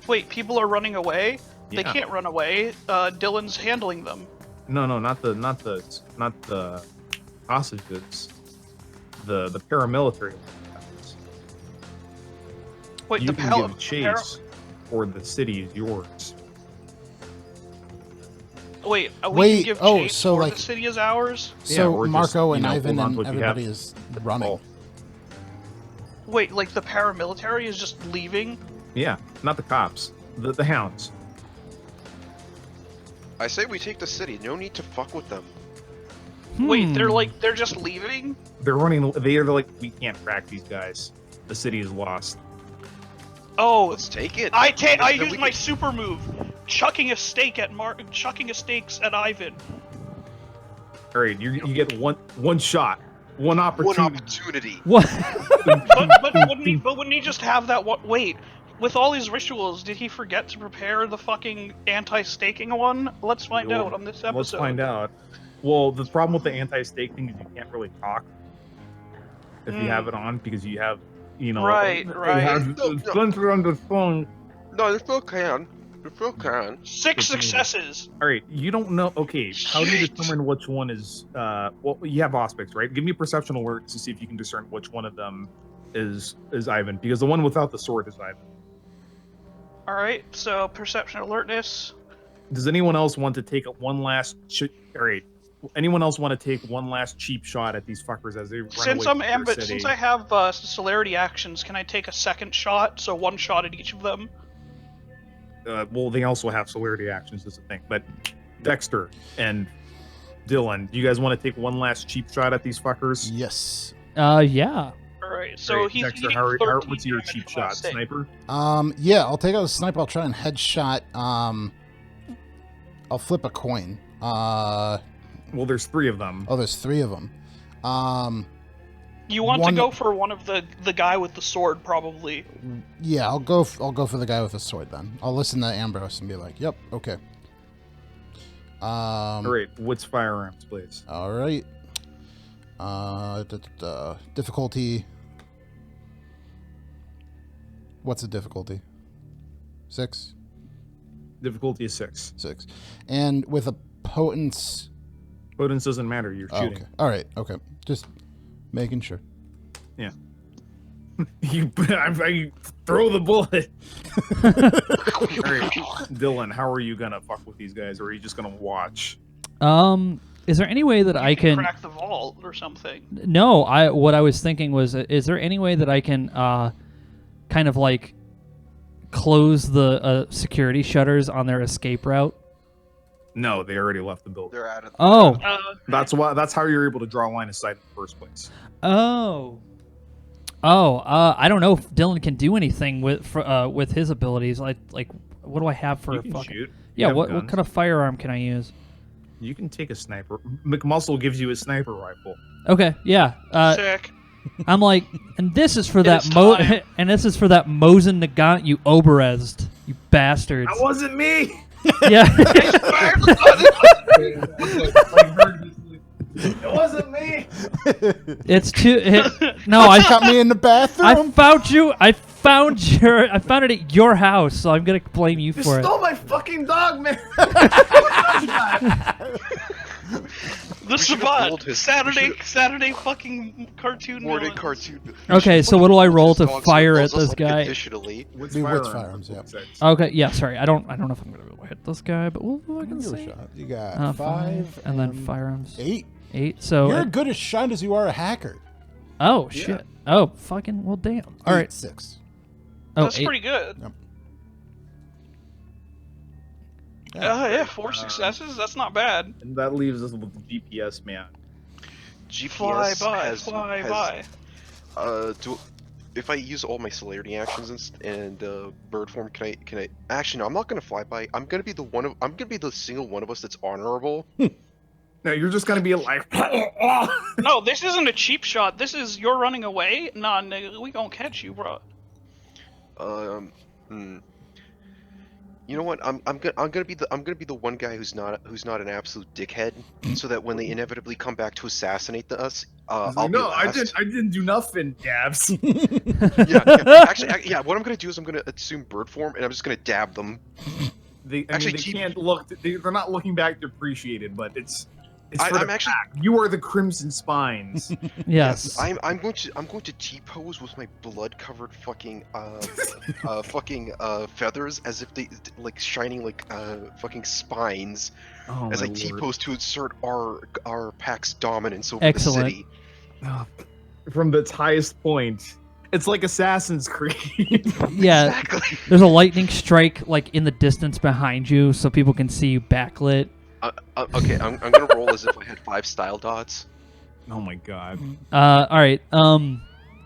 Wait, people are running away? They Yeah. can't run away. Dylan's handling them. No, not the hostages. The paramilitary. Wait, You the can pal- give chase, or the city is yours. Wait, we Wait, can give oh, chase so, or like- the city is ours? So or just, Marco and you know, Ivan hold on and to what you have. everybody is running. Oh, Wait, like the paramilitary is just leaving? yeah, not the cops. The hounds. I say we take the city. No need to fuck with them. Wait, Hmm. they're just leaving? They're running. They're like, we can't track these guys. The city is lost. Oh, Let's take it. I Then use we my can- super move, chucking a stake at stakes at Ivan. All right, you get one shot, one One opportunity. opportunity. What? but wouldn't he just have that one? Wait, with all these rituals, did he forget to prepare the fucking anti-staking one? Let's find Well, out on this episode. Let's find out. Well, the problem with the anti-stake thing is you can't really talk if you have it on because you have, you know, Right, you right. have No. Spencer on the phone. No, you still can. You still can. 6 Continue. successes. All right, you don't know. Okay, how do you Shit. determine which one is? Well, you have aspects, right? Give me a perception alert to see if you can discern which one of them is Ivan, because the one without the sword is Ivan. All right, so perception alertness. Does anyone else want to take one last? All right, anyone else want to take one last cheap shot at these fuckers as they run Since away I'm from their city? since I have celerity actions, can I take a second shot? So one shot at each of them. Well, they also have celerity actions is the thing. But Dexter and Dylan, do you guys want to take one last cheap shot at these fuckers? Yes. Yeah. All right, so Alright, he's Dexter, eating how 13 what's your damage cheap from that shot? stake. Sniper? Yeah, I'll take out a sniper. I'll try and headshot. I'll flip a coin. Well, there's 3 of them. Oh, there's 3 of them. You want One- to go for one of the guy with the sword, probably. Yeah, I'll go for the guy with the sword then. I'll listen to Ambrose and be like, "Yep, okay." All right, what's firearms, please? All right. Difficulty. What's the difficulty? 6. Difficulty is 6. 6. And with a potence. Potence doesn't matter. You're Oh, shooting. okay. All right. Okay. Just making sure. Yeah. I throw the bullet. All right, Dylan, how are you gonna fuck with these guys, or are you just gonna watch? Is there any way that I can? Crack the vault or something. No, what I was thinking was, is there any way that I can kind of like close the security shutters on their escape route? No, they already left the building. They're out of. Oh, That's why. That's how you're able to draw a line of sight in the first place. oh, I don't know if Dylan can do anything with his abilities. Like, what do I have for You a can fucking? shoot. You Yeah, have what guns. kind of firearm can I use? You can take a sniper. McMuscle gives you a sniper rifle. Okay, yeah. Sick. I'm like, and this is for It that is time. and this is for that Mosin Nagant you Oberezed, you bastards. That wasn't me. Yeah. It wasn't me. It's too. No, I Got me in the bathroom. found you. I found it at your house, so I'm gonna blame you You for it. stole my fucking dog, man. The should've Sabat. rolled his- Saturday fucking cartoon. Morning villains. cartoon. Okay, so what do I roll to fire at this guy? Additionally, What's Be with firearms? firearms, Okay, yeah, sorry. I don't know if I'm gonna be able to hit this guy, but we'll fucking Give it a see. shot. You got 5 and then firearms. 8. 8. So You're good a shot as you are a hacker. oh shit. Oh fucking well, damn. All right. 6. Oh, That's 8. pretty good. Yep. Yeah, 4 successes. That's not bad. And that leaves us with the GPS man. Fly GPS by, has, fly has by. If I use all my celerity actions and bird form, can I? Actually, no. I'm not gonna fly by. I'm gonna be the single one of us that's honorable. No, you're just gonna be like. No, this isn't a cheap shot. This is you're running away. Nah, nigga, we gonna catch you, bro. You know what? I'm gonna be the one guy who's not an absolute dickhead, so that when they inevitably come back to assassinate us, I'll be last. I didn't do nothing, Dabs. Actually, yeah. What I'm gonna do is I'm gonna assume bird form, and I'm just gonna dab them. They can't look. They're not looking back to appreciate it, but it's I'm actually. You are the Crimson Spines. Yes. I'm going to T-pose with my blood-covered fucking feathers, as if they like shining like fucking spines, as I T-pose to assert our pack's dominance over the city. From its highest point, it's like Assassin's Creed. Yeah. Exactly. There's a lightning strike like in the distance behind you, so people can see you backlit. Okay, I'm gonna roll as if I had 5 style dots. Oh my god. All right.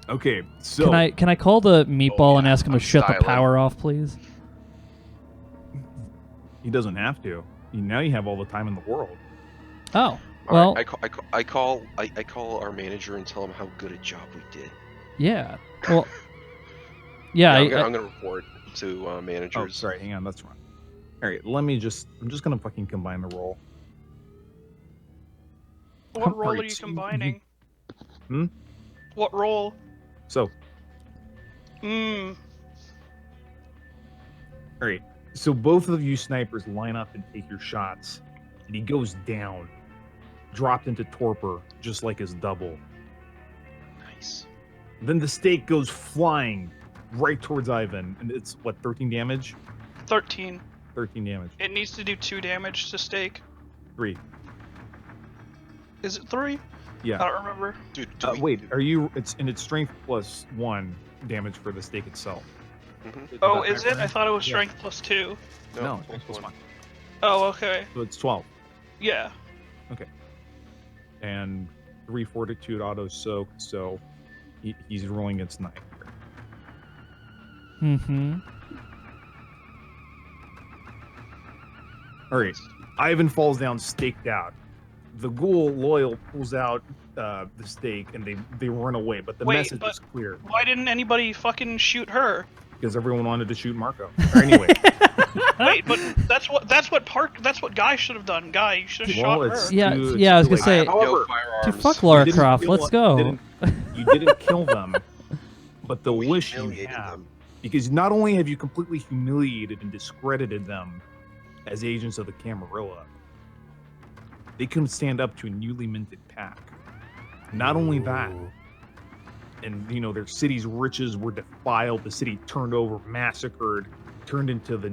Okay, so Can I call the meatball and ask him to I'm shut the styling. power off, please? he doesn't have to. Now you have all the time in the world. Oh. All Well, right, I call our manager and tell him how good a job we did. yeah. Well, yeah. I'm gonna report to managers. Oh, sorry, hang on, that's wrong. All right, I'm just gonna fucking combine the roll. What role are you Alright, so combining? Hmm? What role? So, Mmm. all right, so both of you snipers line up and take your shots, and he goes down, dropped into torpor, just like his double. Nice. Then the stake goes flying right towards Ivan, and it's what, 13 damage? 13. 13 damage. It needs to do 2 damage to stake. 3. Is it 3? Yeah. I don't remember. Dude, Wait, are you? It's strength plus 1 damage for the stake itself. Mhm. Oh, that is it? I right? thought it was Yeah. strength plus 2. No, plus plus 1. one. Oh, okay. So it's 12. Yeah. And 3 fortitude auto soak, so he's rolling its 9. Mm-hmm. All right, Ivan falls down, staked out. The ghoul loyal pulls out the stake, and they run away. But the Wait, message but- is clear Why didn't anybody fucking shoot her? because everyone wanted to shoot Marco. Or anyway, Wait, but that's what Guy should have done. Guy, you should have shot her. Yeah, too- yeah, I was too gonna late. say- No However, firearms. Dude, fuck Lara you didn't Croft. kill Let's go. You didn't kill them, but the We wish you humiliated have. them. Because not only have you completely humiliated and discredited them as agents of the Camarilla, they couldn't stand up to a newly minted pack. Not only that, and their city's riches were defiled, the city turned over, massacred, turned into the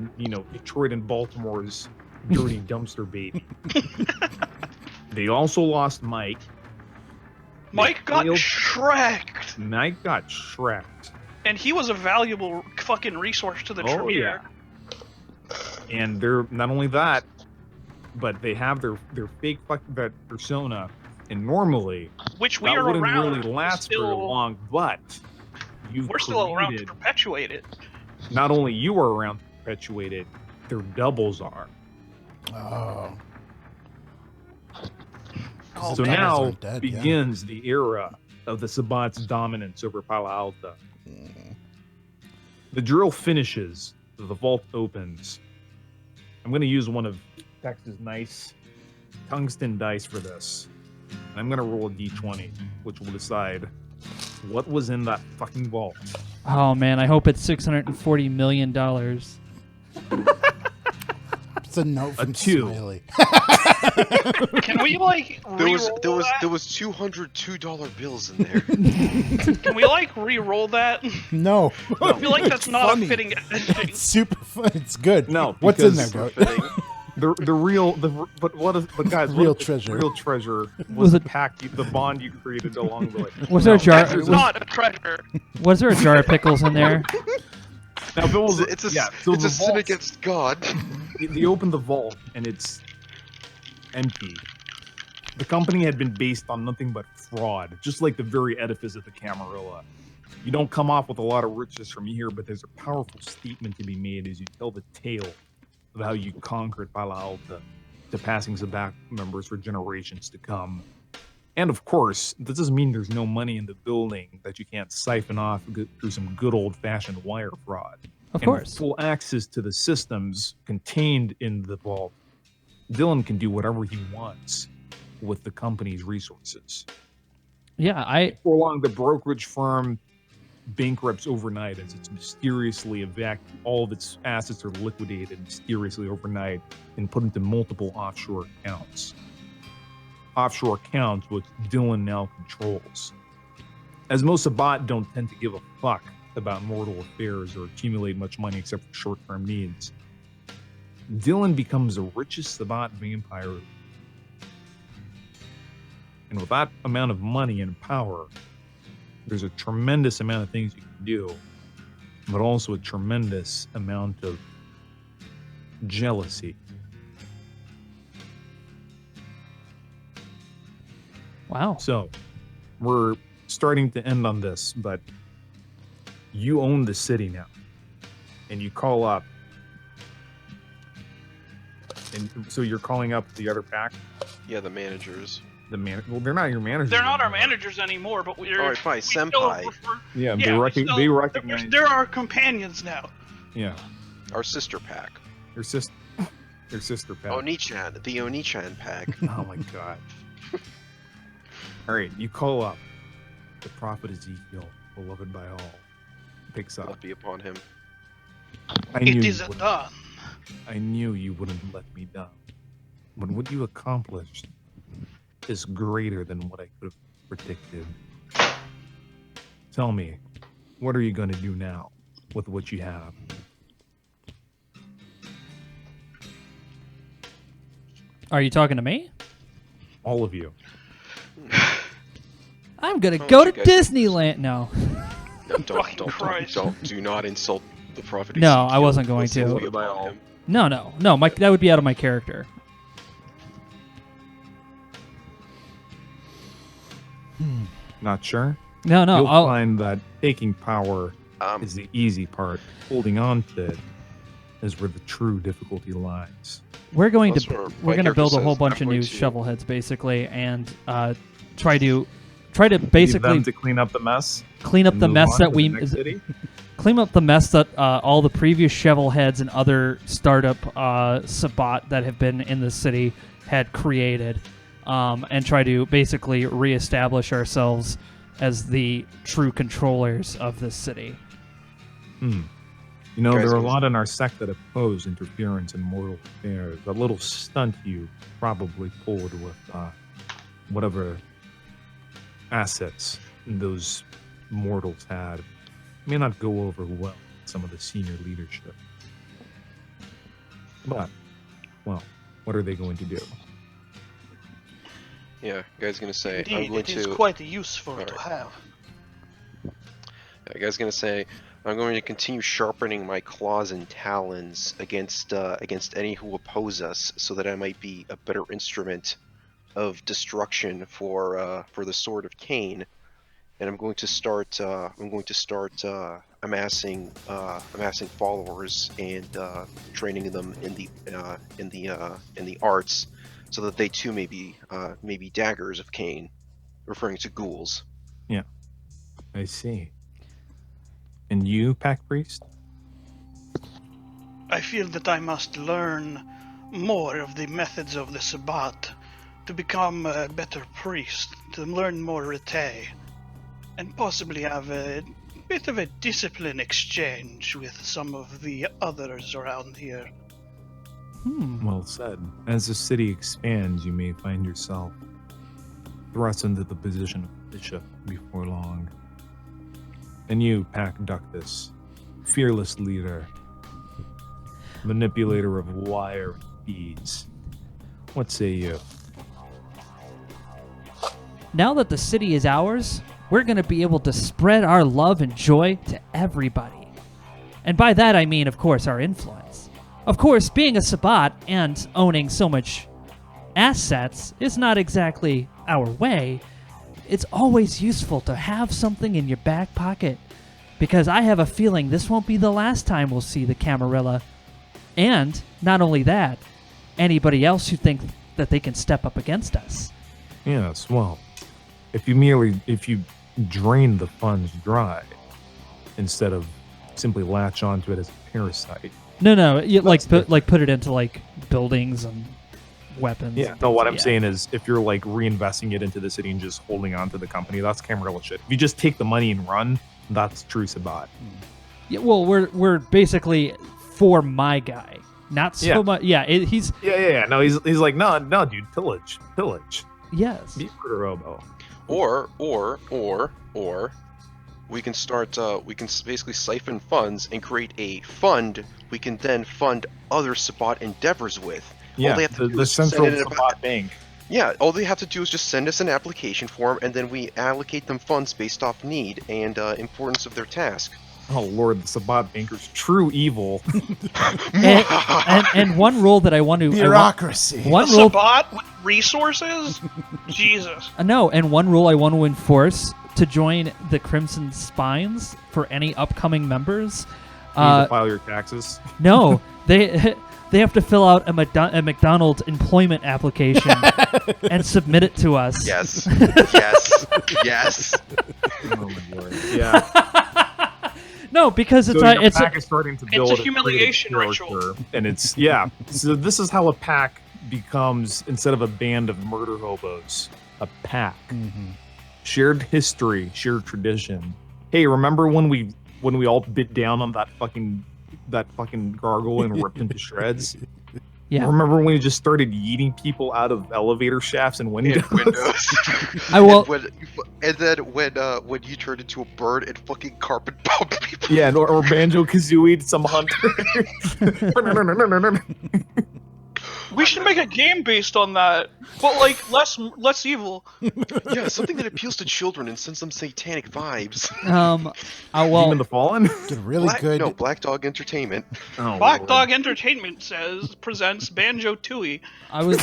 Detroit and Baltimore's dirty dumpster bait. They also lost Mike. Mike got failed- shreked, Mike got shreked. and he was a valuable fucking resource to the Oh, Tremere. And they're not only that, but they have their fake that persona, and normally Which we that are wouldn't around. really last very long. But We're still around to perpetuate it. Not only you are around to perpetuate it, their doubles are. Oh. Oh, So man. now Aren't dead, yeah. begins the era of the Sabat's dominance over Palo Alto. The drill finishes, the vault opens. I'm going to use one of Tex's nice tungsten dice for this. And I'm going to roll a d20, which will decide what was in that fucking vault. Oh man, I hope it's $640 million. It's a note from 2. Smiley. Can we like re-roll There that? was $202 bills in there. Can we like re-roll that? No. I feel like that's not Funny. a fitting ending. It's super fun. It's good. No, What's in because- there, Goat? Fitting. But guys, Real what if treasure. Real treasure Was was the it- pact, the bond you created along the way. Was there a jar? That's Was, not a treasure. was there a jar of pickles in there? Now, if it was, It's a so it's the a sin vault's- against God. They opened the vault and it's empty. The company had been based on nothing but fraud, just like the very edifice of the Camarilla. You don't come off with a lot of riches from here, but there's a powerful statement to be made as you tell the tale of how you conquered Palo Alto to passing Zabak members for generations to come. And of course, that doesn't mean there's no money in the building that you can't siphon off through some good old-fashioned wire fraud. Of And course. with full access to the systems contained in the vault, Dylan can do whatever he wants with the company's resources. Yeah, For long, the brokerage firm bankrupts overnight as it's mysteriously all of its assets are liquidated mysteriously overnight and put into multiple offshore accounts. Offshore accounts which Dylan now controls. As most Sabbat don't tend to give a fuck about mortal affairs or accumulate much money except for short-term needs, Dylan becomes the richest Sabbat vampire. And with that amount of money and power, there's a tremendous amount of things you can do, but also a tremendous amount of jealousy. wow. So, we're starting to end on this, but you own the city now, and you call up, and so you're calling up the other pack. Yeah, the managers. Well, they're not your managers. They're not our anymore. managers anymore, but we're. All right, fine, we still senpai. refer- Yeah, Yeah, they recognize. They're our companions now. Yeah, Our sister pack. your sister pack. Onichan, the Onichan pack. Oh my god. All right, you call up the prophet Ezekiel, beloved by all. Picks up. Love be upon him. I knew It you is wouldn't- done. I knew you wouldn't let me down. But what you accomplished is greater than what I could have predicted. Tell me, what are you going to do now with what you have? Are you talking to me? All of you. I'm gonna I'll go let to you guys Disneyland. No, No, Fucking Christ. do not insult the prophet. No, Ezekiel. I wasn't going Blessings to. be upon him. no. That would be out of my character. Not sure? No. You'll I'll, find that taking power is the easy part. Holding on to it is where the true difficulty lies. we're going That's to where we're my going to build a character whole says, bunch I'm of new going to- shovel heads basically, and try to Leave basically them to clean up the mess. clean up and the move mess on that to the we next city? clean up the mess that all the previous shovel heads and other startup Sabbat that have been in the city had created, and try to basically reestablish ourselves as the true controllers of this city. You know, Guys, there are a was- lot in our sect that oppose interference in mortal affairs. That little stunt you probably pulled with whatever assets those mortals had may not go over well with some of the senior leadership. But, well, what are they going to do? Yeah, guy's gonna say, I'm Indeed, going it is to. quite useful to Alright. have. Yeah, guy's gonna say, I'm going to continue sharpening my claws and talons against any who oppose us, so that I might be a better instrument of destruction for the sword of Cain. And I'm going to start amassing followers and training them in the arts, so that they too may be daggers of Cain, referring to ghouls. I see. And you, Pack Priest? I feel that I must learn more of the methods of the Sabbat to become a better priest, to learn more Rete, and possibly have a bit of a discipline exchange with some of the others around here. Well said. As the city expands, you may find yourself thrust into the position of bishop before long. And you, Pack Ductus, fearless leader, manipulator of wire, ease. What say you? Now that the city is ours, we're going to be able to spread our love and joy to everybody. And by that I mean, of course, our influence. Of course, being a Sabbat and owning so much assets is not exactly our way. It's always useful to have something in your back pocket, because I have a feeling this won't be the last time we'll see the Camarilla. And, not only that, anybody else who thinks that they can step up against us. Yes, well, if you drain the funds dry instead of simply latch onto it as a parasite. No, you, put it into like buildings and weapons. Yeah, no, what I'm saying is if you're like reinvesting it into the city and just holding on to the company, that's Camarilla shit. If you just take the money and run, that's true Sabbat. Yeah, well, we're basically for my guy, not so much. Yeah, he's. Yeah. No, he's like, no, dude, pillage. Yes. Be a robo. Or we can start. We can basically siphon funds and create a fund we can then fund other Sabbat endeavors with. Yeah, all they have to do the is central send it in Sabbat bank. Yeah, all they have to do is just send us an application form, and then we allocate them funds based off need and importance of their task. Oh lord, the Sabbat banker's true evil. and one rule that I want to bureaucracy. One rule. Sabbat with resources? Jesus. No, and one rule I want to enforce to join the Crimson Spines for any upcoming members. You need to file your taxes. No, they have to fill out a McDonald's employment application and submit it to us. Yes. Oh my lord. Yeah. No, because So your pack is starting to build a humiliation creative ritual. character, and it's So this is how a pack becomes, instead of a band of murder hobos, a pack. Mm-hmm. Shared history, shared tradition. Hey, remember when we all bit down on that fucking gargoyle and ripped him to shreds? Yeah. Remember when we just started yeeting people out of elevator shafts and windows? I will. And then when you turned into a bird and fucking carpet bombed people. Yeah, or Banjo Kazooie, some hunter. We should make a game based on that, but like less evil. Yeah, something that appeals to children and sends them satanic vibes. Demon the Fallen? Did really good. No, Black Dog Entertainment. Oh, Black Lord. Dog Entertainment presents Banjo Tooie. I was.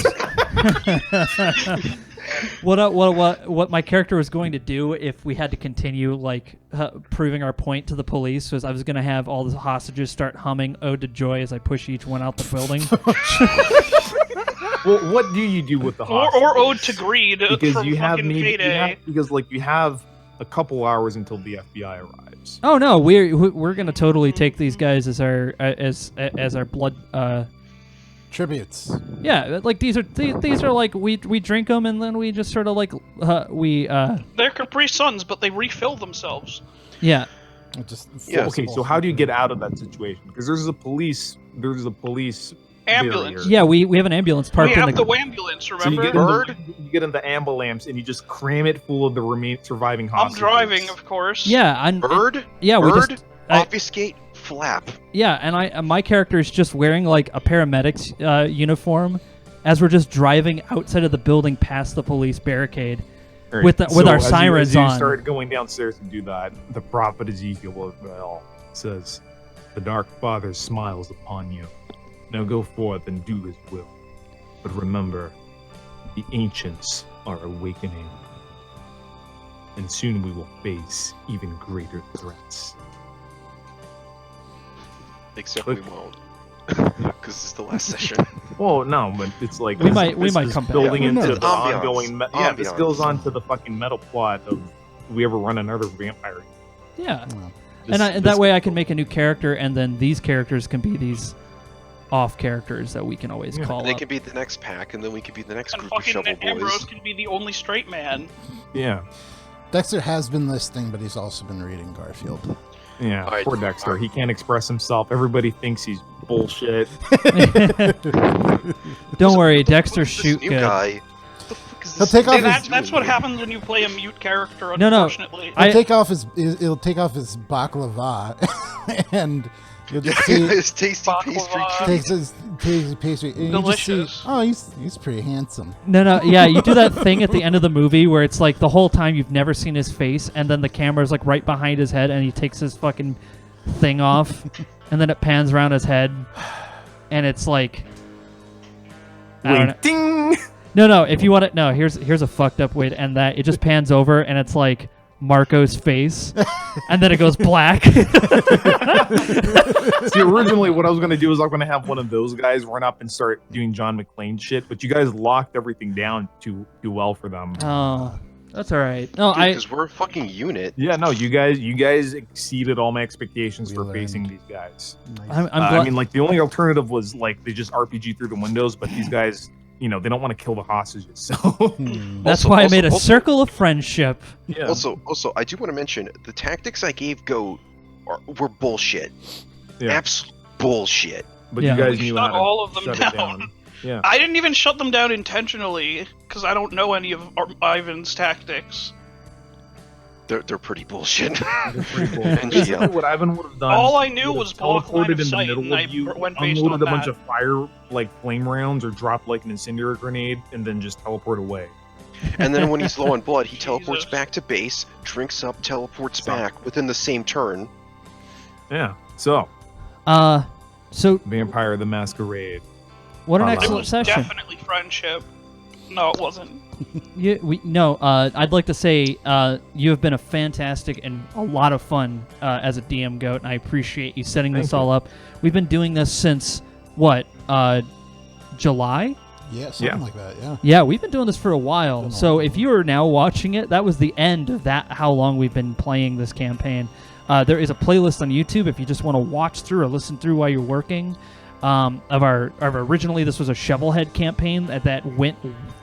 What my character was going to do if we had to continue proving our point to the police was I was going to have all the hostages start humming "Ode to Joy" as I push each one out the building. Well, what do you do with the hostages? Or Ode to Greed Because from you have fucking Payday. you have a couple hours until the FBI arrives. Oh no, we're going to totally take these guys as our blood. Tributes. Yeah, like these are like we drink them and then we just sort of They're Capri Suns, but they refill themselves. Yeah. Okay, so how do you get out of that situation? Because there's a police Ambulance. barrier. Yeah, we have an ambulance parked We in have the ambulance, So remember? you get in the ambulance and you just cram it full of the surviving I'm hostages. driving, of course. Yeah, Bird? Yeah, we Bird? just Obfuscate? Flap. Yeah, and my character is just wearing like a paramedic's uniform as we're just driving outside of the building past the police barricade All right, with our as sirens you on. start going downstairs to do that, the prophet Ezekiel says, "The Dark Father smiles upon you. Now go forth and do his will. But remember, the ancients are awakening, and soon we will face even greater threats." Except Look. we won't. Because this is the last session. Well, no, but it's like We this- might this is come back. building Yeah, who into knows? the Ambiance. ongoing. This Ambiance. goes on to the fucking meta plot of we ever run another vampire. Yeah. Well, And that way I can make a new character and then these characters can be these off characters that we can always Yeah. call They up. can be the next pack, and then we could be the next And group of fucking shovel Ambrose boys. can be the only straight man. Yeah, Dexter has been listening, but he's also been reading Garfield. yeah. Alright. Poor Dexter. He can't express himself. Everybody thinks he's bullshit. Don't worry, Dexter This shoot new good. guy. What the fuck is He'll this? take off See, his. that's what happens when you play a mute character, No, no. unfortunately. I- He'll take off his baklava, and you'll just see His tasty Baklava. pastry treat. pastry. And you just see, Delicious. oh, he's pretty handsome. No, yeah, you do that thing at the end of the movie where it's like the whole time you've never seen his face, and then the camera's like right behind his head, and he takes his fucking thing off, and then it pans around his head, and it's like, I don't know. Ding! No, if you want it, no, here's a fucked up way to end that. It just pans over, and it's like Marco's face, and then it goes black. See, originally what I was gonna do is I'm gonna have one of those guys run up and start doing John McClane shit, but you guys locked everything down too well for them. Oh, that's all right. No, Because we're a fucking unit. Yeah, no, you guys exceeded all my expectations We for learned. facing these guys. I'm I glad. mean, like the only alternative was like they just RPG through the windows, but these guys, you know, they don't want to kill the hostages. So That's Also- why I also- made a also- circle of friendship. yeah. Also, I do want to mention the tactics I gave Goat were bullshit. Yeah. Absolute bullshit. But Yeah. you guys We knew shut how to all of them shut it down. Yeah. I didn't even shut them down intentionally because I don't know any of Ivan's tactics. They're pretty bullshit. They're pretty cool. And Basically, GL. what Ivan would have done. All I knew he would was have block line teleported of in the sight, middle and I of you, went based unloaded on a bunch that. of fire like flame rounds, or dropped like an incendiary grenade, and then just teleport away. And then when he's low on blood, he teleports Jesus. back to base, drinks up, teleports So- back within the same turn. Yeah. So, So Vampire the Masquerade. what an It It excellent was session. definitely friendship. No, it wasn't. I'd like to say you have been a fantastic and a lot of fun as a DM Goat, and I appreciate you setting this Thank you. all up. We've been doing this since what, July? Yeah, something Yeah. like that. Yeah. Yeah, we've been doing this for a while. Been a So while. if you are now watching it, that was the end of that. How long we've been playing this campaign. There is a playlist on YouTube if you just want to watch through or listen through while you're working. Of our originally this was a Shovelhead campaign that went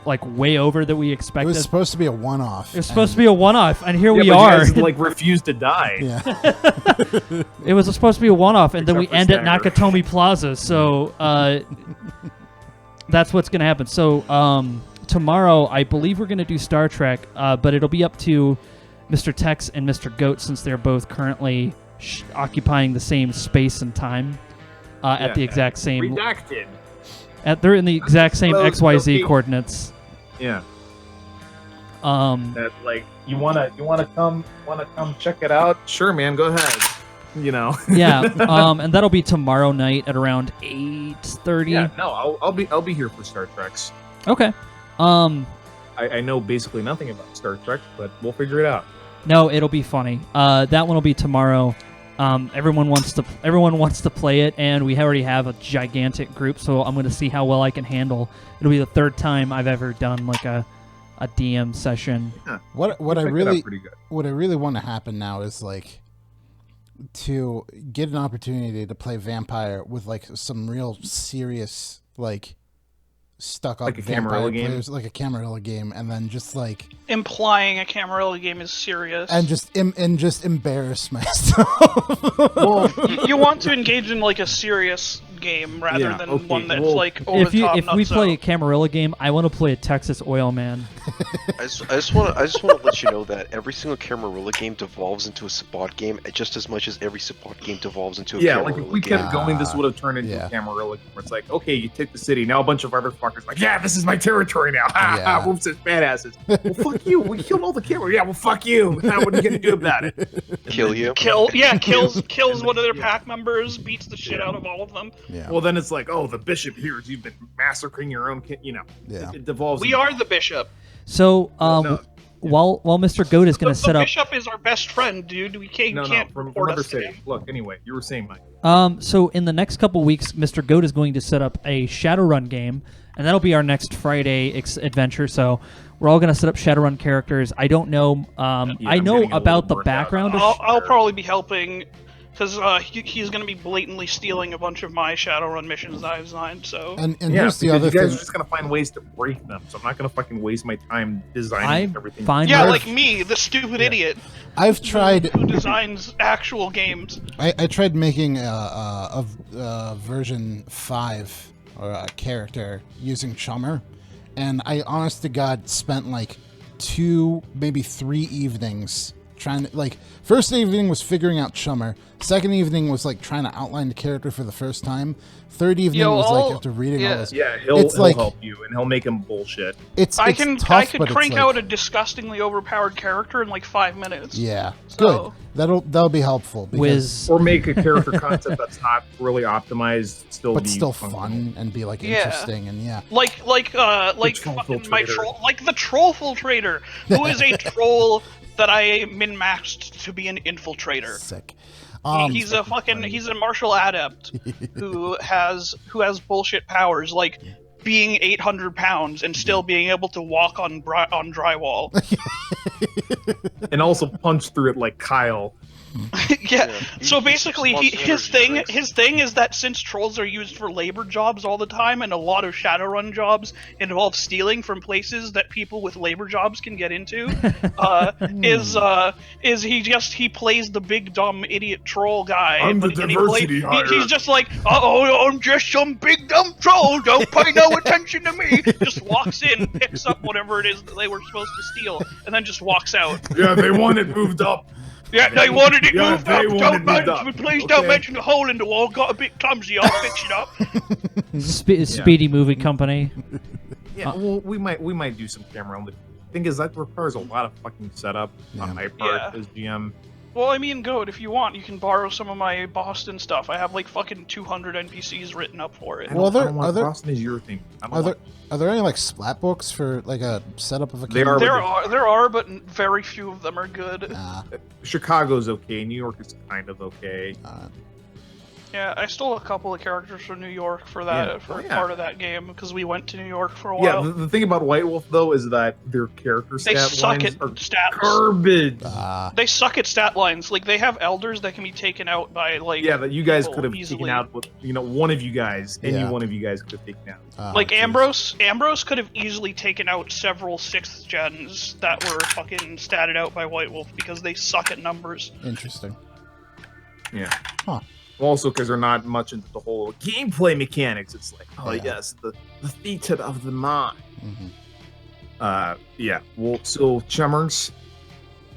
like way over that we It expected. was supposed to be a one-off. It was supposed to be a one-off, and here Yeah, we but are. You guys, like refused to die. Yeah. It was supposed to be a one-off, and then we Except for end at Stagger. Nakatomi Plaza. So that's what's going to happen. So tomorrow, I believe we're going to do Star Trek, but it'll be up to Mr. Tex and Mr. Goat since they're both currently occupying the same space and time at the exact same. Redacted. They're in the exact same Close, XYZ okay. coordinates. Yeah. Um, That like you wanna come check it out? Sure, man. Go ahead. You know. yeah. And that'll be tomorrow night at around 8:30. Yeah. No, I'll be here for Star Treks. Okay. I know basically nothing about Star Trek, but we'll figure it out. No, it'll be funny. That one will be tomorrow. Everyone wants to play it, and we already have a gigantic group, so I'm going to see how well I can handle. It'll be the third time I've ever done like a DM session. What I Picked it up really pretty good. what I really want to happen now is like to get an opportunity to play vampire with like some real serious like stuck up Like a vampire Camarilla game? players, like a Camarilla game, and then just like Implying a Camarilla game is serious. and just embarrass myself. Well, You want to engage in like a serious game rather Yeah, than okay, one that's well, like over If the top. we nutso. play a Camarilla game, I want to play a Texas Oil Man. I just want to let you know that every single Camarilla game devolves into a Sabbat game just as much as every Sabbat game devolves into a yeah, Camarilla like if we game. kept going, this would have turned into Yeah. a Camarilla game where it's like, okay, you take the city, now a bunch of other fuckers like, yeah, this is my territory now. Ha Yeah. ha, whoops, it's badasses. Well, fuck you. We killed all the Camarilla. Yeah, well, fuck you. Now what are you gonna do about it? Kill you. kills one of their pack members, beats the shit out of all of them. Yeah. Well, then it's like, oh, the bishop here is you've been massacring your own kid. You know, Yeah. it devolves. We are the bishop. So No. while Mr. Goat is going The to set up. bishop is our best friend, dude. We can't, No, can't from report River us to City. him. Look, anyway, you were saying, Mike. So in the next couple weeks, Mr. Goat is going to set up a Shadowrun game, and that'll be our next Friday adventure. So we're all going to set up Shadowrun characters. I don't know. I I'm know getting a about the little burnt out. background of. I'll probably be helping because he's going to be blatantly stealing a bunch of my Shadowrun missions that I've designed. So and Yeah, here's the because other you guys thing. are just gonna find ways to break them. So I'm not gonna fucking waste my time designing I'm everything. fine yeah, with- like me, the stupid idiot I've tried. who designs actual games. I tried making a version 5 or a character using Chummer, and I honest to God spent like 2, maybe 3 evenings trying to like. First evening was figuring out Chummer. Second evening was like trying to outline the character for the first time. Third evening was like after reading all this. Yeah, he'll help you and he'll make him bullshit. I could tough, crank out a disgustingly overpowered character in like 5 minutes. Yeah, So- good. That'll be helpful. Whiz. Or make a character concept that's not really optimized, But still fun and be like interesting and Like fucking my troll, like the Trollfiltrator, who is a troll that I min-maxed to be an infiltrator. Sick. He's a martial adept who has bullshit powers like being 800 pounds and still being able to walk on drywall. and also punch through it like Kyle. Yeah. So basically, his thing is that since trolls are used for labor jobs all the time, and a lot of Shadowrun jobs involve stealing from places that people with labor jobs can get into, he plays the big dumb idiot troll guy. I'm the diversity hire. He's just like, I'm just some big dumb troll. Don't pay no attention to me. Just walks in, picks up whatever it is that they were supposed to steal, and then just walks out. Yeah, they want it moved up. Yeah, they wanted it moved they up. wanted it moved up. Please don't mention the hole in the wall. Got a bit clumsy. I'll fix it up. Speedy movie company. Yeah, well, we might do some camera on the thing is that requires a lot of fucking setup on my part as GM. Well, I mean, Goat, if you want, you can borrow some of my Boston stuff. I have like fucking 200 NPCs written up for it. Well, Boston is your thing. Are there any like splat books for like a setup of a There character? There are, but very few of them are good. Chicago's okay. New York is kind of okay. Yeah, I stole a couple of characters from New York for that part of that game because we went to New York for a while. Yeah, the thing about White Wolf though is that their character They suck lines at are stats. garbage. They suck at stat lines. Like they have elders that can be taken out by like that you guys people could have easily. taken out with one of you guys, any one of you guys could have taken out. Like Ambrose could have easily taken out several 6th gens that were fucking statted out by White Wolf because they suck at numbers. Interesting. Yeah. Huh. Also, because they're not much into the whole gameplay mechanics. It's like, yes, the theater of the mind. Well, so Chummers,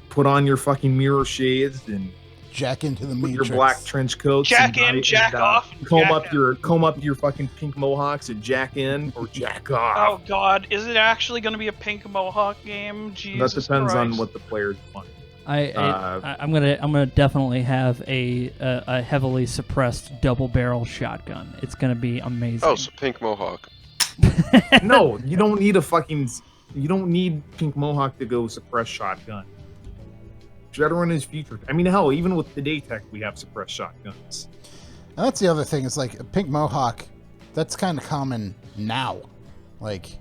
put on your fucking mirror shades and jack into the put matrix. your black trench coats. Jack in, jack off. Comb up your fucking pink mohawks and jack in or jack off. Oh God, is it actually going to be a pink mohawk game? Jesus That depends Christ. on what the players want. I'm gonna definitely have a heavily suppressed double barrel shotgun. It's gonna be amazing. Oh, so pink mohawk. No, you don't need pink mohawk to go suppress shotgun. Shadowrun is future. I mean, hell, even with today tech, we have suppressed shotguns. And that's the other thing. Is like a pink mohawk. That's kind of common now, like,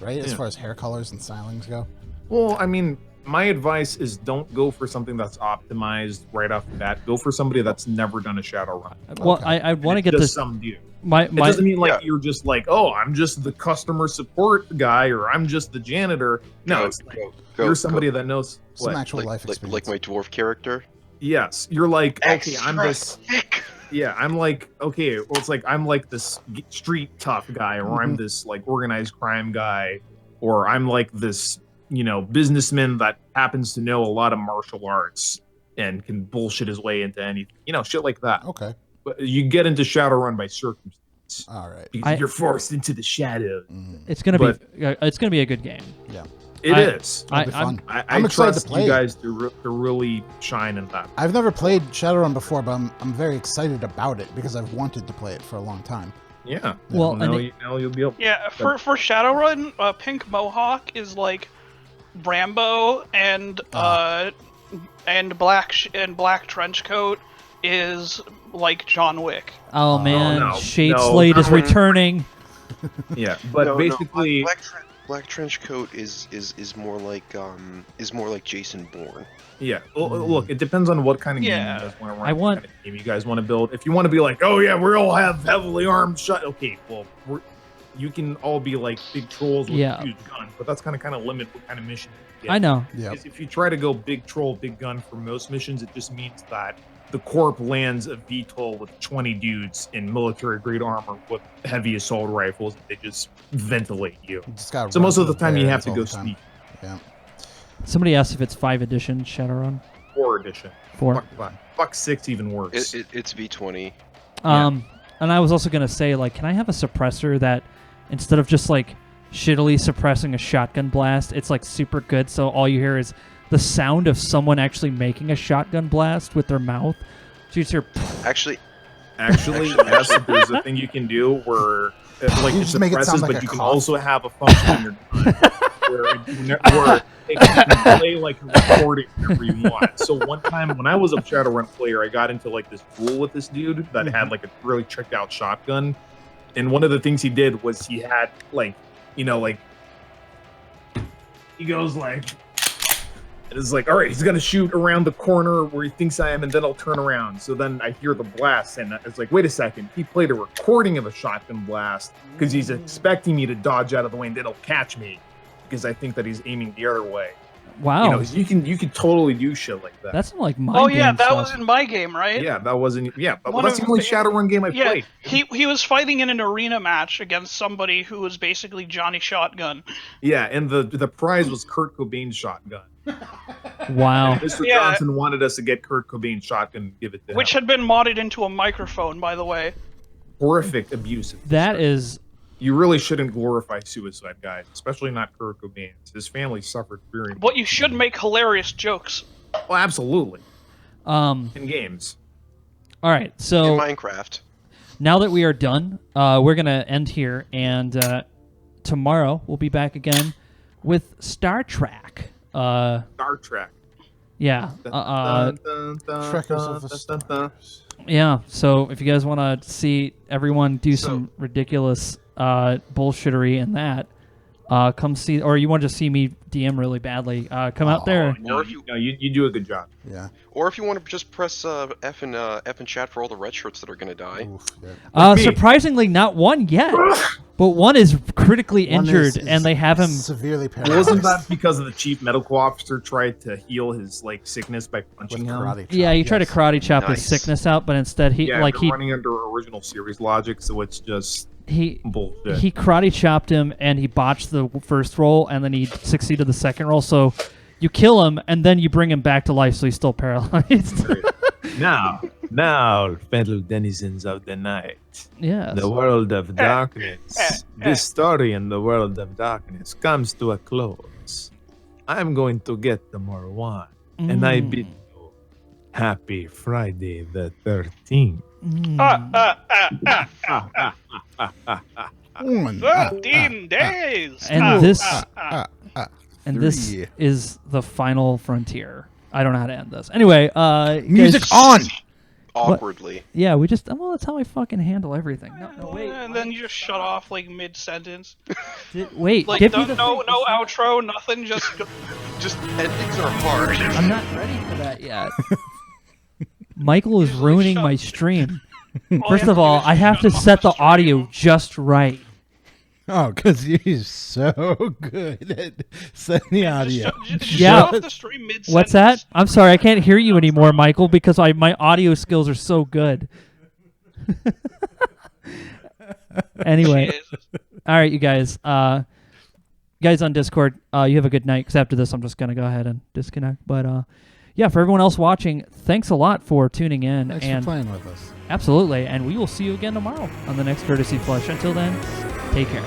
right? As far as hair colors and stylings go. Well, I mean, my advice is don't go for something that's optimized right off the bat. Go for somebody that's never done a Shadowrun. Well, I want to get this. Some dude. It doesn't mean like you're just like, oh, I'm just the customer support guy or I'm just the janitor. No, it's like you're somebody that knows some actual life experience. Like my dwarf character. Yes, you're like, okay, I'm this. Yeah, I'm like, okay, well, it's like I'm like this street tough guy, or I'm this like organized crime guy, or I'm like this, businessman that happens to know a lot of martial arts and can bullshit his way into anything, shit like that. Okay. But you get into Shadowrun by circumstance. All right. Because you're forced into the shadows. It's gonna be a good game. Yeah. It is. It'll be fun. I'm excited to play. You guys to really shine in that. I've never played Shadowrun before, but I'm very excited about it because I've wanted to play it for a long time. Yeah. Well, now you'll be able. Yeah, for Shadowrun, Pink Mohawk is like Rambo, and black trench coat is like John Wick. Oh man, no. Shade Slade is returning. Yeah, but basically. Black trench coat is more like Jason Bourne. Yeah. Well, look, it depends on what kind of game you guys want to run. What kind of game you guys want to build. If you want to be like, oh yeah, we all have heavily armed shot. Okay, well, you can all be like big trolls with huge guns, but that's kind of limit what kind of mission you get. I know. Yeah. If you try to go big troll, big gun for most missions, it just means that the corp lands a VTOL with 20 dudes in military-grade armor with heavy assault rifles. They just ventilate you. So most of the time you have to go sneak. Yeah. Somebody asked if it's 5th edition Shadowrun. 4 edition. 4. Fuck 6 even worse. It's V20. And I was also gonna say, like, can I have a suppressor that instead of just like shittily suppressing a shotgun blast, it's like super good, so all you hear is the sound of someone actually making a shotgun blast with their mouth. So you just hear. Actually, Yes, there's a thing you can do where like it just make it sound suppresses, like but a you can cough. also have a function in your where it can play like a recording whenever you want. So one time when I was a Shadowrun player, I got into like this duel with this dude that had like a really tricked out shotgun, and one of the things he did was he had like, you know, like he goes like. And it's like, all right, he's gonna shoot around the corner where he thinks I am, and then I'll turn around. So then I hear the blast, and it's like, wait a second, he played a recording of a shotgun blast because he's expecting me to dodge out of the way, and then he'll catch me because I think that he's aiming the other way. Wow. You know, you can totally do shit like that. That's like mind Oh yeah, game that stuff. was in my game, right? Yeah, that wasn't. Yeah, but One that's of the only the- Shadowrun game I Yeah, played. he was fighting in an arena match against somebody who was basically Johnny Shotgun. Yeah, and the prize was Kurt Cobain's shotgun. Wow. Mr. Yeah. Johnson wanted us to get Kurt Cobain's shotgun and give it to Which him. had been modded into a microphone, by the way. Horrific abuse. Of That stuff. is. You really shouldn't glorify suicide, guys, especially not Kurt Cobain's. His family suffered very much. But you should make hilarious jokes. Oh, absolutely. All In games. right. in So Minecraft. now that we are done, we're gonna end here, and tomorrow we'll be back again with Star Trek. Star Trek. Yeah. Trekkers of the Stars. Yeah. So if you guys want to see everyone do some ridiculous bullshittery in that, come see, or you want to just see me DM really badly, come out there. No, you do a good job. Yeah. Or if you want to just press F and chat for all the red shirts that are gonna die. Oof, yeah. me. Surprisingly, not one yet. But one is critically One injured, is and they have him. severely paralyzed. Wasn't that because of the chief medical officer tried to heal his like sickness by with punching him? karate? Yeah, he tried to yes. karate chop his Nice. sickness out, but instead he Yeah, like they're he running under original series logic, so it's just he bullshit. he karate chopped him, and he botched the first roll, and then he succeeded the second roll. So you kill him, and then you bring him back to life, so he's still paralyzed. Now, fellow denizens of the night, Yes. the world of darkness, this story in the world of darkness comes to a close. I'm going to get the more wine, and I bid you happy Friday the 13th. 13 days! And this and Three. this is the final frontier. I don't know how to end this. Anyway, Music guys, on. Awkwardly. Yeah, we just well, that's how I fucking handle everything. No, wait. And then you just shut off like mid-sentence. Wait, Like, give me the no thing. outro, nothing, just go. Just endings are hard. I'm not ready for that yet. Michael is ruining my stream. First of all, I have to set the audio just right. Oh, because you're so good at setting the audio. Just Yeah. shut off the stream mid-sentence. What's that? I'm sorry, I can't hear you anymore, Michael, because my audio skills are so good. Anyway, Jesus. all right, you guys. Guys on Discord, you have a good night. Because after this, I'm just gonna go ahead and disconnect. But yeah, for everyone else watching, thanks a lot for tuning in. Thanks and for playing with us. absolutely, and we will see you again tomorrow on the next Courtesy Flush. Until then, take care.